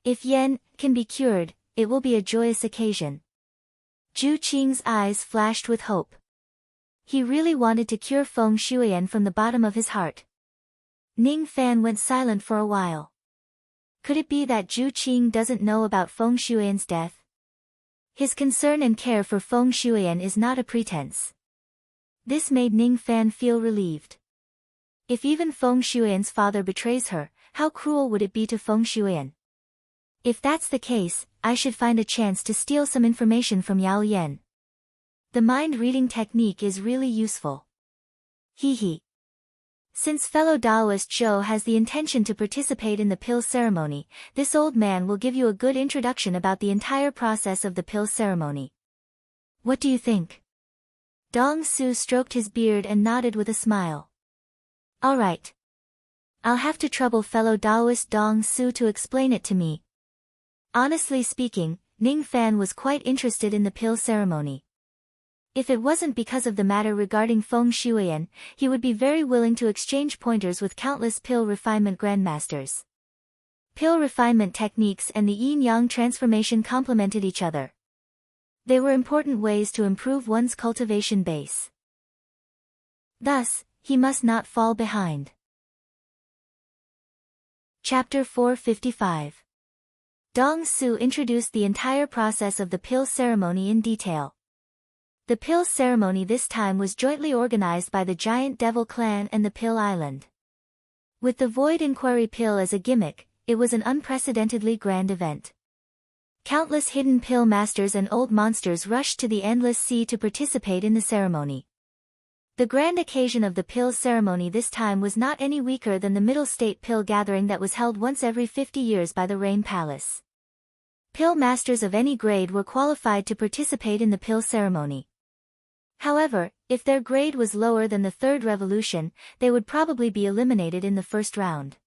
If Yen can be cured, it will be a joyous occasion. Zhu Qing's eyes flashed with hope. He really wanted to cure Feng Shuiyan from the bottom of his heart. Ning Fan went silent for a while. Could it be that Zhu Qing doesn't know about Feng Shuiyan's death? His concern and care for Feng Shuiyan is not a pretense. This made Ning Fan feel relieved. If even Feng Shuiyan's father betrays her, how cruel would it be to Feng Shuiyan? If that's the case, I should find a chance to steal some information from Yao Yan. The mind-reading technique is really useful. Hee. Since fellow Daoist Zhou has the intention to participate in the pill ceremony, this old man will give you a good introduction about the entire process of the pill ceremony. What do you think? Dong Su stroked his beard and nodded with a smile. All right. I'll have to trouble fellow Daoist Dong Su to explain it to me. Honestly speaking, Ning Fan was quite interested in the pill ceremony. If it wasn't because of the matter regarding Feng Shuiyan, he would be very willing to exchange pointers with countless pill refinement grandmasters. Pill refinement techniques and the yin-yang transformation complemented each other. They were important ways to improve one's cultivation base. Thus, he must not fall behind. Chapter 455. Dong Su introduced the entire process of the pill ceremony in detail. The pill ceremony this time was jointly organized by the Giant Devil Clan and the Pill Island. With the Void Inquiry pill as a gimmick, it was an unprecedentedly grand event. Countless hidden pill masters and old monsters rushed to the Endless Sea to participate in the ceremony. The grand occasion of the pill ceremony this time was not any weaker than the Middle State pill gathering that was held once every 50 years by the Rain Palace. Pill masters of any grade were qualified to participate in the pill ceremony. However, if their grade was lower than the third revolution, they would probably be eliminated in the first round.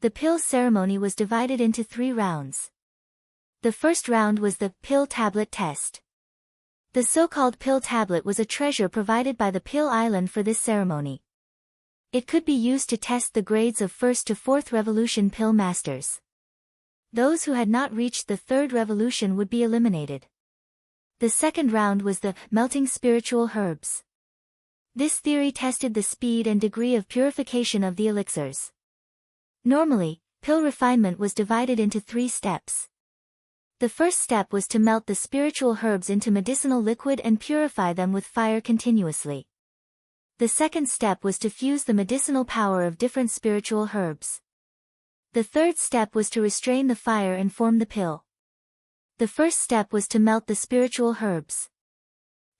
The pill ceremony was divided into 3 rounds. The first round was the pill tablet test. The so-called pill tablet was a treasure provided by the Pill Island for this ceremony. It could be used to test the grades of 1st to 4th revolution pill masters. Those who had not reached the 3rd revolution would be eliminated. The second round was the melting spiritual herbs. This theory tested the speed and degree of purification of the elixirs. Normally, pill refinement was divided into 3 steps. The first step was to melt the spiritual herbs into medicinal liquid and purify them with fire continuously. The second step was to fuse the medicinal power of different spiritual herbs. The third step was to restrain the fire and form the pill. The first step was to melt the spiritual herbs.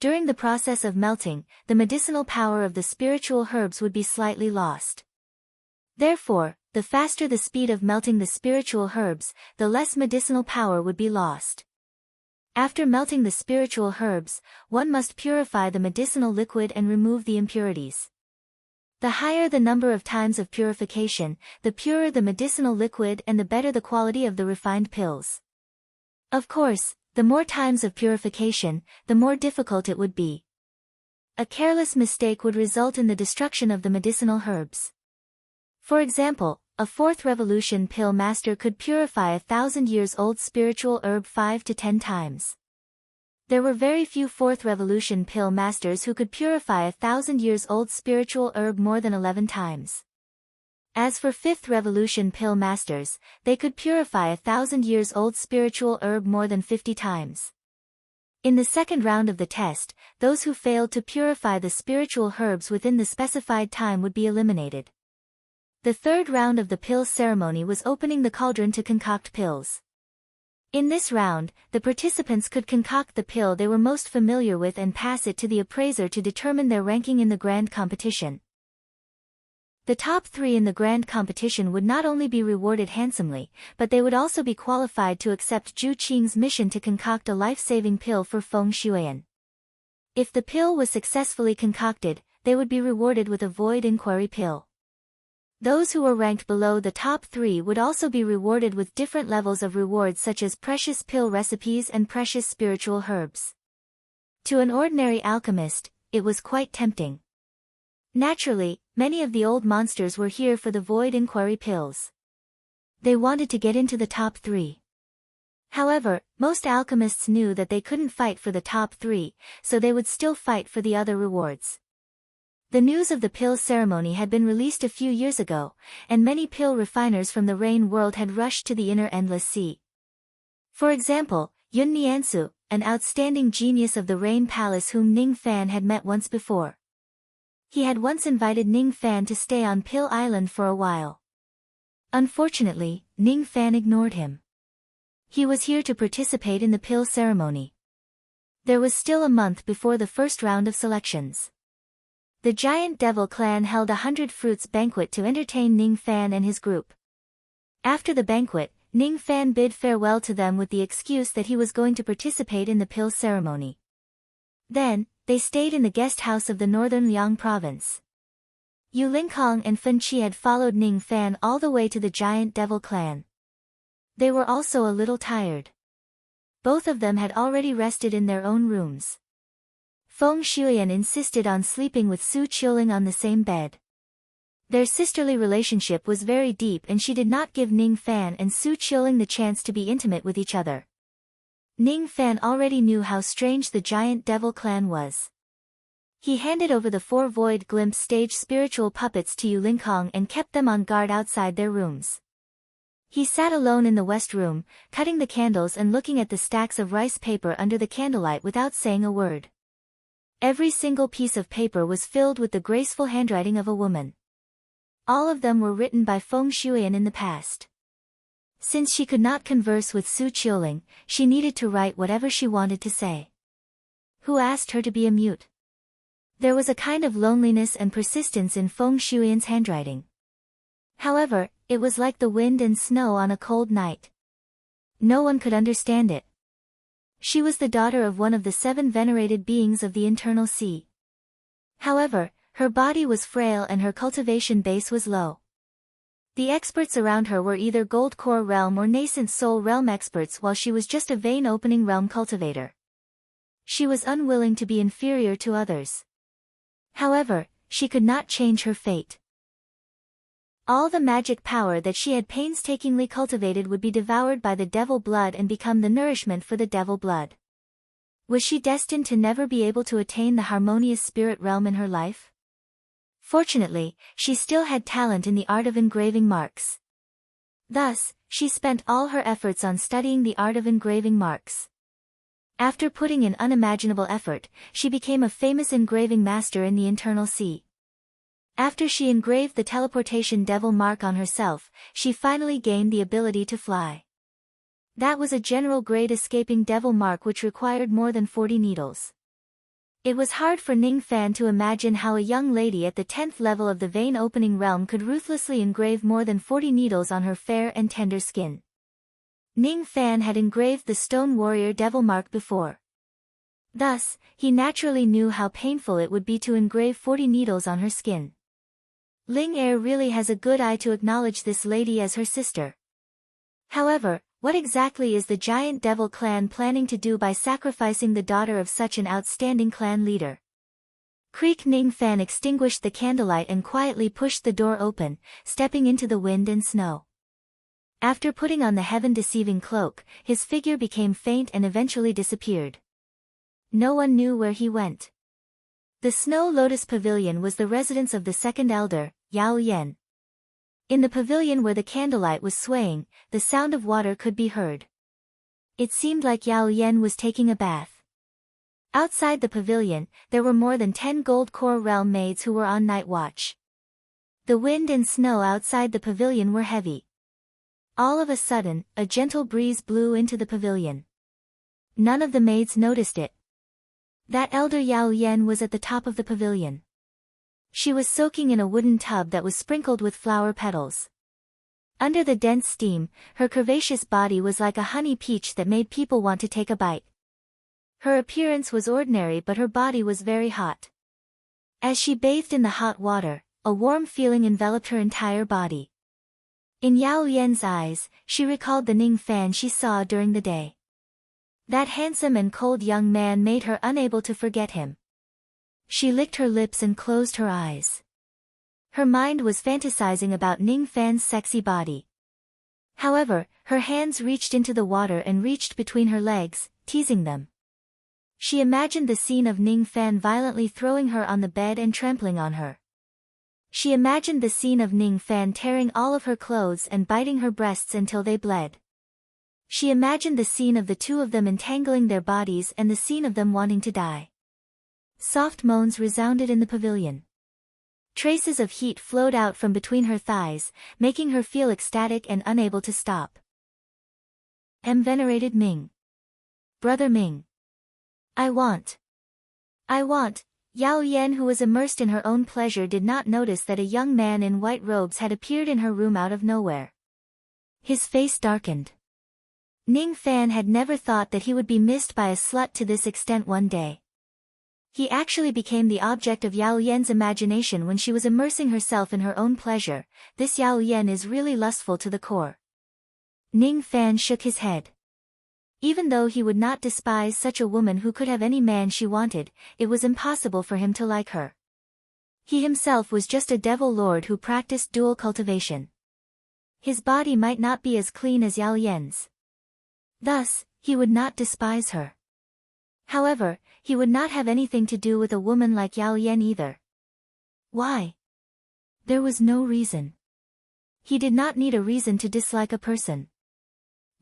During the process of melting, the medicinal power of the spiritual herbs would be slightly lost. Therefore, the faster the speed of melting the spiritual herbs, the less medicinal power would be lost. After melting the spiritual herbs, one must purify the medicinal liquid and remove the impurities. The higher the number of times of purification, the purer the medicinal liquid and the better the quality of the refined pills. Of course, the more times of purification, the more difficult it would be. A careless mistake would result in the destruction of the medicinal herbs. For example, a 4th revolution pill master could purify a 1,000-years-old spiritual herb 5 to 10 times. There were very few 4th revolution pill masters who could purify a 1,000-years-old spiritual herb more than 11 times. As for 5th revolution pill masters, they could purify a 1,000-years-old spiritual herb more than 50 times. In the second round of the test, those who failed to purify the spiritual herbs within the specified time would be eliminated. The third round of the pill ceremony was opening the cauldron to concoct pills. In this round, the participants could concoct the pill they were most familiar with and pass it to the appraiser to determine their ranking in the grand competition. The top 3 in the grand competition would not only be rewarded handsomely, but they would also be qualified to accept Zhu Qing's mission to concoct a life-saving pill for Feng Shuyan. If the pill was successfully concocted, they would be rewarded with a void inquiry pill. Those who were ranked below the top 3 would also be rewarded with different levels of rewards such as precious pill recipes and precious spiritual herbs. To an ordinary alchemist, it was quite tempting. Naturally, many of the old monsters were here for the void inquiry pills. They wanted to get into the top 3. However, most alchemists knew that they couldn't fight for the top 3, so they would still fight for the other rewards. The news of the pill ceremony had been released a few years ago, and many pill refiners from the Rain world had rushed to the inner endless sea. For example, Yun Niansu, an outstanding genius of the Rain Palace whom Ning Fan had met once before. He had once invited Ning Fan to stay on Pill Island for a while. Unfortunately, Ning Fan ignored him. He was here to participate in the pill ceremony. There was still a month before the first round of selections. The Giant Devil clan held a 100 fruits banquet to entertain Ning Fan and his group. After the banquet, Ning Fan bid farewell to them with the excuse that he was going to participate in the pill ceremony. Then, they stayed in the guest house of the northern Liang province. Yu Lingkong and Fen Qi had followed Ning Fan all the way to the Giant Devil clan. They were also a little tired. Both of them had already rested in their own rooms. Feng Shuyan insisted on sleeping with Su Qiuling on the same bed. Their sisterly relationship was very deep and she did not give Ning Fan and Su Qiuling the chance to be intimate with each other. Ning Fan already knew how strange the Giant Devil clan was. He handed over the 4 Void Glimpse stage spiritual puppets to Yu Lingkong and kept them on guard outside their rooms. He sat alone in the west room, cutting the candles and looking at the stacks of rice paper under the candlelight without saying a word. Every single piece of paper was filled with the graceful handwriting of a woman. All of them were written by Feng Shuyan in the past. Since she could not converse with Su Qiuling, she needed to write whatever she wanted to say. Who asked her to be a mute? There was a kind of loneliness and persistence in Feng Shuyan's handwriting. However, it was like the wind and snow on a cold night. No one could understand it. She was the daughter of one of the 7 venerated beings of the internal sea. However, her body was frail and her cultivation base was low. The experts around her were either Gold Core Realm or Nascent Soul Realm experts while she was just a vein opening realm cultivator. She was unwilling to be inferior to others. However, she could not change her fate. All the magic power that she had painstakingly cultivated would be devoured by the devil blood and become the nourishment for the devil blood. Was she destined to never be able to attain the harmonious spirit realm in her life? Fortunately, she still had talent in the art of engraving marks. Thus, she spent all her efforts on studying the art of engraving marks. After putting in unimaginable effort, she became a famous engraving master in the internal sea. After she engraved the teleportation devil mark on herself, she finally gained the ability to fly. That was a general grade escaping devil mark which required more than 40 needles. It was hard for Ning Fan to imagine how a young lady at the 10th level of the vein opening realm could ruthlessly engrave more than 40 needles on her fair and tender skin. Ning Fan had engraved the Stone Warrior devil mark before. Thus, he naturally knew how painful it would be to engrave 40 needles on her skin. Ling Er really has a good eye to acknowledge this lady as her sister. However, what exactly is the Giant Devil clan planning to do by sacrificing the daughter of such an outstanding clan leader? Creek Ning Fan extinguished the candlelight and quietly pushed the door open, stepping into the wind and snow. After putting on the heaven-deceiving cloak, his figure became faint and eventually disappeared. No one knew where he went. The Snow Lotus Pavilion was the residence of the second elder, Yao Yan. In the pavilion where the candlelight was swaying, the sound of water could be heard. It seemed like Yao Yan was taking a bath. Outside the pavilion, there were more than 10 Gold Core Realm maids who were on night watch. The wind and snow outside the pavilion were heavy. All of a sudden, a gentle breeze blew into the pavilion. None of the maids noticed it. That elder Yao Yan was at the top of the pavilion. She was soaking in a wooden tub that was sprinkled with flower petals. Under the dense steam, her curvaceous body was like a honey peach that made people want to take a bite. Her appearance was ordinary, but her body was very hot. As she bathed in the hot water, a warm feeling enveloped her entire body. In Yao Lian's eyes, she recalled the Ning Fan she saw during the day. That handsome and cold young man made her unable to forget him. She licked her lips and closed her eyes. Her mind was fantasizing about Ning Fan's sexy body. However, her hands reached into the water and reached between her legs, teasing them. She imagined the scene of Ning Fan violently throwing her on the bed and trampling on her. She imagined the scene of Ning Fan tearing all of her clothes and biting her breasts until they bled. She imagined the scene of the two of them entangling their bodies and the scene of them wanting to die. Soft moans resounded in the pavilion. Traces of heat flowed out from between her thighs, making her feel ecstatic and unable to stop. Venerated Ming. Brother Ming. I want. Yao Yan, who was immersed in her own pleasure, did not notice that a young man in white robes had appeared in her room out of nowhere. His face darkened. Ning Fan had never thought that he would be missed by a slut to this extent one day. He actually became the object of Yao Yan's imagination when she was immersing herself in her own pleasure. This Yao Yan is really lustful to the core. Ning Fan shook his head. Even though he would not despise such a woman who could have any man she wanted, it was impossible for him to like her. He himself was just a devil lord who practiced dual cultivation. His body might not be as clean as Yao Yan's. Thus, he would not despise her. However, he would not have anything to do with a woman like Yao Yan either. Why? There was no reason. He did not need a reason to dislike a person.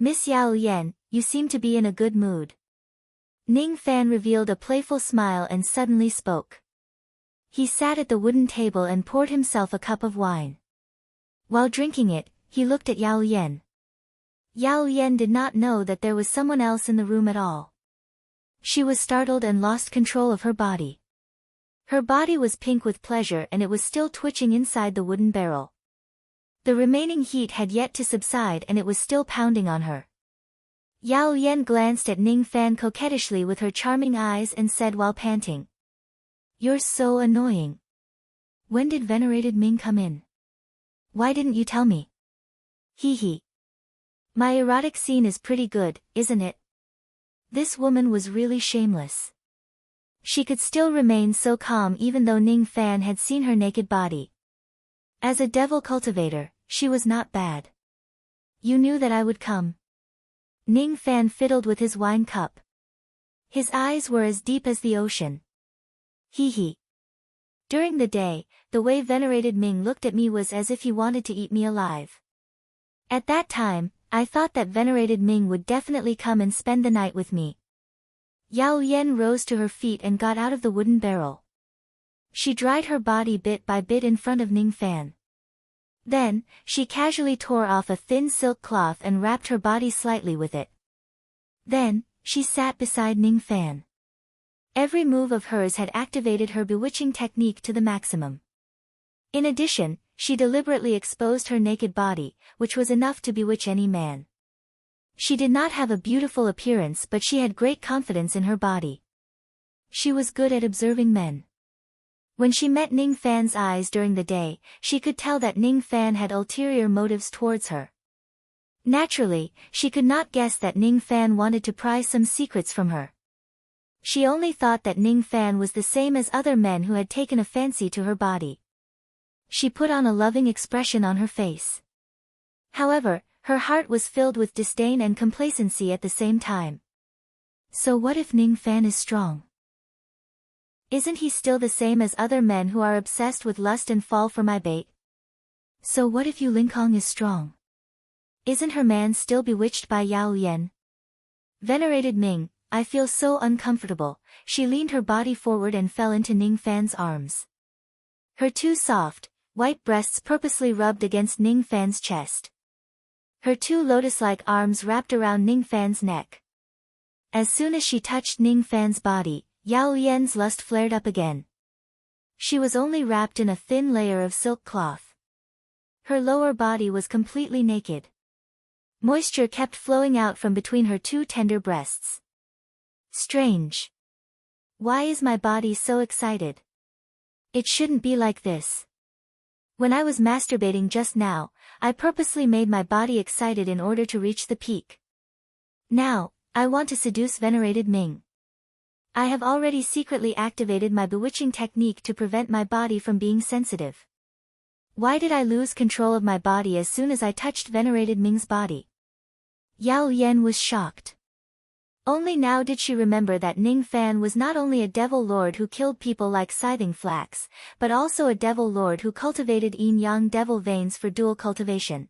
Miss Yao Yan, you seem to be in a good mood. Ning Fan revealed a playful smile and suddenly spoke. He sat at the wooden table and poured himself a cup of wine. While drinking it, he looked at Yao Yan. Yao Yan did not know that there was someone else in the room at all. She was startled and lost control of her body. Her body was pink with pleasure and it was still twitching inside the wooden barrel. The remaining heat had yet to subside and it was still pounding on her. Yao Yan glanced at Ning Fan coquettishly with her charming eyes and said while panting. You're so annoying. When did venerated Ming come in? Why didn't you tell me? Hee hee. My erotic scene is pretty good, isn't it? This woman was really shameless. She could still remain so calm even though Ning Fan had seen her naked body. As a devil cultivator, she was not bad. You knew that I would come. Ning Fan fiddled with his wine cup. His eyes were as deep as the ocean. Hee hee. During the day, the way venerated Ming looked at me was as if he wanted to eat me alive. At that time, I thought that venerated Ming would definitely come and spend the night with me. Yao Yan rose to her feet and got out of the wooden barrel. She dried her body bit by bit in front of Ning Fan. Then, she casually tore off a thin silk cloth and wrapped her body slightly with it. Then, she sat beside Ning Fan. Every move of hers had activated her bewitching technique to the maximum. In addition, she deliberately exposed her naked body, which was enough to bewitch any man. She did not have a beautiful appearance, but she had great confidence in her body. She was good at observing men. When she met Ning Fan's eyes during the day, she could tell that Ning Fan had ulterior motives towards her. Naturally, she could not guess that Ning Fan wanted to pry some secrets from her. She only thought that Ning Fan was the same as other men who had taken a fancy to her body. She put on a loving expression on her face. However, her heart was filled with disdain and complacency at the same time. So what if Ning Fan is strong? Isn't he still the same as other men who are obsessed with lust and fall for my bait? So what if Yu Lingkong is strong? Isn't her man still bewitched by Yao Yan? Venerated Ming, I feel so uncomfortable. She leaned her body forward and fell into Ning Fan's arms. Her two soft, white breasts purposely rubbed against Ning Fan's chest. Her two lotus-like arms wrapped around Ning Fan's neck. As soon as she touched Ning Fan's body, Yao Yan's lust flared up again. She was only wrapped in a thin layer of silk cloth. Her lower body was completely naked. Moisture kept flowing out from between her two tender breasts. Strange. Why is my body so excited? It shouldn't be like this. When I was masturbating just now, I purposely made my body excited in order to reach the peak. Now, I want to seduce venerated Ming. I have already secretly activated my bewitching technique to prevent my body from being sensitive. Why did I lose control of my body as soon as I touched venerated Ming's body? Yao Yan was shocked. Only now did she remember that Ning Fan was not only a devil lord who killed people like scything flax, but also a devil lord who cultivated yin-yang devil veins for dual cultivation.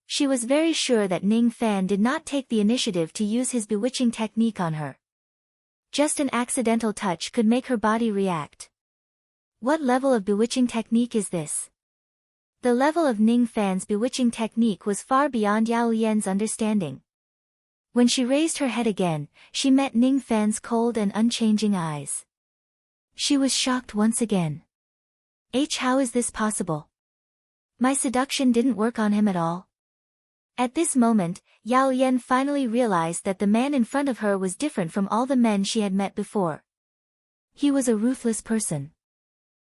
She was very sure that Ning Fan did not take the initiative to use his bewitching technique on her. Just an accidental touch could make her body react. What level of bewitching technique is this? The level of Ning Fan's bewitching technique was far beyond Yao Yan's understanding. When she raised her head again, she met Ning Fan's cold and unchanging eyes. She was shocked once again. How is this possible? My seduction didn't work on him at all. At this moment, Yao Yan finally realized that the man in front of her was different from all the men she had met before. He was a ruthless person.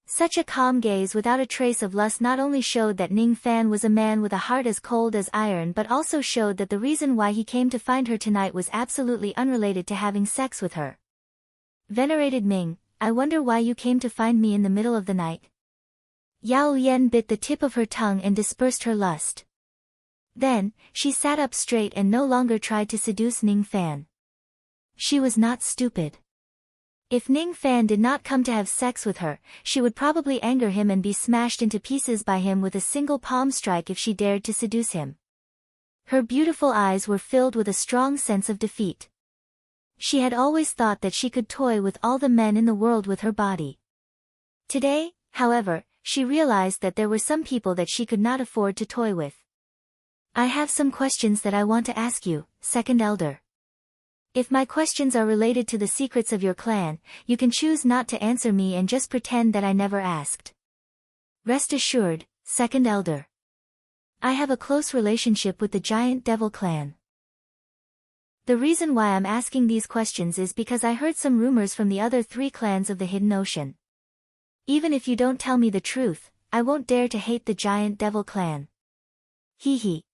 Such a calm gaze without a trace of lust not only showed that Ning Fan was a man with a heart as cold as iron but also showed that the reason why he came to find her tonight was absolutely unrelated to having sex with her. Venerated Ming, I wonder why you came to find me in the middle of the night. Yao Yan bit the tip of her tongue and dispersed her lust. Then, she sat up straight and no longer tried to seduce Ning Fan. She was not stupid. If Ning Fan did not come to have sex with her, she would probably anger him and be smashed into pieces by him with a single palm strike if she dared to seduce him. Her beautiful eyes were filled with a strong sense of defeat. She had always thought that she could toy with all the men in the world with her body. Today, however, she realized that there were some people that she could not afford to toy with. I have some questions that I want to ask you, second elder. If my questions are related to the secrets of your clan, you can choose not to answer me and just pretend that I never asked. Rest assured, second elder. I have a close relationship with the giant devil clan. The reason why I'm asking these questions is because I heard some rumors from the other 3 clans of the Hidden Ocean. Even if you don't tell me the truth, I won't dare to hate the giant devil clan. Hee hee.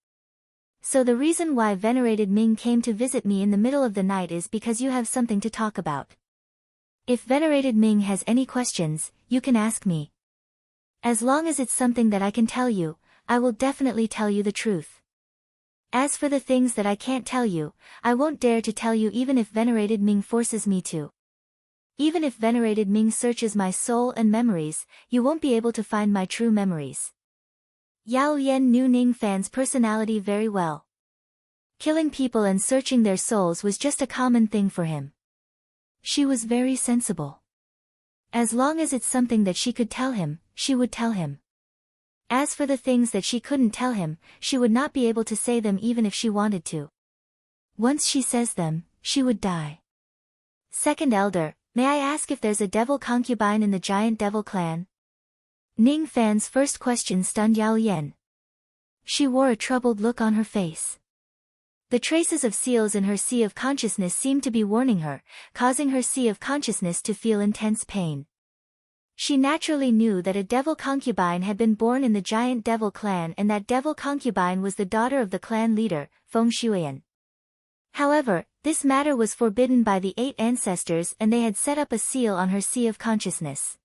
So the reason why venerated Ming came to visit me in the middle of the night is because you have something to talk about. If venerated Ming has any questions, you can ask me. As long as it's something that I can tell you, I will definitely tell you the truth. As for the things that I can't tell you, I won't dare to tell you even if venerated Ming forces me to. Even if venerated Ming searches my soul and memories, you won't be able to find my true memories. Yao Yan knew Ning Fan's personality very well. Killing people and searching their souls was just a common thing for him. She was very sensible. As long as it's something that she could tell him, she would tell him. As for the things that she couldn't tell him, she would not be able to say them even if she wanted to. Once she says them, she would die. Second elder, may I ask if there's a devil concubine in the giant devil clan? Ning Fan's first question stunned Yao Yan. She wore a troubled look on her face. The traces of seals in her sea of consciousness seemed to be warning her, causing her sea of consciousness to feel intense pain. She naturally knew that a devil concubine had been born in the giant devil clan and that devil concubine was the daughter of the clan leader, Feng Shuyan. However, this matter was forbidden by the 8 ancestors and they had set up a seal on her sea of consciousness.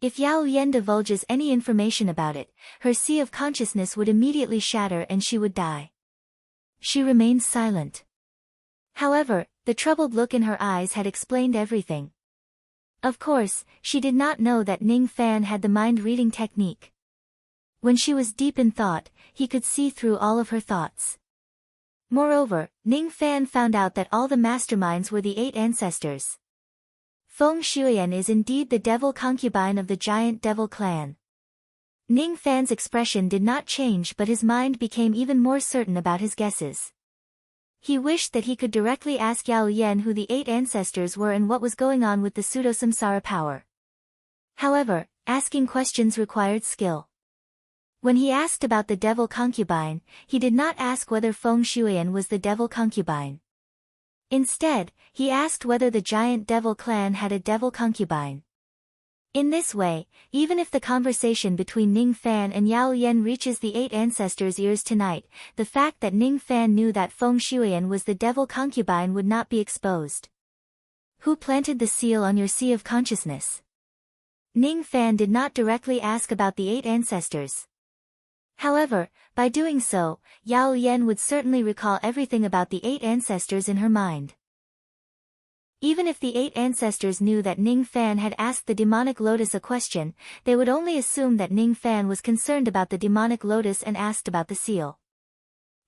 If Yao Yan divulges any information about it, her sea of consciousness would immediately shatter and she would die. She remained silent. However, the troubled look in her eyes had explained everything. Of course, she did not know that Ning Fan had the mind-reading technique. When she was deep in thought, he could see through all of her thoughts. Moreover, Ning Fan found out that all the masterminds were the 8 ancestors. Feng Shuyan is indeed the devil concubine of the giant devil clan. Ning Fan's expression did not change but his mind became even more certain about his guesses. He wished that he could directly ask Yao Yan who the 8 ancestors were and what was going on with the pseudo-samsara power. However, asking questions required skill. When he asked about the devil concubine, he did not ask whether Feng Shuian was the devil concubine. Instead, he asked whether the giant devil clan had a devil concubine. In this way, even if the conversation between Ning Fan and Yao Yan reaches the 8 ancestors' ears tonight, the fact that Ning Fan knew that Feng Shuian was the devil concubine would not be exposed. Who planted the seal on your sea of consciousness? Ning Fan did not directly ask about the 8 ancestors. However, by doing so, Yao Yan would certainly recall everything about the 8 ancestors in her mind. Even if the 8 ancestors knew that Ning Fan had asked the demonic lotus a question, they would only assume that Ning Fan was concerned about the demonic lotus and asked about the seal.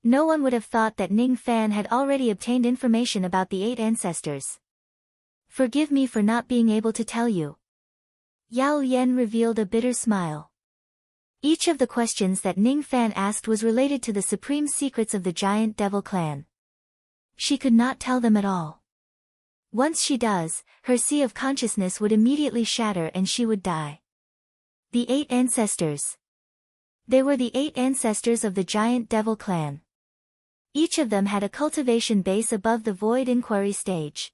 No one would have thought that Ning Fan had already obtained information about the 8 ancestors. Forgive me for not being able to tell you. Yao Yan revealed a bitter smile. Each of the questions that Ning Fan asked was related to the supreme secrets of the giant devil clan. She could not tell them at all. Once she does, her sea of consciousness would immediately shatter and she would die. The 8 ancestors. They were the 8 ancestors of the giant devil clan. Each of them had a cultivation base above the void inquiry stage.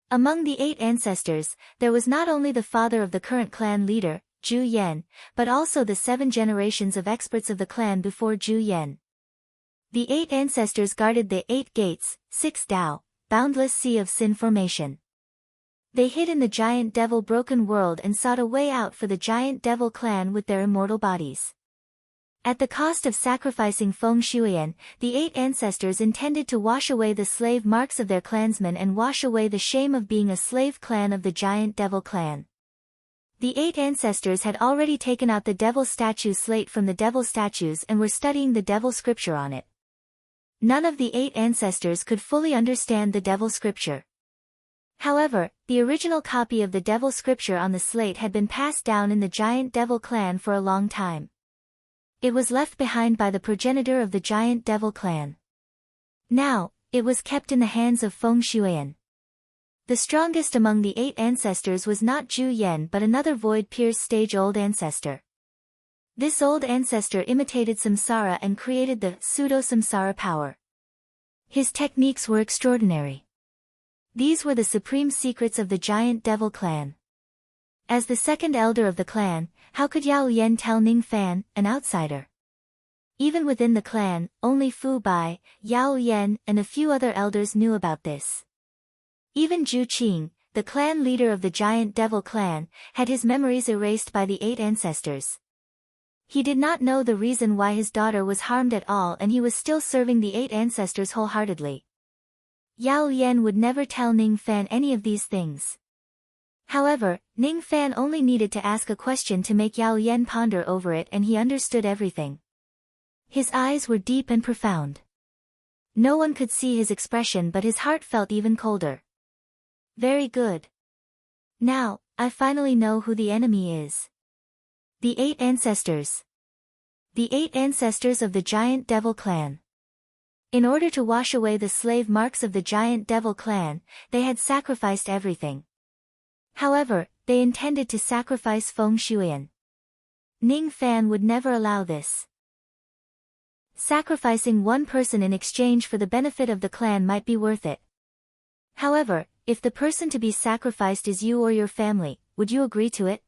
Among the 8 ancestors, there was not only the father of the current clan leader, Zhu Yan, but also the 7 generations of experts of the clan before Zhu Yan. The 8 ancestors guarded the 8 gates, 6 Dao, boundless sea of sin formation. They hid in the giant devil broken world and sought a way out for the giant devil clan with their immortal bodies. At the cost of sacrificing Feng Shuian, the 8 ancestors intended to wash away the slave marks of their clansmen and wash away the shame of being a slave clan of the giant devil clan. The 8 ancestors had already taken out the devil statue slate from the devil statues and were studying the devil scripture on it. None of the 8 ancestors could fully understand the devil scripture. However, the original copy of the devil scripture on the slate had been passed down in the giant devil clan for a long time. It was left behind by the progenitor of the giant devil clan. Now, it was kept in the hands of Feng Shuian. The strongest among the 8 ancestors was not Zhu Yan but another void-pierced stage-old ancestor. This old ancestor imitated samsara and created the pseudo-samsara power. His techniques were extraordinary. These were the supreme secrets of the giant devil clan. As the second elder of the clan, how could Yao Yan tell Ning Fan, an outsider? Even within the clan, only Fu Bai, Yao Yan, and a few other elders knew about this. Even Zhu Qing, the clan leader of the giant devil clan, had his memories erased by the 8 ancestors. He did not know the reason why his daughter was harmed at all and he was still serving the 8 ancestors wholeheartedly. Yao Yan would never tell Ning Fan any of these things. However, Ning Fan only needed to ask a question to make Yao Yan ponder over it and he understood everything. His eyes were deep and profound. No one could see his expression but his heart felt even colder. Very good. Now, I finally know who the enemy is. The 8 ancestors. The 8 ancestors of the giant devil clan. In order to wash away the slave marks of the giant devil clan, they had sacrificed everything. However, they intended to sacrifice Feng Shuian. Ning Fan would never allow this. Sacrificing one person in exchange for the benefit of the clan might be worth it. However, if the person to be sacrificed is you or your family, would you agree to it?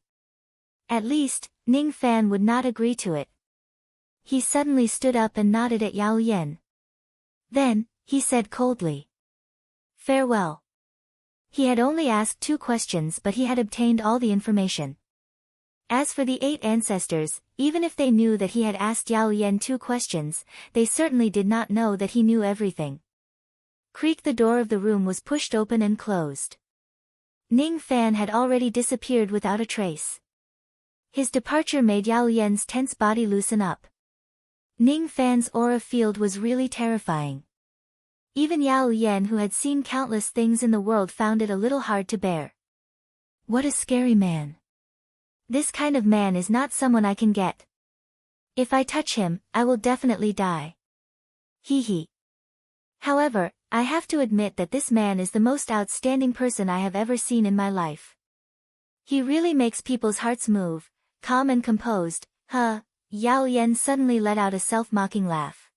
At least, Ning Fan would not agree to it. He suddenly stood up and nodded at Yao Yan. Then, he said coldly, "Farewell." He had only asked 2 questions but he had obtained all the information. As for the 8 ancestors, even if they knew that he had asked Yao Yan 2 questions, they certainly did not know that he knew everything. Creak, the door of the room was pushed open and closed. Ning Fan had already disappeared without a trace. His departure made Yao Yan's tense body loosen up. Ning Fan's aura field was really terrifying. Even Yao Yan, who had seen countless things in the world, found it a little hard to bear. What a scary man. This kind of man is not someone I can get. If I touch him, I will definitely die. Hee hee. However, I have to admit that this man is the most outstanding person I have ever seen in my life. He really makes people's hearts move, calm and composed, huh? Yao Yan suddenly let out a self-mocking laugh.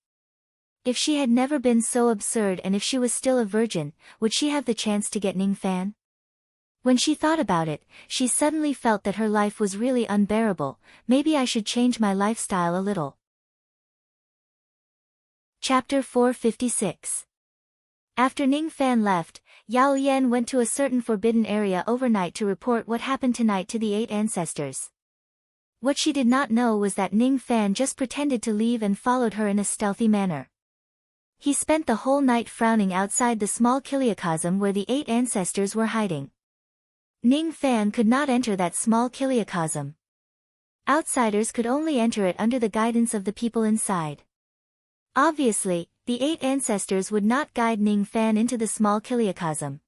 If she had never been so absurd and if she was still a virgin, would she have the chance to get Ning Fan? When she thought about it, she suddenly felt that her life was really unbearable. Maybe I should change my lifestyle a little. Chapter 456. After Ning Fan left, Yao Yan went to a certain forbidden area overnight to report what happened tonight to the 8 ancestors. What she did not know was that Ning Fan just pretended to leave and followed her in a stealthy manner. He spent the whole night frowning outside the small kiliacosm where the 8 ancestors were hiding. Ning Fan could not enter that small kiliacosm. Outsiders could only enter it under the guidance of the people inside. Obviously, the 8 ancestors would not guide Ning Fan into the small kiliacosm.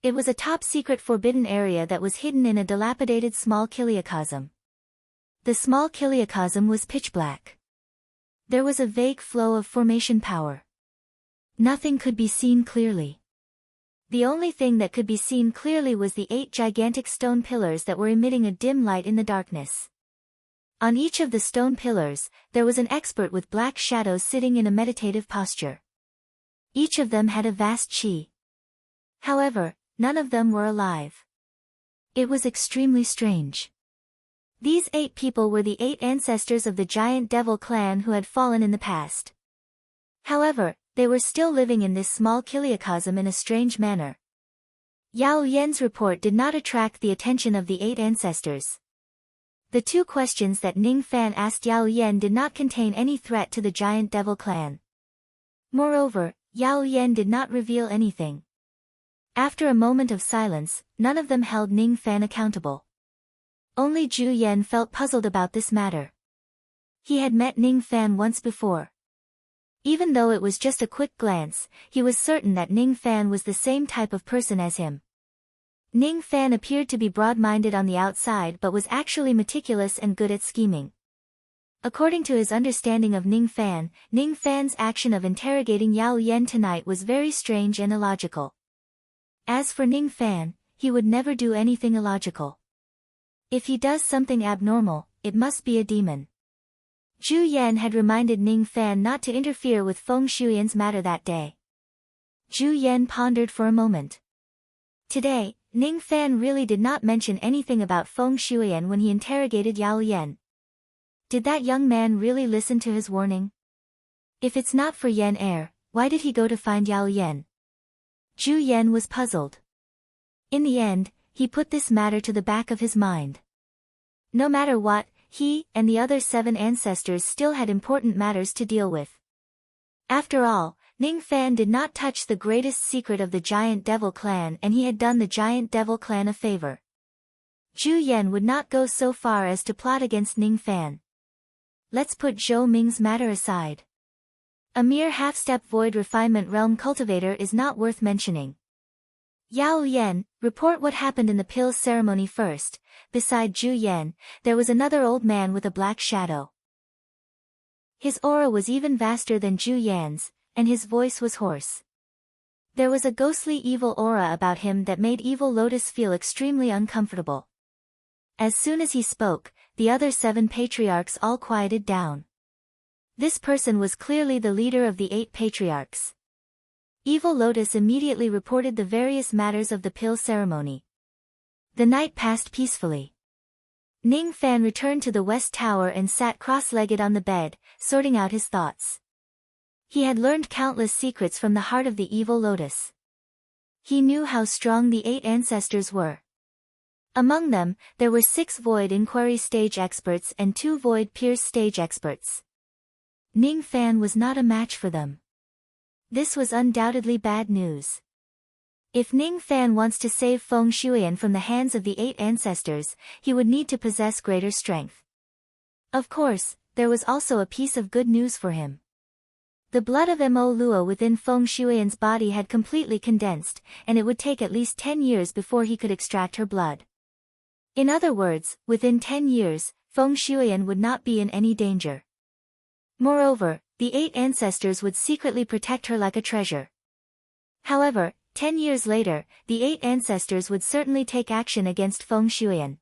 It was a top-secret forbidden area that was hidden in a dilapidated small kiliacosm. The small kiliacosm was pitch black. There was a vague flow of formation power. Nothing could be seen clearly. The only thing that could be seen clearly was the 8 gigantic stone pillars that were emitting a dim light in the darkness. On each of the stone pillars, there was an expert with black shadows sitting in a meditative posture. Each of them had a vast chi. However, none of them were alive. It was extremely strange. These 8 people were the 8 ancestors of the giant devil clan who had fallen in the past. However, they were still living in this small kiliacosm in a strange manner. Yao Yan's report did not attract the attention of the 8 ancestors. The 2 questions that Ning Fan asked Yao Yan did not contain any threat to the giant devil clan. Moreover, Yao Yan did not reveal anything. After a moment of silence, none of them held Ning Fan accountable. Only Zhu Yan felt puzzled about this matter. He had met Ning Fan once before. Even though it was just a quick glance, he was certain that Ning Fan was the same type of person as him. Ning Fan appeared to be broad-minded on the outside but was actually meticulous and good at scheming. According to his understanding of Ning Fan's action of interrogating Yao Yan tonight was very strange and illogical. As for Ning Fan, he would never do anything illogical. If he does something abnormal, it must be a demon. Zhu Yan had reminded Ning Fan not to interfere with Feng Shuyan's matter that day. Zhu Yan pondered for a moment. Today, Ning Fan really did not mention anything about Feng Shuyan when he interrogated Yao Yan. Did that young man really listen to his warning? If it's not for Yan Er, why did he go to find Yao Yan? Zhu Yan was puzzled. In the end, he put this matter to the back of his mind. No matter what, he and the other 7 ancestors still had important matters to deal with. After all, Ning Fan did not touch the greatest secret of the giant devil clan and he had done the giant devil clan a favor. Zhu Yan would not go so far as to plot against Ning Fan. Let's put Zhou Ming's matter aside. A mere half-step void refinement realm cultivator is not worth mentioning. Yao Yan, report what happened in the pills ceremony first. Beside Zhu Yan, there was another old man with a black shadow. His aura was even vaster than Zhu Yan's, and his voice was hoarse. There was a ghostly evil aura about him that made Evil Lotus feel extremely uncomfortable. As soon as he spoke, the other 7 patriarchs all quieted down. This person was clearly the leader of the 8 patriarchs. Evil Lotus immediately reported the various matters of the pill ceremony. The night passed peacefully. Ning Fan returned to the West Tower and sat cross-legged on the bed, sorting out his thoughts. He had learned countless secrets from the heart of the Evil Lotus. He knew how strong the 8 ancestors were. Among them, there were 6 Void Inquiry stage experts and 2 Void Pierce stage experts. Ning Fan was not a match for them. This was undoubtedly bad news. If Ning Fan wants to save Feng Shuyan from the hands of the 8 ancestors, he would need to possess greater strength. Of course, there was also a piece of good news for him. The blood of Mo Luo within Feng Shuyan's body had completely condensed, and it would take at least 10 years before he could extract her blood. In other words, within 10 years, Feng Shuyan would not be in any danger. Moreover, the 8 ancestors would secretly protect her like a treasure. However, 10 years later, the 8 ancestors would certainly take action against Feng Shuian.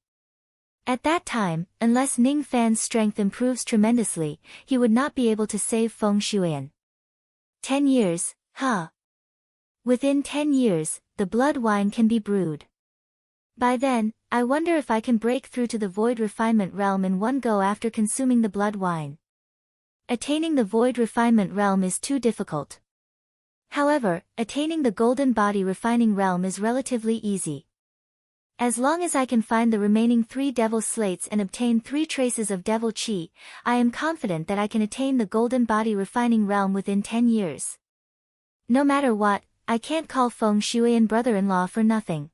At that time, unless Ning Fan's strength improves tremendously, he would not be able to save Feng Shuian. 10 years, huh? Within 10 years, the blood wine can be brewed. By then, I wonder if I can break through to the void refinement realm in one go after consuming the blood wine. Attaining the void refinement realm is too difficult. However, attaining the golden body refining realm is relatively easy. As long as I can find the remaining 3 devil slates and obtain 3 traces of devil chi, I am confident that I can attain the golden body refining realm within 10 years. No matter what, I can't call Feng Shuian brother-in-law for nothing.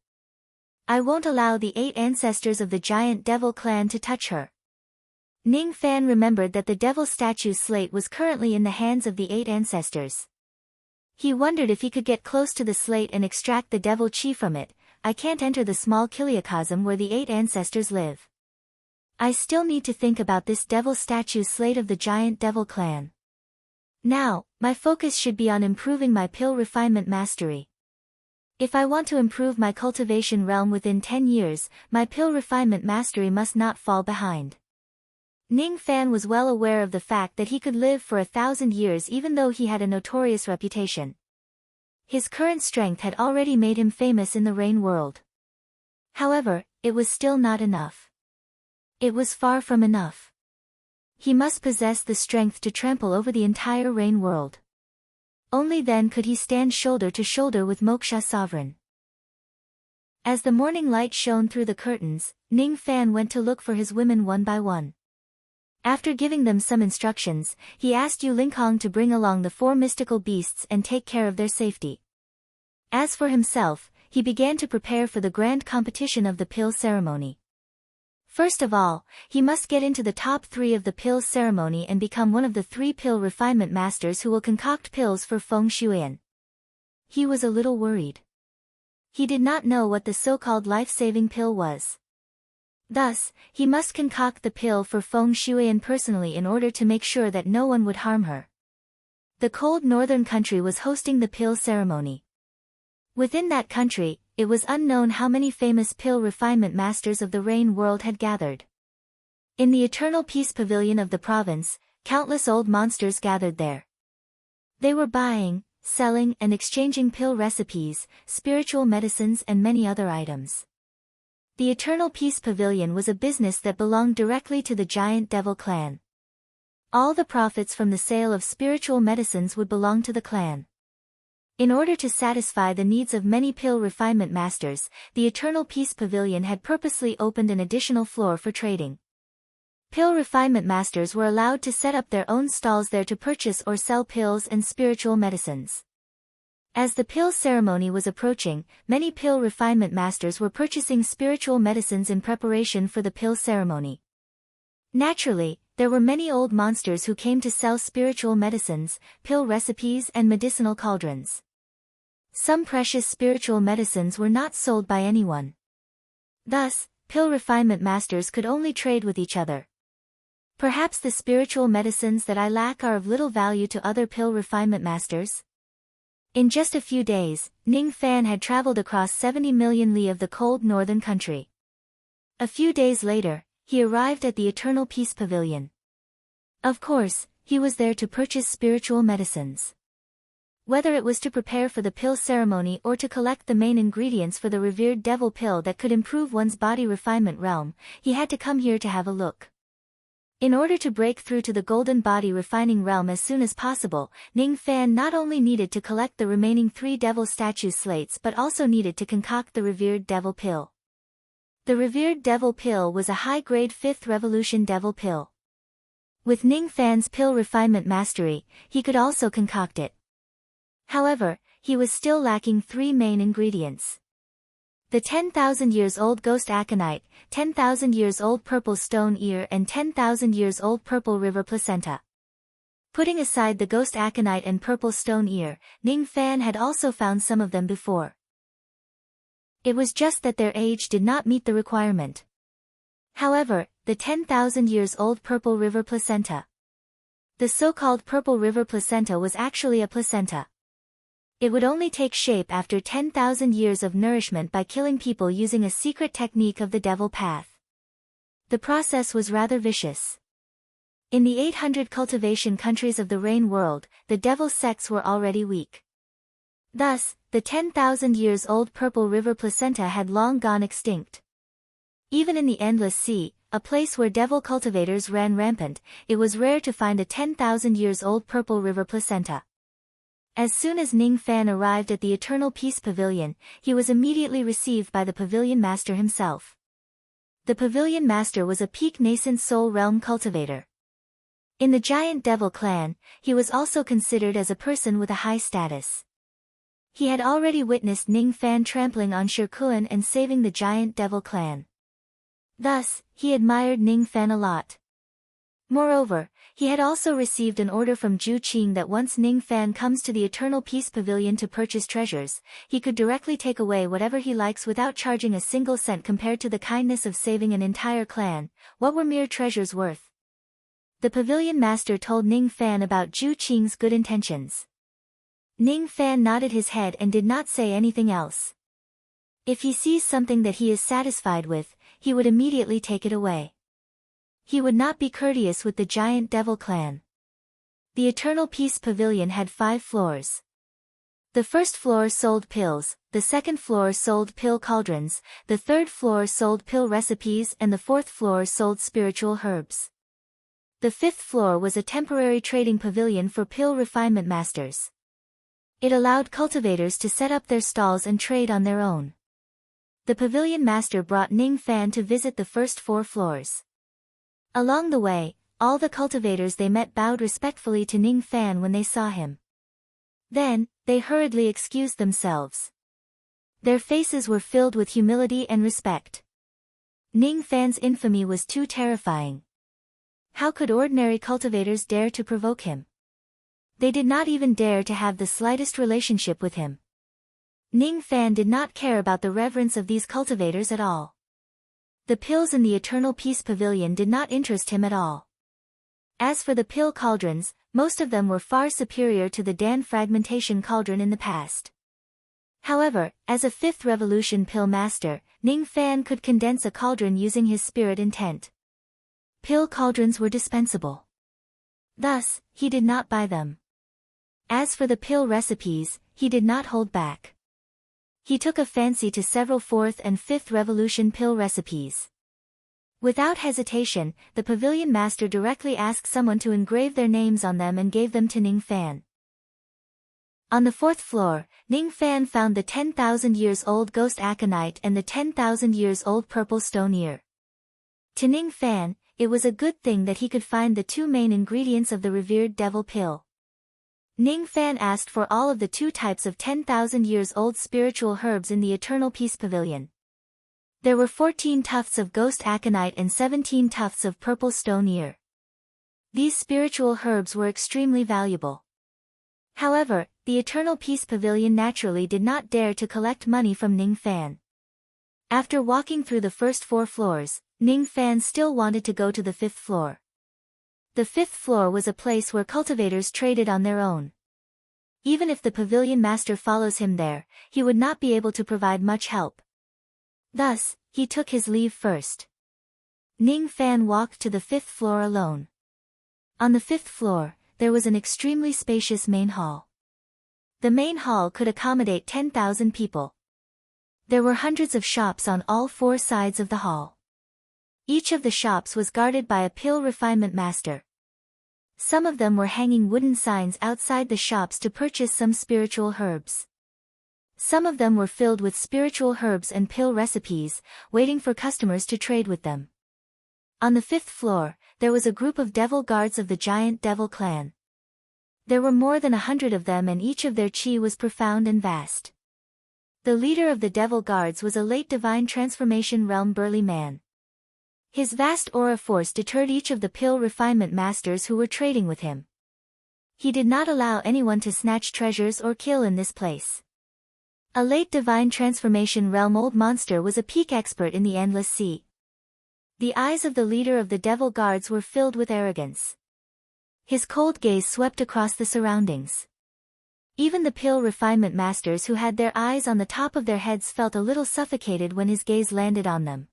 I won't allow the 8 ancestors of the giant devil clan to touch her. Ning Fan remembered that the devil statue slate was currently in the hands of the 8 ancestors. He wondered if he could get close to the slate and extract the devil chi from it. I can't enter the small kiliacosm where the 8 ancestors live. I still need to think about this devil statue slate of the giant devil clan. Now, my focus should be on improving my pill refinement mastery. If I want to improve my cultivation realm within 10 years, my pill refinement mastery must not fall behind. Ning Fan was well aware of the fact that he could live for 1,000 years even though he had a notorious reputation. His current strength had already made him famous in the rain world. However, it was still not enough. It was far from enough. He must possess the strength to trample over the entire rain world. Only then could he stand shoulder to shoulder with Moksha Sovereign. As the morning light shone through the curtains, Ning Fan went to look for his women one by one. After giving them some instructions, he asked Yu Linkhong to bring along the 4 mystical beasts and take care of their safety. As for himself, he began to prepare for the grand competition of the pill ceremony. First of all, he must get into the top 3 of the pill ceremony and become one of the 3 pill refinement masters who will concoct pills for Feng Shuian. He was a little worried. He did not know what the so-called life-saving pill was. Thus, he must concoct the pill for Feng Shuian personally in order to make sure that no one would harm her. The cold northern country was hosting the pill ceremony. Within that country, it was unknown how many famous pill refinement masters of the rain world had gathered. In the Eternal Peace Pavilion of the province, countless old monsters gathered there. They were buying, selling and exchanging pill recipes, spiritual medicines and many other items. The Eternal Peace Pavilion was a business that belonged directly to the giant devil clan. All the profits from the sale of spiritual medicines would belong to the clan. In order to satisfy the needs of many pill refinement masters, the Eternal Peace Pavilion had purposely opened an additional floor for trading. Pill refinement masters were allowed to set up their own stalls there to purchase or sell pills and spiritual medicines. As the pill ceremony was approaching, many pill refinement masters were purchasing spiritual medicines in preparation for the pill ceremony. Naturally, there were many old monsters who came to sell spiritual medicines, pill recipes and medicinal cauldrons. Some precious spiritual medicines were not sold by anyone. Thus, pill refinement masters could only trade with each other. Perhaps the spiritual medicines that I lack are of little value to other pill refinement masters? In just a few days, Ning Fan had traveled across 70 million li of the cold northern country. A few days later, he arrived at the Eternal Peace Pavilion. Of course, he was there to purchase spiritual medicines. Whether it was to prepare for the pill ceremony or to collect the main ingredients for the revered devil pill that could improve one's body refinement realm, he had to come here to have a look. In order to break through to the golden body refining realm as soon as possible, Ning Fan not only needed to collect the remaining 3 devil statue slates but also needed to concoct the revered devil pill. The revered devil pill was a high-grade 5th revolution devil pill. With Ning Fan's pill refinement mastery, he could also concoct it. However, he was still lacking 3 main ingredients. The 10,000 years old ghost aconite, 10,000 years old purple stone ear and 10,000 years old purple river placenta. Putting aside the ghost aconite and purple stone ear, Ning Fan had also found some of them before. It was just that their age did not meet the requirement. However, the 10,000 years old purple river placenta. The so-called purple river placenta was actually a placenta. It would only take shape after 10,000 years of nourishment by killing people using a secret technique of the devil path. The process was rather vicious. In the 800 cultivation countries of the rain world, the devil sects were already weak. Thus, the 10,000 years old purple river placenta had long gone extinct. Even in the endless sea, a place where devil cultivators ran rampant, it was rare to find a 10,000 years old purple river placenta. As soon as Ning Fan arrived at the Eternal Peace Pavilion, he was immediately received by the Pavilion Master himself. The Pavilion Master was a peak nascent soul realm cultivator. In the giant devil clan, he was also considered as a person with a high status. He had already witnessed Ning Fan trampling on Shirkuan and saving the giant devil clan. Thus, he admired Ning Fan a lot. Moreover, he had also received an order from Zhu Qing that once Ning Fan comes to the Eternal Peace Pavilion to purchase treasures, he could directly take away whatever he likes without charging a single cent. Compared to the kindness of saving an entire clan, what were mere treasures worth? The Pavilion Master told Ning Fan about Zhu Qing's good intentions. Ning Fan nodded his head and did not say anything else. If he sees something that he is satisfied with, he would immediately take it away. He would not be courteous with the giant devil clan. The Eternal Peace Pavilion had 5 floors. The first floor sold pills, the second floor sold pill cauldrons, the third floor sold pill recipes, and the fourth floor sold spiritual herbs. The fifth floor was a temporary trading pavilion for pill refinement masters. It allowed cultivators to set up their stalls and trade on their own. The Pavilion Master brought Ning Fan to visit the first 4 floors. Along the way, all the cultivators they met bowed respectfully to Ning Fan when they saw him. Then, they hurriedly excused themselves. Their faces were filled with humility and respect. Ning Fan's infamy was too terrifying. How could ordinary cultivators dare to provoke him? They did not even dare to have the slightest relationship with him. Ning Fan did not care about the reverence of these cultivators at all. The pills in the Eternal Peace Pavilion did not interest him at all. As for the pill cauldrons, most of them were far superior to the Dan fragmentation cauldron in the past. However, as a 5th revolution pill master, Ning Fan could condense a cauldron using his spirit intent. Pill cauldrons were dispensable. Thus, he did not buy them. As for the pill recipes, he did not hold back. He took a fancy to several 4th and 5th revolution pill recipes. Without hesitation, the Pavilion Master directly asked someone to engrave their names on them and gave them to Ning Fan. On the 4th floor, Ning Fan found the 10,000 years old ghost aconite and the 10,000 years old purple stone ear. To Ning Fan, it was a good thing that he could find the 2 main ingredients of the revered devil pill. Ning Fan asked for all of the 2 types of 10,000 years old spiritual herbs in the Eternal Peace Pavilion. There were 14 tufts of ghost aconite and 17 tufts of purple stone ear. These spiritual herbs were extremely valuable. However, the Eternal Peace Pavilion naturally did not dare to collect money from Ning Fan. After walking through the first 4 floors, Ning Fan still wanted to go to the 5th floor. The 5th floor was a place where cultivators traded on their own. Even if the Pavilion Master follows him there, he would not be able to provide much help. Thus, he took his leave first. Ning Fan walked to the 5th floor alone. On the 5th floor, there was an extremely spacious main hall. The main hall could accommodate 10,000 people. There were hundreds of shops on all 4 sides of the hall. Each of the shops was guarded by a pill refinement master. Some of them were hanging wooden signs outside the shops to purchase some spiritual herbs. Some of them were filled with spiritual herbs and pill recipes, waiting for customers to trade with them. On the 5th floor, there was a group of devil guards of the giant devil clan. There were more than 100 of them and each of their chi was profound and vast. The leader of the devil guards was a late divine transformation realm burly man. His vast aura force deterred each of the pill refinement masters who were trading with him. He did not allow anyone to snatch treasures or kill in this place. A late divine transformation realm old monster was a peak expert in the endless sea. The eyes of the leader of the devil guards were filled with arrogance. His cold gaze swept across the surroundings. Even the pill refinement masters who had their eyes on the top of their heads felt a little suffocated when his gaze landed on them.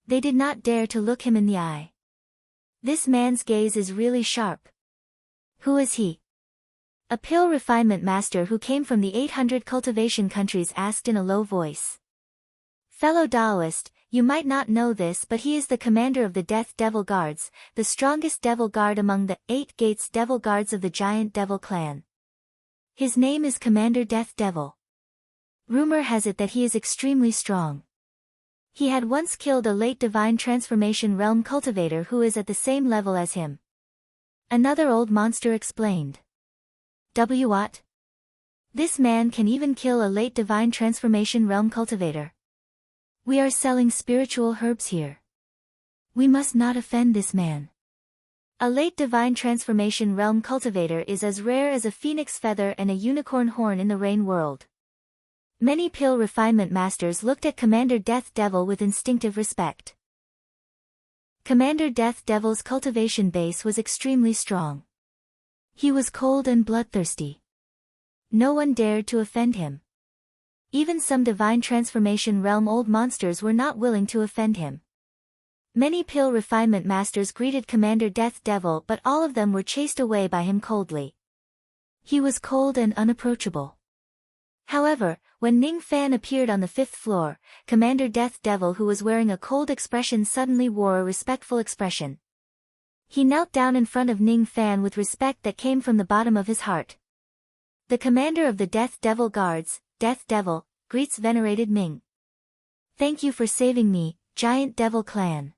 They did not dare to look him in the eye. This man's gaze is really sharp. Who is he? A pill refinement master who came from the 800 cultivation countries asked in a low voice. Fellow Taoist, you might not know this, but he is the commander of the Death Devil Guards, the strongest devil guard among the 8 Gates Devil Guards of the giant devil clan. His name is Commander Death Devil. Rumor has it that he is extremely strong. He had once killed a late divine transformation realm cultivator who is at the same level as him. Another old monster explained. What? This man can even kill a late divine transformation realm cultivator. We are selling spiritual herbs here. We must not offend this man. A late divine transformation realm cultivator is as rare as a phoenix feather and a unicorn horn in the rain world. Many pill refinement masters looked at Commander Death Devil with instinctive respect. Commander Death Devil's cultivation base was extremely strong. He was cold and bloodthirsty. No one dared to offend him. Even some divine transformation realm old monsters were not willing to offend him. Many pill refinement masters greeted Commander Death Devil, but all of them were chased away by him coldly. He was cold and unapproachable. However, when Ning Fan appeared on the 5th floor, Commander Death Devil, who was wearing a cold expression, suddenly wore a respectful expression. He knelt down in front of Ning Fan with respect that came from the bottom of his heart. The commander of the Death Devil Guards, Death Devil, greets venerated Ming. Thank you for saving me, Giant Devil Clan.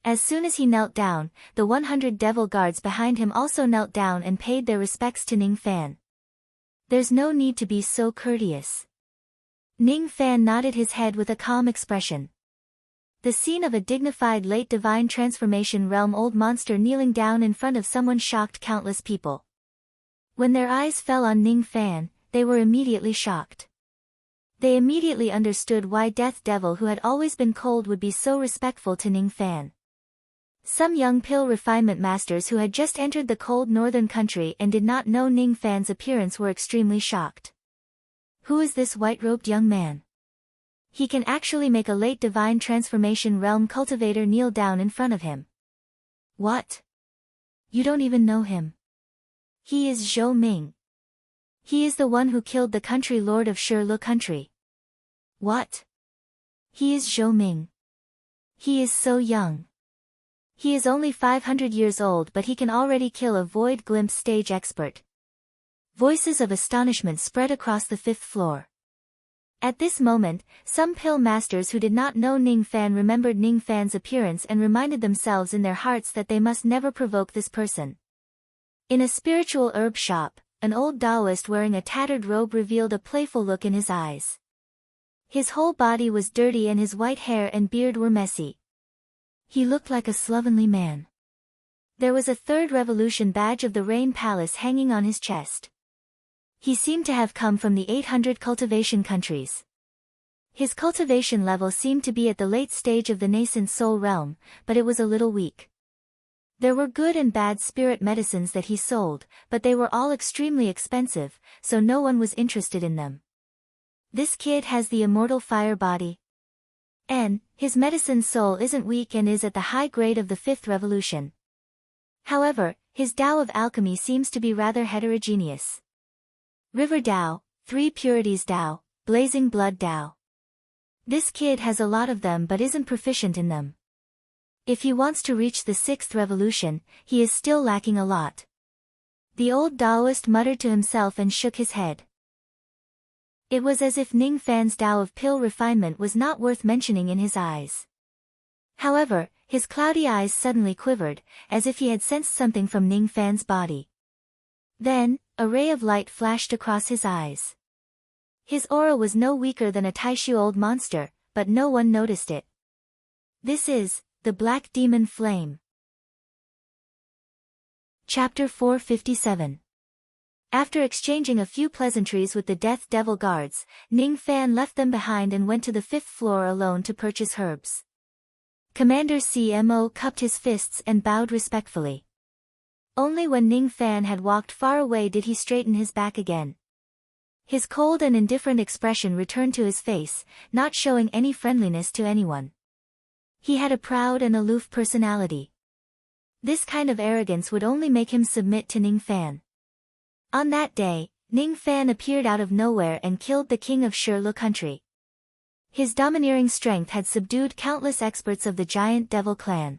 As soon as he knelt down, the 100 devil guards behind him also knelt down and paid their respects to Ning Fan. There's no need to be so courteous. Ning Fan nodded his head with a calm expression. The scene of a dignified late divine transformation realm old monster kneeling down in front of someone shocked countless people. When their eyes fell on Ning Fan, they were immediately shocked. They immediately understood why Death Devil, who had always been cold, would be so respectful to Ning Fan. Some young pill refinement masters who had just entered the cold northern country and did not know Ning Fan's appearance were extremely shocked. Who is this white-robed young man? He can actually make a late divine transformation realm cultivator kneel down in front of him. What? You don't even know him. He is Zhou Ming. He is the one who killed the country lord of Shirlu country. What? He is Zhou Ming. He is so young. He is only 500 years old, but he can already kill a void glimpse stage expert. Voices of astonishment spread across the 5th floor. At this moment, some pill masters who did not know Ning Fan remembered Ning Fan's appearance and reminded themselves in their hearts that they must never provoke this person. In a spiritual herb shop, an old Taoist wearing a tattered robe revealed a playful look in his eyes. His whole body was dirty and his white hair and beard were messy. He looked like a slovenly man. There was a 3rd revolution badge of the Rain Palace hanging on his chest. He seemed to have come from the 800 cultivation countries. His cultivation level seemed to be at the late stage of the nascent soul realm, but it was a little weak. There were good and bad spirit medicines that he sold, but they were all extremely expensive, so no one was interested in them. This kid has the immortal fire body. And his medicine soul isn't weak and is at the high grade of the 5th revolution. However, his Tao of alchemy seems to be rather heterogeneous. River Tao, 3 purities Tao, blazing blood Tao. This kid has a lot of them but isn't proficient in them. If he wants to reach the 6th revolution, he is still lacking a lot. The old Taoist muttered to himself and shook his head. It was as if Ning Fan's Tao of pill refinement was not worth mentioning in his eyes. However, his cloudy eyes suddenly quivered, as if he had sensed something from Ning Fan's body. Then, a ray of light flashed across his eyes. His aura was no weaker than a Taishu old monster, but no one noticed it. This is the Black Demon Flame. Chapter 457. After exchanging a few pleasantries with the Death Devil Guards, Ning Fan left them behind and went to the 5th floor alone to purchase herbs. Commander CMO cupped his fists and bowed respectfully. Only when Ning Fan had walked far away did he straighten his back again. His cold and indifferent expression returned to his face, not showing any friendliness to anyone. He had a proud and aloof personality. This kind of arrogance would only make him submit to Ning Fan. On that day, Ning Fan appeared out of nowhere and killed the king of Shirlu country. His domineering strength had subdued countless experts of the giant devil clan.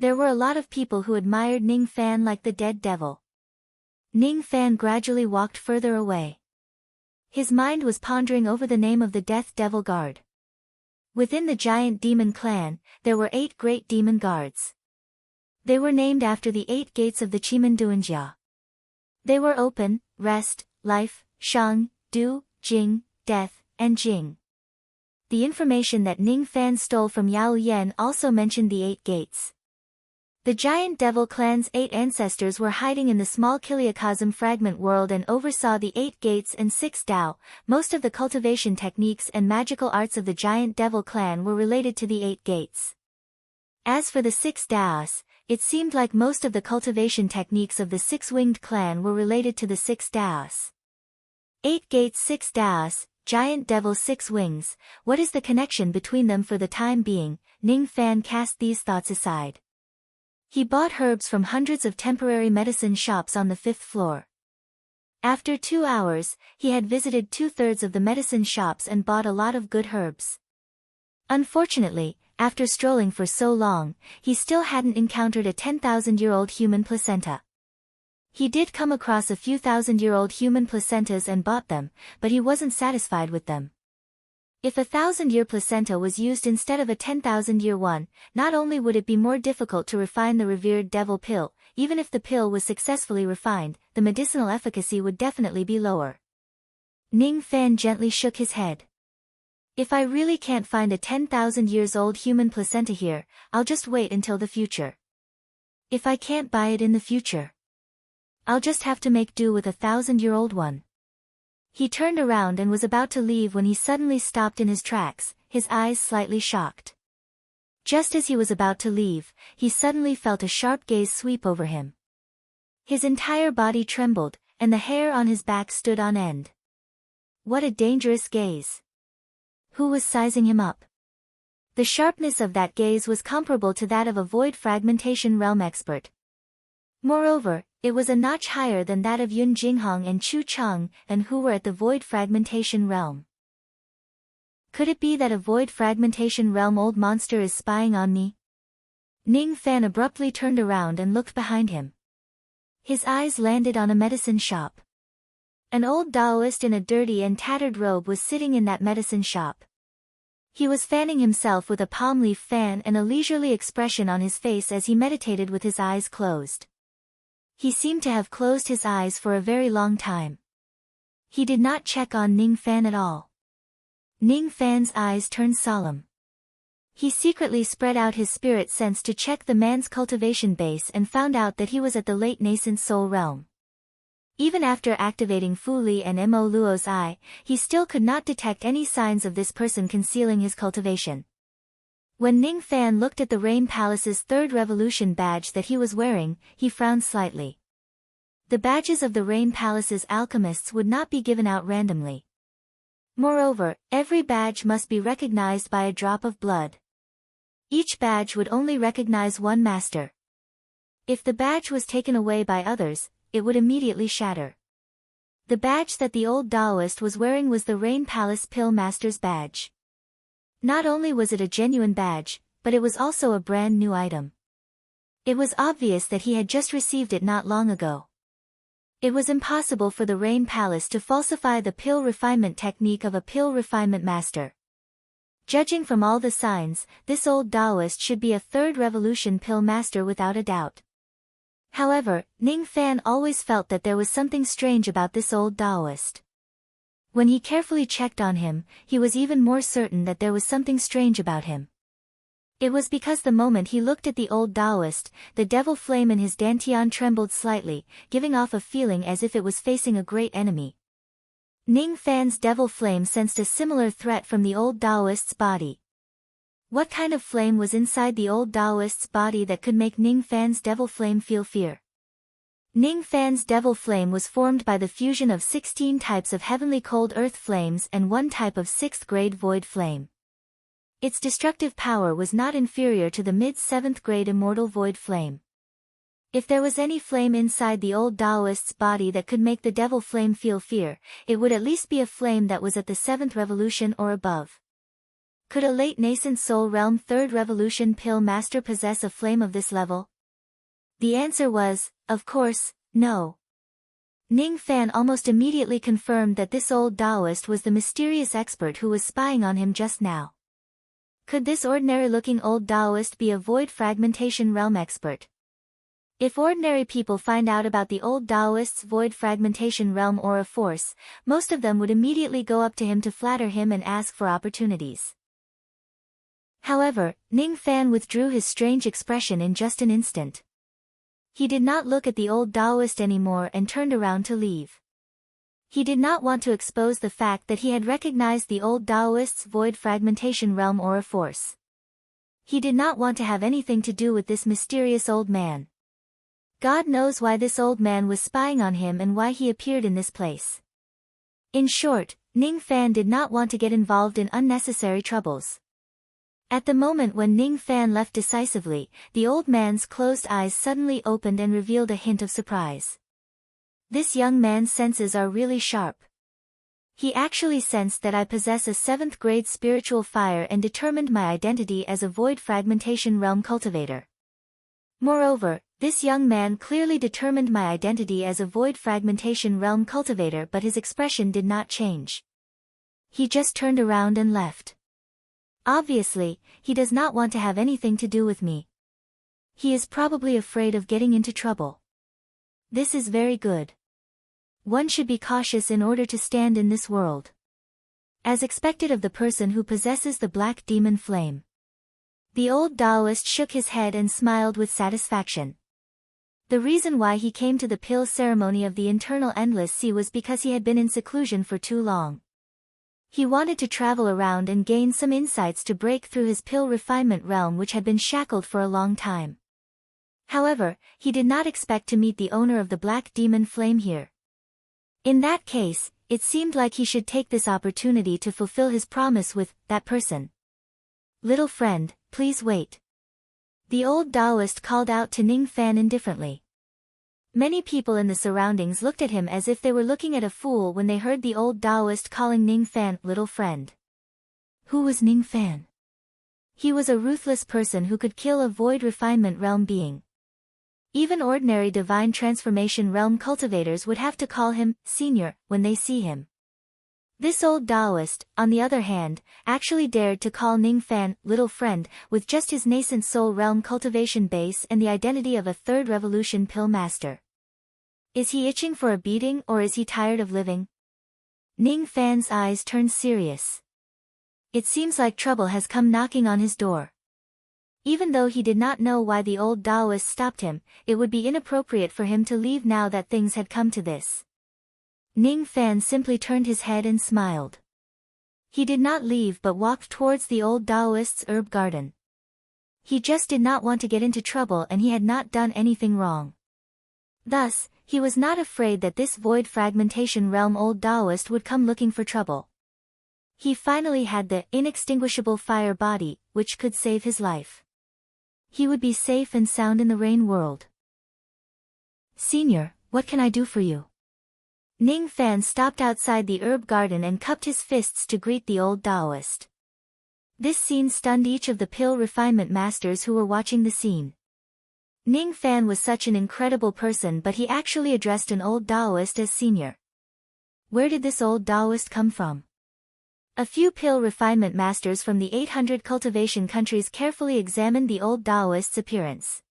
There were a lot of people who admired Ning Fan like the dead devil. Ning Fan gradually walked further away. His mind was pondering over the name of the Death Devil Guard. Within the giant demon clan, there were 8 great demon guards. They were named after the 8 gates of the Chimanduanjia. They were open, rest, life, shang, du, jing, death, and jing. The information that Ning Fan stole from Yao Yan also mentioned the 8 gates. The giant devil clan's 8 ancestors were hiding in the small Kiliacosm fragment world and oversaw the 8 gates and 6 Dao. Most of the cultivation techniques and magical arts of the giant devil clan were related to the 8 gates. As for the 6 Daos, it seemed like most of the cultivation techniques of the 6-winged clan were related to the 6 Daos. 8 gates 6 Daos, giant devil 6 wings, what is the connection between them? For the time being, Ning Fan cast these thoughts aside. He bought herbs from hundreds of temporary medicine shops on the 5th floor. After 2 hours, he had visited 2/3 of the medicine shops and bought a lot of good herbs. Unfortunately, after strolling for so long, he still hadn't encountered a 10,000-year-old human placenta. He did come across a few thousand-year-old human placentas and bought them, but he wasn't satisfied with them. If a 1,000-year placenta was used instead of a 10,000-year one, not only would it be more difficult to refine the revered devil pill, even if the pill was successfully refined, the medicinal efficacy would definitely be lower. Ning Fan gently shook his head. If I really can't find a 10,000 years old human placenta here, I'll just wait until the future. If I can't buy it in the future, I'll just have to make do with a 1,000-year-old one. He turned around and was about to leave when he suddenly stopped in his tracks, his eyes slightly shocked. Just as he was about to leave, he suddenly felt a sharp gaze sweep over him. His entire body trembled, and the hair on his back stood on end. What a dangerous gaze! Who was sizing him up? The sharpness of that gaze was comparable to that of a void fragmentation realm expert. Moreover, it was a notch higher than that of Yun Jinghong and Chu Cheng, and who were at the void fragmentation realm. Could it be that a void fragmentation realm old monster is spying on me? Ning Fan abruptly turned around and looked behind him. His eyes landed on a medicine shop. An old Taoist in a dirty and tattered robe was sitting in that medicine shop. He was fanning himself with a palm leaf fan and a leisurely expression on his face as he meditated with his eyes closed. He seemed to have closed his eyes for a very long time. He did not check on Ning Fan at all. Ning Fan's eyes turned solemn. He secretly spread out his spirit sense to check the man's cultivation base and found out that he was at the late nascent soul realm. Even after activating Fu Li and Mo Luo's eye, he still could not detect any signs of this person concealing his cultivation. When Ning Fan looked at the Rain Palace's 3rd Revolution badge that he was wearing, he frowned slightly. The badges of the Rain Palace's alchemists would not be given out randomly. Moreover, every badge must be recognized by a drop of blood. Each badge would only recognize one master. If the badge was taken away by others, it would immediately shatter. The badge that the old Taoist was wearing was the Rain Palace Pill Master's badge. Not only was it a genuine badge, but it was also a brand new item. It was obvious that he had just received it not long ago. It was impossible for the Rain Palace to falsify the pill refinement technique of a pill refinement master. Judging from all the signs, this old Taoist should be a 3rd Revolution pill master without a doubt. However, Ning Fan always felt that there was something strange about this old Taoist. When he carefully checked on him, he was even more certain that there was something strange about him. It was because the moment he looked at the old Taoist, the devil flame in his dantian trembled slightly, giving off a feeling as if it was facing a great enemy. Ning Fan's devil flame sensed a similar threat from the old Taoist's body. What kind of flame was inside the old Taoist's body that could make Ning Fan's devil flame feel fear? Ning Fan's devil flame was formed by the fusion of 16 types of heavenly cold earth flames and one type of 6th grade void flame. Its destructive power was not inferior to the mid-7th grade immortal void flame. If there was any flame inside the old Taoist's body that could make the devil flame feel fear, it would at least be a flame that was at the 7th revolution or above. Could a late nascent soul realm 3rd revolution pill master possess a flame of this level? The answer was, of course, no. Ning Fan almost immediately confirmed that this old Taoist was the mysterious expert who was spying on him just now. Could this ordinary-looking old Taoist be a void fragmentation realm expert? If ordinary people find out about the old Taoist's void fragmentation realm aura force, most of them would immediately go up to him to flatter him and ask for opportunities. However, Ning Fan withdrew his strange expression in just an instant. He did not look at the old Taoist anymore and turned around to leave. He did not want to expose the fact that he had recognized the old Taoist's void fragmentation realm aura force. He did not want to have anything to do with this mysterious old man. God knows why this old man was spying on him and why he appeared in this place. In short, Ning Fan did not want to get involved in unnecessary troubles. At the moment when Ning Fan left decisively, the old man's closed eyes suddenly opened and revealed a hint of surprise. This young man's senses are really sharp. He actually sensed that I possess a 7th grade spiritual fire and determined my identity as a void fragmentation realm cultivator. Moreover, this young man clearly determined my identity as a void fragmentation realm cultivator, but his expression did not change. He just turned around and left. Obviously, he does not want to have anything to do with me. He is probably afraid of getting into trouble. This is very good. One should be cautious in order to stand in this world. As expected of the person who possesses the black demon flame. The old Taoist shook his head and smiled with satisfaction. The reason why he came to the pill ceremony of the Internal Endless Sea was because he had been in seclusion for too long. He wanted to travel around and gain some insights to break through his pill refinement realm, which had been shackled for a long time. However, he did not expect to meet the owner of the black demon flame here. In that case, it seemed like he should take this opportunity to fulfill his promise with that person. Little friend, please wait. The old Taoist called out to Ning Fan indifferently. Many people in the surroundings looked at him as if they were looking at a fool when they heard the old Taoist calling Ning Fan little friend. Who was Ning Fan? He was a ruthless person who could kill a void refinement realm being. Even ordinary divine transformation realm cultivators would have to call him senior when they see him. This old Taoist, on the other hand, actually dared to call Ning Fan little friend with just his nascent soul realm cultivation base and the identity of a 3rd revolution pill master. Is he itching for a beating, or is he tired of living? Ning Fan's eyes turned serious. It seems like trouble has come knocking on his door. Even though he did not know why the old Taoist stopped him, it would be inappropriate for him to leave now that things had come to this. Ning Fan simply turned his head and smiled. He did not leave but walked towards the old Taoist's herb garden. He just did not want to get into trouble, and he had not done anything wrong. Thus, he was not afraid that this void fragmentation realm old Taoist would come looking for trouble. He finally had the inextinguishable fire body, which could save his life. He would be safe and sound in the rain world. Senior, what can I do for you? Ning Fan stopped outside the herb garden and cupped his fists to greet the old Taoist. This scene stunned each of the pill refinement masters who were watching the scene. Ning Fan was such an incredible person, but he actually addressed an old Taoist as senior. Where did this old Taoist come from? A few pill refinement masters from the 800 cultivation countries carefully examined the old Taoist's appearance.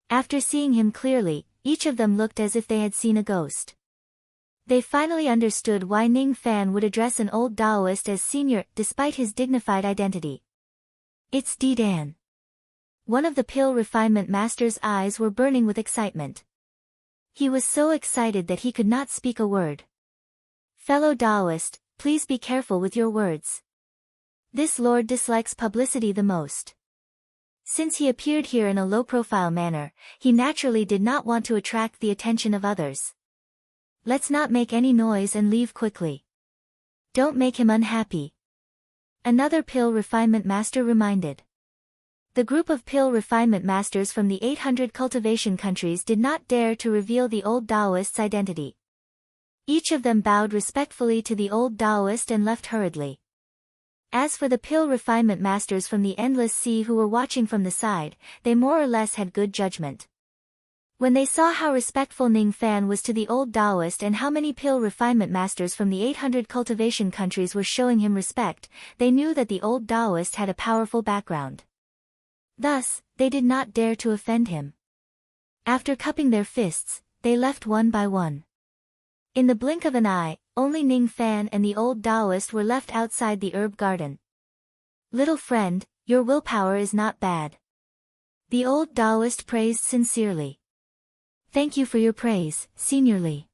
After seeing him clearly, each of them looked as if they had seen a ghost. They finally understood why Ning Fan would address an old Taoist as senior, despite his dignified identity. It's Dan. One of the pill refinement master's eyes were burning with excitement. He was so excited that he could not speak a word. Fellow Taoist, please be careful with your words. This lord dislikes publicity the most. Since he appeared here in a low-profile manner, he naturally did not want to attract the attention of others. Let's not make any noise and leave quickly. Don't make him unhappy. Another pill refinement master reminded. The group of pill refinement masters from the 800 cultivation countries did not dare to reveal the old Taoist's identity. Each of them bowed respectfully to the old Taoist and left hurriedly. As for the pill refinement masters from the endless sea who were watching from the side, they more or less had good judgment. When they saw how respectful Ning Fan was to the old Taoist and how many pill refinement masters from the 800 cultivation countries were showing him respect, they knew that the old Taoist had a powerful background. Thus, they did not dare to offend him. After cupping their fists, they left one by one. In the blink of an eye, only Ning Fan and the old Taoist were left outside the herb garden. Little friend, your willpower is not bad. The old Taoist praised sincerely. Thank you for your praise, Senior Li.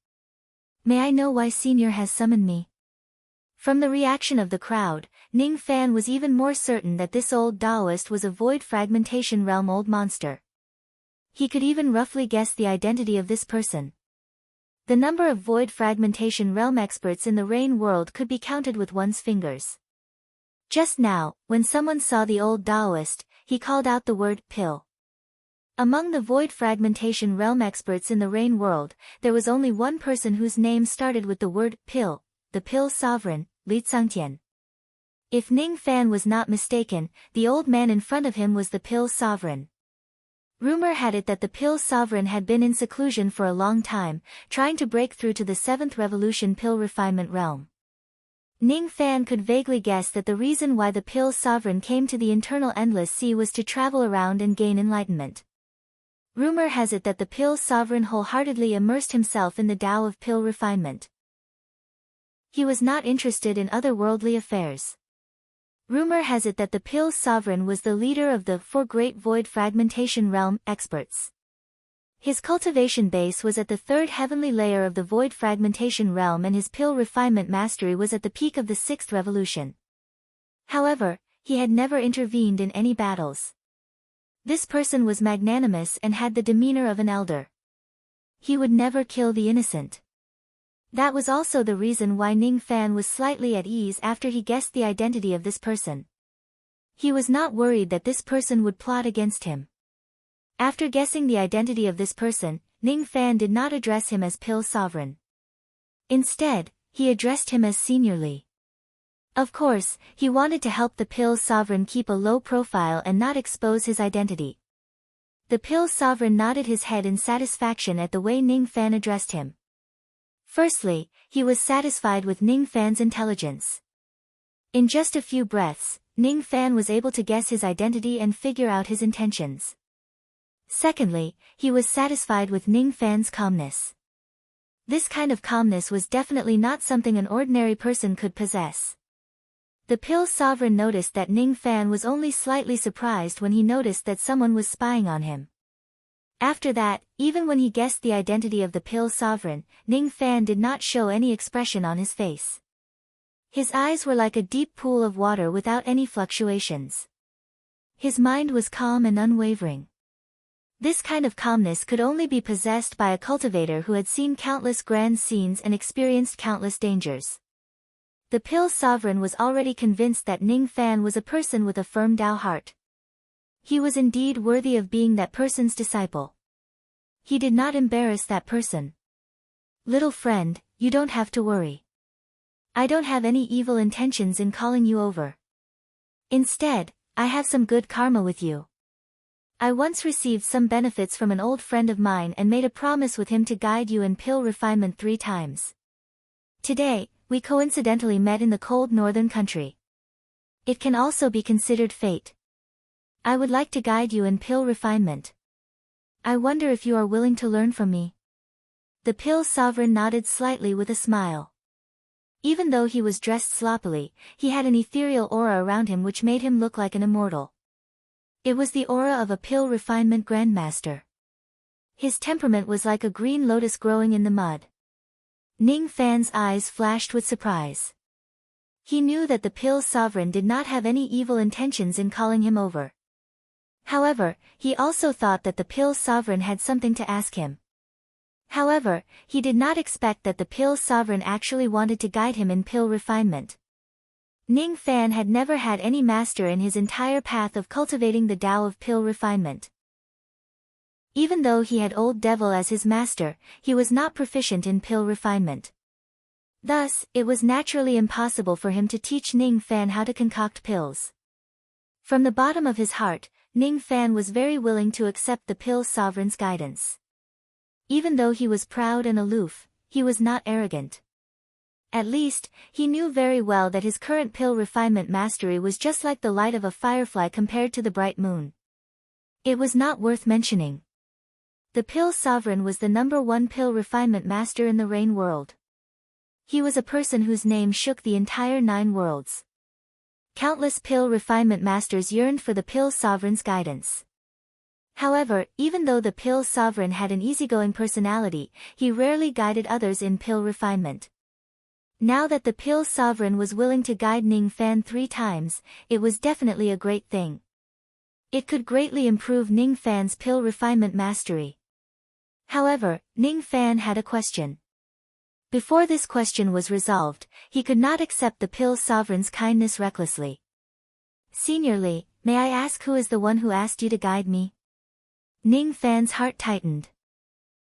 May I know why Senior has summoned me? From the reaction of the crowd, Ning Fan was even more certain that this old Taoist was a void fragmentation realm old monster. He could even roughly guess the identity of this person. The number of void fragmentation realm experts in the Rain world could be counted with one's fingers. Just now, when someone saw the old Taoist, he called out the word pill. Among the void fragmentation realm experts in the Rain world, there was only one person whose name started with the word pill, the pill sovereign, Li Tsangtian. If Ning Fan was not mistaken, the old man in front of him was the pill sovereign. Rumor had it that the pill sovereign had been in seclusion for a long time, trying to break through to the 7th revolution pill refinement realm. Ning Fan could vaguely guess that the reason why the pill sovereign came to the internal endless sea was to travel around and gain enlightenment. Rumor has it that the pill sovereign wholeheartedly immersed himself in the Tao of pill refinement. He was not interested in other worldly affairs. Rumor has it that the pill sovereign was the leader of the 4 great void fragmentation realm experts. His cultivation base was at the 3rd heavenly layer of the void fragmentation realm and his pill refinement mastery was at the peak of the 6th revolution. However, he had never intervened in any battles. This person was magnanimous and had the demeanor of an elder. He would never kill the innocent. That was also the reason why Ning Fan was slightly at ease after he guessed the identity of this person. He was not worried that this person would plot against him. After guessing the identity of this person, Ning Fan did not address him as Pill Sovereign. Instead, he addressed him as Senior Li. Of course, he wanted to help the Pill Sovereign keep a low profile and not expose his identity. The Pill Sovereign nodded his head in satisfaction at the way Ning Fan addressed him. Firstly, he was satisfied with Ning Fan's intelligence. In just a few breaths, Ning Fan was able to guess his identity and figure out his intentions. Secondly, he was satisfied with Ning Fan's calmness. This kind of calmness was definitely not something an ordinary person could possess. The Pill Sovereign noticed that Ning Fan was only slightly surprised when he noticed that someone was spying on him. After that, even when he guessed the identity of the Pill Sovereign, Ning Fan did not show any expression on his face. His eyes were like a deep pool of water without any fluctuations. His mind was calm and unwavering. This kind of calmness could only be possessed by a cultivator who had seen countless grand scenes and experienced countless dangers. The Pill Sovereign was already convinced that Ning Fan was a person with a firm Tao heart. He was indeed worthy of being that person's disciple. He did not embarrass that person. Little friend, you don't have to worry. I don't have any evil intentions in calling you over. Instead, I have some good karma with you. I once received some benefits from an old friend of mine and made a promise with him to guide you in pill refinement 3 times. Today, we coincidentally met in the cold northern country. It can also be considered fate. I would like to guide you in pill refinement. I wonder if you are willing to learn from me. The Pill Sovereign nodded slightly with a smile. Even though he was dressed sloppily, he had an ethereal aura around him which made him look like an immortal. It was the aura of a pill refinement grandmaster. His temperament was like a green lotus growing in the mud. Ning Fan's eyes flashed with surprise. He knew that the Pill Sovereign did not have any evil intentions in calling him over. However, he also thought that the pill sovereign had something to ask him. However, he did not expect that the pill sovereign actually wanted to guide him in pill refinement. Ning Fan had never had any master in his entire path of cultivating the Tao of pill refinement. Even though he had Old Devil as his master, he was not proficient in pill refinement. Thus, it was naturally impossible for him to teach Ning Fan how to concoct pills. From the bottom of his heart, Ning Fan was very willing to accept the pill sovereign's guidance. Even though he was proud and aloof, he was not arrogant. At least, he knew very well that his current pill refinement mastery was just like the light of a firefly compared to the bright moon. It was not worth mentioning. The pill sovereign was the #1 pill refinement master in the Rain world. He was a person whose name shook the entire 9 worlds. Countless pill refinement masters yearned for the pill sovereign's guidance. However, even though the pill sovereign had an easygoing personality, he rarely guided others in pill refinement. Now that the pill sovereign was willing to guide Ning Fan 3 times, it was definitely a great thing. It could greatly improve Ning Fan's pill refinement mastery. However, Ning Fan had a question. Before this question was resolved, he could not accept the pill sovereign's kindness recklessly. "Senior Li, may I ask who is the one who asked you to guide me?" Ning Fan's heart tightened.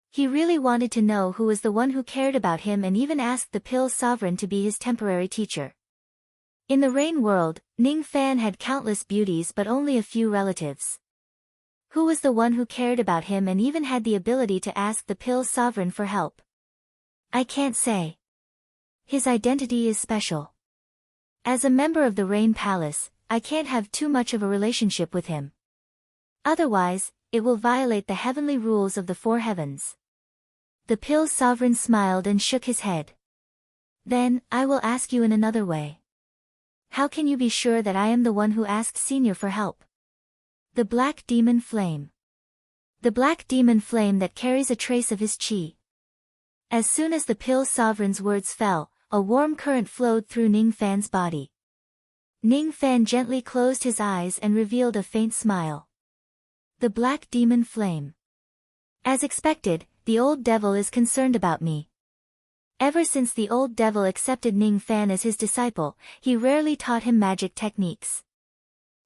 He really wanted to know who was the one who cared about him and even asked the pill sovereign to be his temporary teacher. In the Rain world, Ning Fan had countless beauties but only a few relatives. Who was the one who cared about him and even had the ability to ask the pill sovereign for help? I can't say. His identity is special. As a member of the Rain Palace, I can't have too much of a relationship with him. Otherwise, it will violate the heavenly rules of the 4 heavens. The pill sovereign smiled and shook his head. Then, I will ask you in another way. How can you be sure that I am the one who asked Senior for help? The black demon flame. The black demon flame that carries a trace of his chi. As soon as the pill sovereign's words fell, a warm current flowed through Ning Fan's body. Ning Fan gently closed his eyes and revealed a faint smile. The black demon flame. As expected, the Old Devil is concerned about me. Ever since the Old Devil accepted Ning Fan as his disciple, he rarely taught him magic techniques.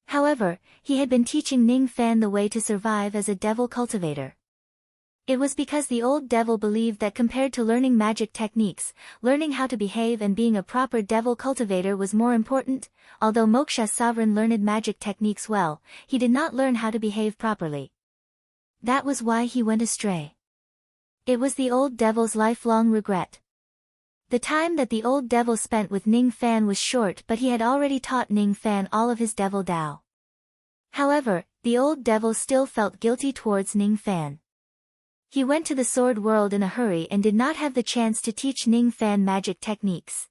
However, he had been teaching Ning Fan the way to survive as a devil cultivator. It was because the Old Devil believed that compared to learning magic techniques, learning how to behave and being a proper devil cultivator was more important. Although Moksha's sovereign learned magic techniques well, he did not learn how to behave properly. That was why he went astray. It was the Old Devil's lifelong regret. The time that the Old Devil spent with Ning Fan was short, but he had already taught Ning Fan all of his devil Tao. However, the Old Devil still felt guilty towards Ning Fan. He went to the Sword World in a hurry and did not have the chance to teach Ning Fan magic techniques.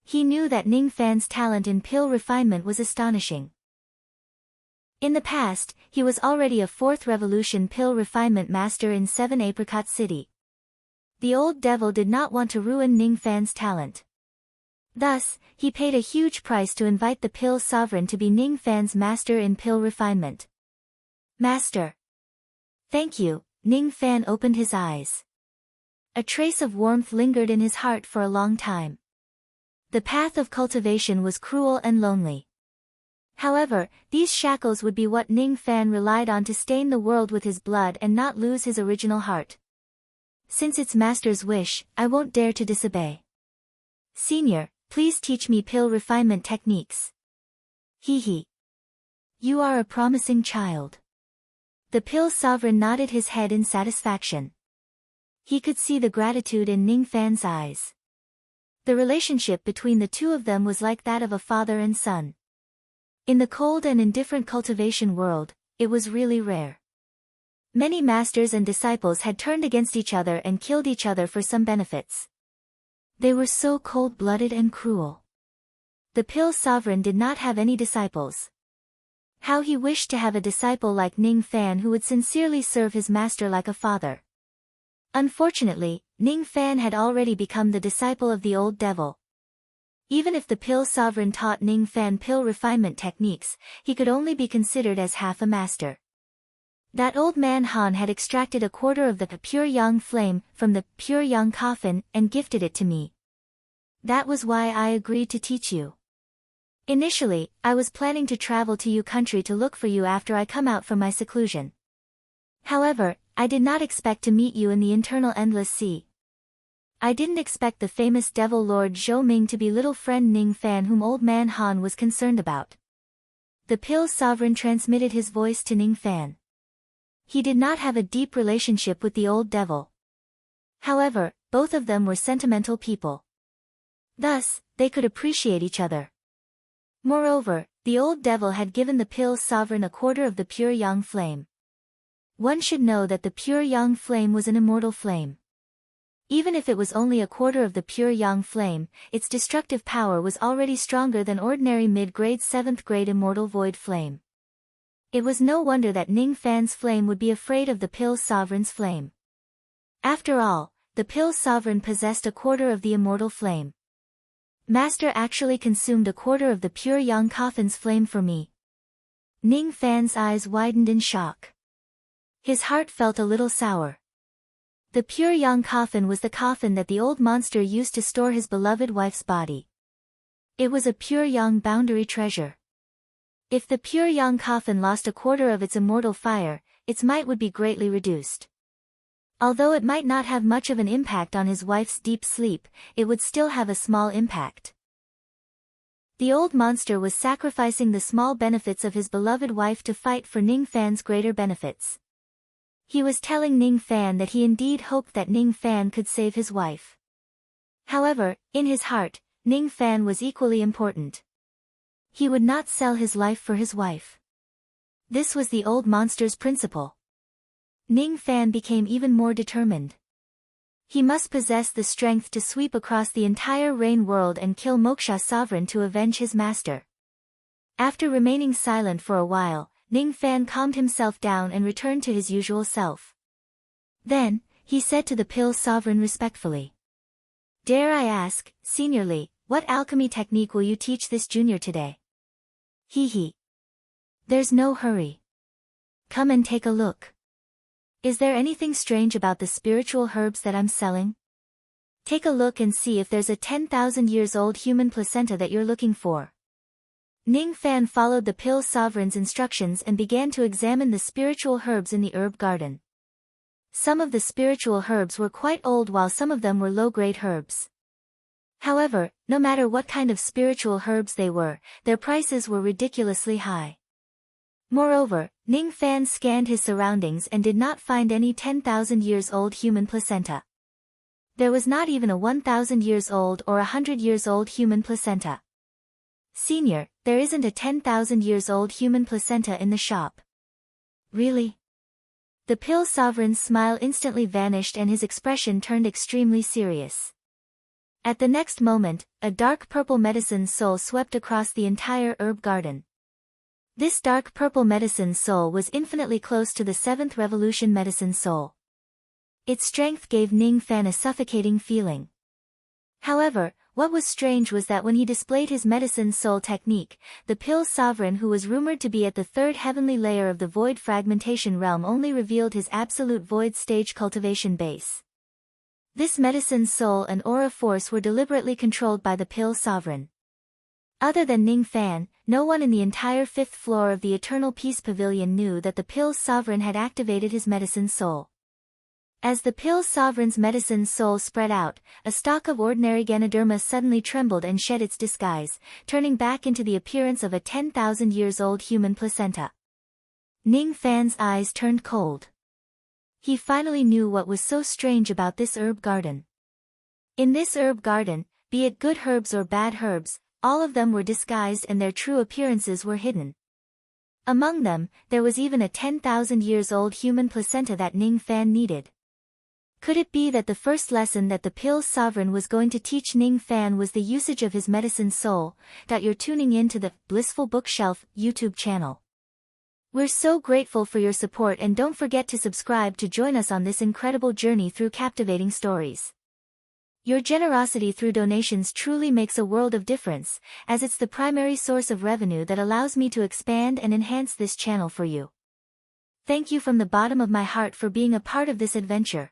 He knew that Ning Fan's talent in pill refinement was astonishing. In the past, he was already a 4th Revolution pill refinement master in 7 Apricot City. The Old Devil did not want to ruin Ning Fan's talent. Thus, he paid a huge price to invite the pill sovereign to be Ning Fan's master in pill refinement. Master. Thank you, Ning Fan opened his eyes. A trace of warmth lingered in his heart for a long time. The path of cultivation was cruel and lonely. However, these shackles would be what Ning Fan relied on to stain the world with his blood and not lose his original heart. Since it's master's wish, I won't dare to disobey. Senior, please teach me pill refinement techniques. Hee hee. You are a promising child. The pill sovereign nodded his head in satisfaction. He could see the gratitude in Ning Fan's eyes. The relationship between the two of them was like that of a father and son. In the cold and indifferent cultivation world, it was really rare. Many masters and disciples had turned against each other and killed each other for some benefits. They were so cold-blooded and cruel. The pill sovereign did not have any disciples. How he wished to have a disciple like Ning Fan who would sincerely serve his master like a father. Unfortunately, Ning Fan had already become the disciple of the Old Devil. Even if the pill sovereign taught Ning Fan pill refinement techniques, he could only be considered as half a master. That old man Han had extracted a quarter of the pure yang flame from the pure yang coffin and gifted it to me. That was why I agreed to teach you. Initially, I was planning to travel to your country to look for you after I come out from my seclusion. However, I did not expect to meet you in the internal endless sea. I didn't expect the famous devil lord Zhou Ming to be little friend Ning Fan whom old man Han was concerned about. The pill sovereign transmitted his voice to Ning Fan. He did not have a deep relationship with the old devil. However, both of them were sentimental people. Thus, they could appreciate each other. Moreover, the old devil had given the pill sovereign a quarter of the pure yang flame. One should know that the pure yang flame was an immortal flame. Even if it was only a quarter of the pure yang flame, its destructive power was already stronger than ordinary mid-grade 7th grade immortal void flame. It was no wonder that Ning Fan's flame would be afraid of the pill sovereign's flame. After all, the pill sovereign possessed a quarter of the immortal flame. Master actually consumed a quarter of the pure yang coffin's flame for me. Ning Fan's eyes widened in shock. His heart felt a little sour. The pure yang coffin was the coffin that the old monster used to store his beloved wife's body. It was a pure yang boundary treasure. If the pure yang coffin lost a quarter of its immortal fire, its might would be greatly reduced. Although it might not have much of an impact on his wife's deep sleep, it would still have a small impact. The old monster was sacrificing the small benefits of his beloved wife to fight for Ning Fan's greater benefits. He was telling Ning Fan that he indeed hoped that Ning Fan could save his wife. However, in his heart, Ning Fan was equally important. He would not sell his life for his wife. This was the old monster's principle. Ning Fan became even more determined. He must possess the strength to sweep across the entire Rain world and kill Moksha Sovereign to avenge his master. After remaining silent for a while, Ning Fan calmed himself down and returned to his usual self. Then, he said to the pill sovereign respectfully. Dare I ask, seniorly, what alchemy technique will you teach this junior today? Hee. There's no hurry. Come and take a look. Is there anything strange about the spiritual herbs that I'm selling? Take a look and see if there's a 10,000 years old human placenta that you're looking for. Ning Fan followed the pill sovereign's instructions and began to examine the spiritual herbs in the herb garden. Some of the spiritual herbs were quite old while some of them were low-grade herbs. However, no matter what kind of spiritual herbs they were, their prices were ridiculously high. Moreover, Ning Fan scanned his surroundings and did not find any 10,000 years old human placenta. There was not even a 1,000 years old or 100 years old human placenta. Senior, there isn't a 10,000 years old human placenta in the shop. Really? The pill sovereign's smile instantly vanished and his expression turned extremely serious. At the next moment, a dark purple medicine soul swept across the entire herb garden. This dark purple medicine soul was infinitely close to the 7th revolution medicine soul. Its strength gave Ning Fan a suffocating feeling. However, what was strange was that when he displayed his medicine soul technique, the pill sovereign who was rumored to be at the 3rd heavenly layer of the void fragmentation realm only revealed his absolute void stage cultivation base. This medicine soul and aura force were deliberately controlled by the pill sovereign. Other than Ning Fan, no one in the entire 5th floor of the Eternal Peace Pavilion knew that the pill sovereign had activated his medicine soul. As the pill sovereign's medicine soul spread out, a stalk of ordinary Ganoderma suddenly trembled and shed its disguise, turning back into the appearance of a 10,000 years old human placenta. Ning Fan's eyes turned cold. He finally knew what was so strange about this herb garden. In this herb garden, be it good herbs or bad herbs, all of them were disguised and their true appearances were hidden. Among them, there was even a 10,000 years old human placenta that Ning Fan needed. Could it be that the first lesson that the pill sovereign was going to teach Ning Fan was the usage of his medicine soul? You're tuning in to the Blissful Bookshelf YouTube channel. We're so grateful for your support and don't forget to subscribe to join us on this incredible journey through captivating stories. Your generosity through donations truly makes a world of difference, as it's the primary source of revenue that allows me to expand and enhance this channel for you. Thank you from the bottom of my heart for being a part of this adventure.